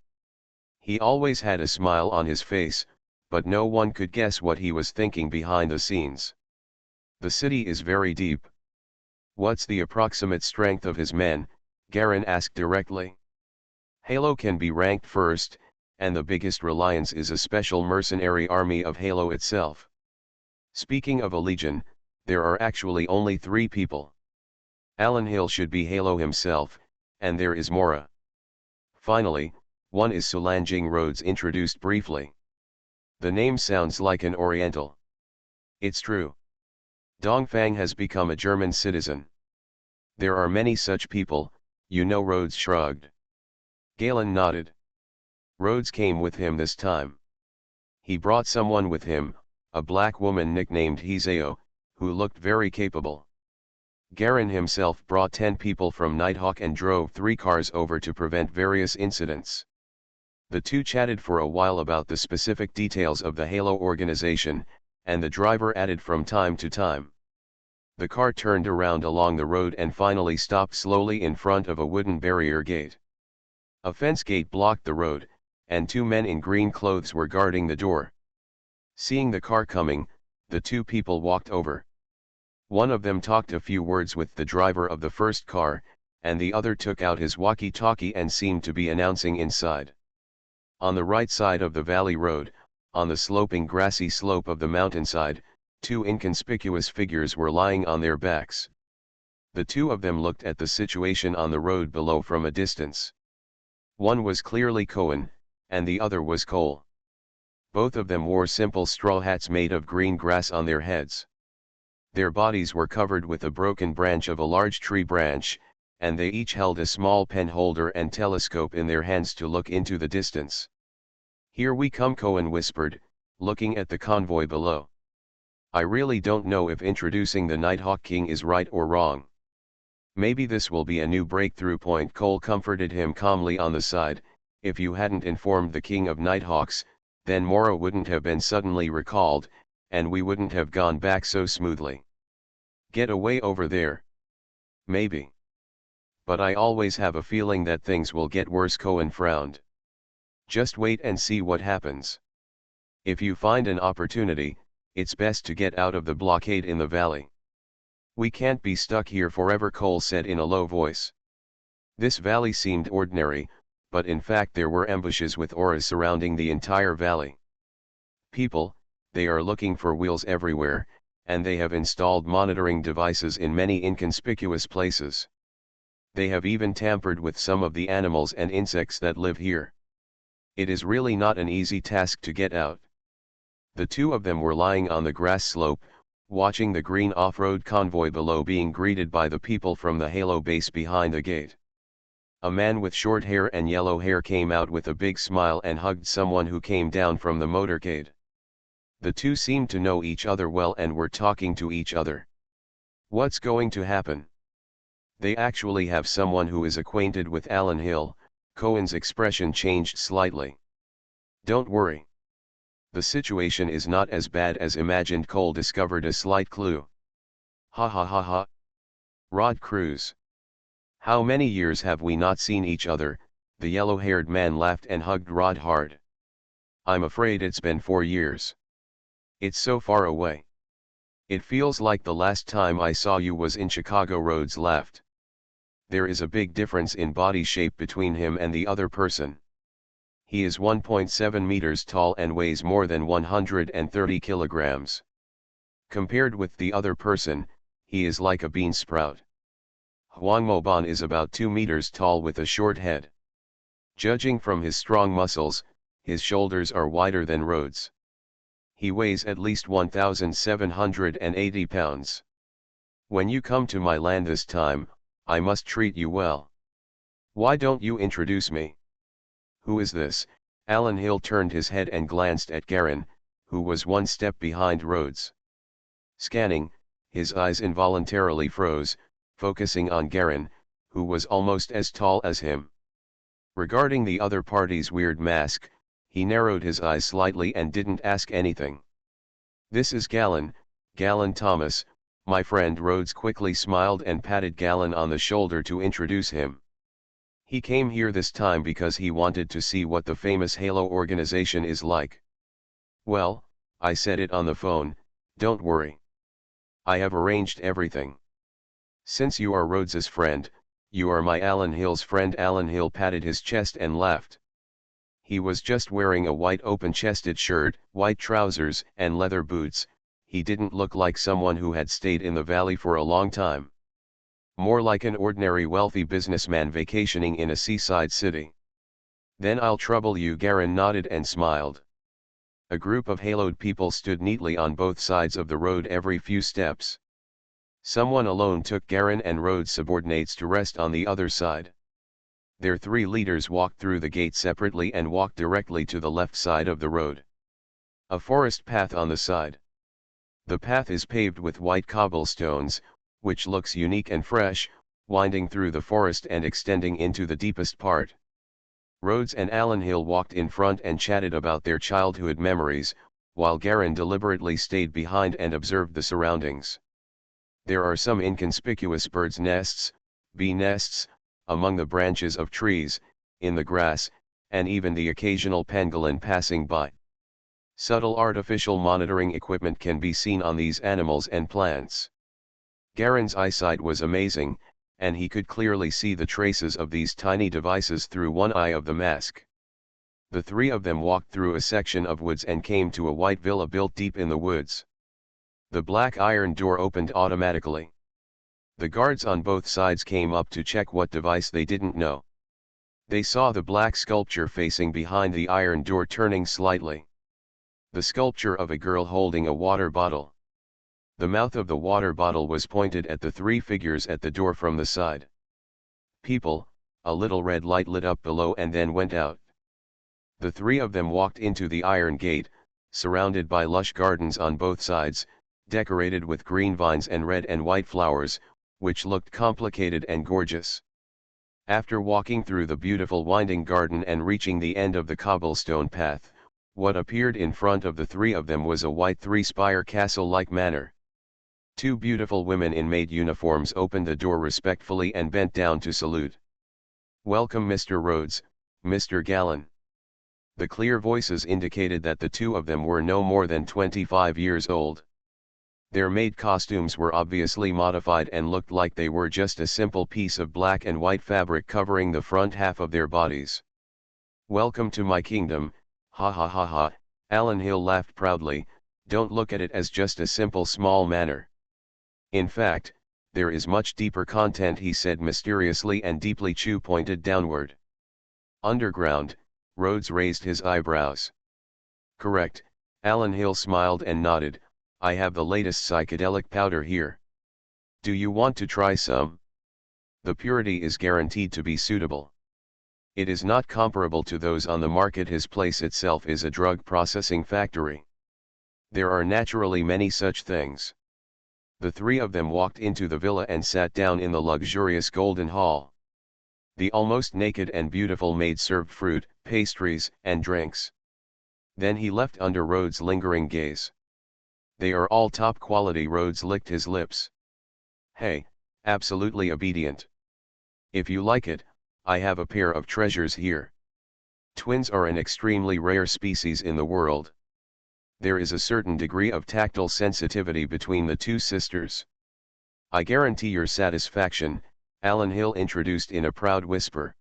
He always had a smile on his face, but no one could guess what he was thinking behind the scenes." "The city is very deep. What's the approximate strength of his men?" Garin asked directly. "Halo can be ranked first, and the biggest reliance is a special mercenary army of Halo itself. Speaking of a legion, there are actually only 3 people. Allen Hill should be Halo himself, and there is Mora. Finally, one is Sulanjing," Rhodes introduced briefly. "The name sounds like an Oriental." "It's true. Dongfang has become a German citizen. There are many such people, you know." Rhodes shrugged. Galen nodded. "Rhodes came with him this time. He brought someone with him, a black woman nicknamed Hiseo, who looked very capable. Garin himself brought 10 people from Nighthawk and drove 3 cars over to prevent various incidents." The two chatted for a while about the specific details of the Halo organization, and the driver added from time to time. The car turned around along the road and finally stopped slowly in front of a wooden barrier gate. A fence gate blocked the road, and 2 men in green clothes were guarding the door. Seeing the car coming, the 2 people walked over. One of them talked a few words with the driver of the first car, and the other took out his walkie-talkie and seemed to be announcing inside. On the right side of the valley road, on the sloping grassy slope of the mountainside, 2 inconspicuous figures were lying on their backs. The 2 of them looked at the situation on the road below from a distance. One was clearly Cohen, and the other was Cole. Both of them wore simple straw hats made of green grass on their heads. Their bodies were covered with a broken branch of a large tree branch, and they each held a small pen holder and telescope in their hands to look into the distance. "Here we come," Cohen whispered, looking at the convoy below. "I really don't know if introducing the Nighthawk King is right or wrong. Maybe this will be a new breakthrough point," Cole comforted him calmly on the side. "If you hadn't informed the King of Nighthawks, then Mora wouldn't have been suddenly recalled, and we wouldn't have gone back so smoothly." "Get away over there." "Maybe. But I always have a feeling that things will get worse," Cohen frowned. "Just wait and see what happens. If you find an opportunity, it's best to get out of the blockade in the valley." "We can't be stuck here forever," Cole said in a low voice. This valley seemed ordinary, but in fact there were ambushes with auras surrounding the entire valley. "People, they are looking for wheels everywhere, and they have installed monitoring devices in many inconspicuous places. They have even tampered with some of the animals and insects that live here. It is really not an easy task to get out. The two of them were lying on the grass slope, watching the green off-road convoy below being greeted by the people from the Halo base behind the gate. A man with short hair and yellow hair came out with a big smile and hugged someone who came down from the motorcade. The two seemed to know each other well and were talking to each other. What's going to happen? They actually have someone who is acquainted with Alan Hill. Cohen's expression changed slightly. Don't worry. The situation is not as bad as imagined. Cole discovered a slight clue. Ha ha ha ha. Rod Cruz. How many years have we not seen each other? The yellow-haired man laughed and hugged Rod hard. I'm afraid it's been 4 years. It's so far away. It feels like the last time I saw you was in Chicago. Rhodes laughed. There is a big difference in body shape between him and the other person. He is 1.7 meters tall and weighs more than 130 kilograms. Compared with the other person, he is like a bean sprout. Huang Moban is about 2 meters tall with a short head. Judging from his strong muscles, his shoulders are wider than Rhodes. He weighs at least 1,780 pounds. When you come to my land this time, I must treat you well. Why don't you introduce me? Who is this? Alan Hill turned his head and glanced at Garin, who was one step behind Rhodes. Scanning, his eyes involuntarily froze, focusing on Garin, who was almost as tall as him. Regarding the other party's weird mask, he narrowed his eyes slightly and didn't ask anything. This is Gallon Thomas, my friend. Rhodes quickly smiled and patted Gallon on the shoulder to introduce him. He came here this time because he wanted to see what the famous Halo organization is like. Well, I said it on the phone, don't worry. I have arranged everything. Since you are Rhodes's friend, you are my Alan Hill's friend. Alan Hill patted his chest and laughed. He was just wearing a white open-chested shirt, white trousers, and leather boots. He didn't look like someone who had stayed in the valley for a long time. More like an ordinary wealthy businessman vacationing in a seaside city. Then I'll trouble you. Garin nodded and smiled. A group of haloed people stood neatly on both sides of the road every few steps. Someone alone took Garin and Rhodes' subordinates to rest on the other side. Their 3 leaders walked through the gate separately and walked directly to the left side of the road. A forest path on the side. The path is paved with white cobblestones, which looks unique and fresh, winding through the forest and extending into the deepest part. Rhodes and Alan Hill walked in front and chatted about their childhood memories, while Garin deliberately stayed behind and observed the surroundings. There are some inconspicuous birds' nests, bee nests, among the branches of trees, in the grass, and even the occasional pangolin passing by. Subtle artificial monitoring equipment can be seen on these animals and plants. Garin's eyesight was amazing, and he could clearly see the traces of these tiny devices through one eye of the mask. The 3 of them walked through a section of woods and came to a white villa built deep in the woods. The black iron door opened automatically. The guards on both sides came up to check what device they didn't know. They saw the black sculpture facing behind the iron door turning slightly. The sculpture of a girl holding a water bottle. The mouth of the water bottle was pointed at the 3 figures at the door from the side. People, a little red light lit up below and then went out. The 3 of them walked into the iron gate, surrounded by lush gardens on both sides, decorated with green vines and red and white flowers, which looked complicated and gorgeous. After walking through the beautiful winding garden and reaching the end of the cobblestone path, what appeared in front of the 3 of them was a white 3-spire castle-like manor. 2 beautiful women in maid uniforms opened the door respectfully and bent down to salute. Welcome Mr. Rhodes, Mr. Gallon. The clear voices indicated that the 2 of them were no more than 25 years old. Their maid costumes were obviously modified and looked like they were just a simple piece of black and white fabric covering the front half of their bodies. Welcome to my kingdom, ha ha ha ha, Alan Hill laughed proudly. Don't look at it as just a simple small manor. In fact, there is much deeper content, he said mysteriously, and deeply Chu pointed downward. Underground, Rhodes raised his eyebrows. Correct, Alan Hill smiled and nodded, I have the latest psychedelic powder here. Do you want to try some? The purity is guaranteed to be suitable. It is not comparable to those on the market. His place itself is a drug processing factory. There are naturally many such things. The three of them walked into the villa and sat down in the luxurious golden hall. The almost naked and beautiful maid served fruit, pastries, and drinks. Then he left under Rhodes' lingering gaze. They are all top quality. Rhodes licked his lips. Hey, absolutely obedient. If you like it, I have a pair of treasures here. Twins are an extremely rare species in the world. There is a certain degree of tactile sensitivity between the two sisters. I guarantee your satisfaction, Alan Hill introduced in a proud whisper.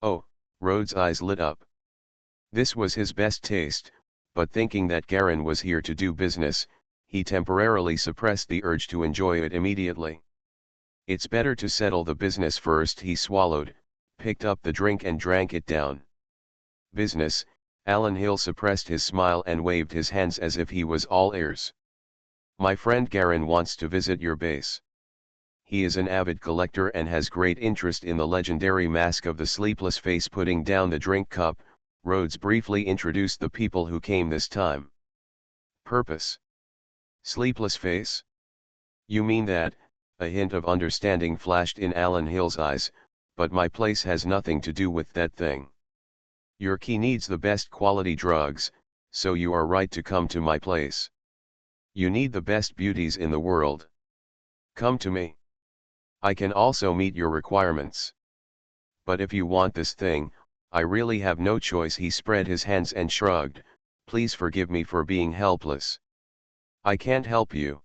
Oh, Rhodes' eyes lit up. This was his best taste, but thinking that Garin was here to do business, he temporarily suppressed the urge to enjoy it immediately. It's better to settle the business first. He swallowed, picked up the drink and drank it down. Business, Alan Hill suppressed his smile and waved his hands as if he was all ears. My friend Garin wants to visit your base. He is an avid collector and has great interest in the legendary Mask of the Sleepless Face. Putting down the drink cup, Rhodes briefly introduced the people who came this time. Purpose. Sleepless Face? You mean that? A hint of understanding flashed in Alan Hill's eyes, but my place has nothing to do with that thing. Your key needs the best quality drugs, so you are right to come to my place. You need the best beauties in the world. Come to me. I can also meet your requirements. But if you want this thing, I really have no choice. He spread his hands and shrugged, please forgive me for being helpless. I can't help you.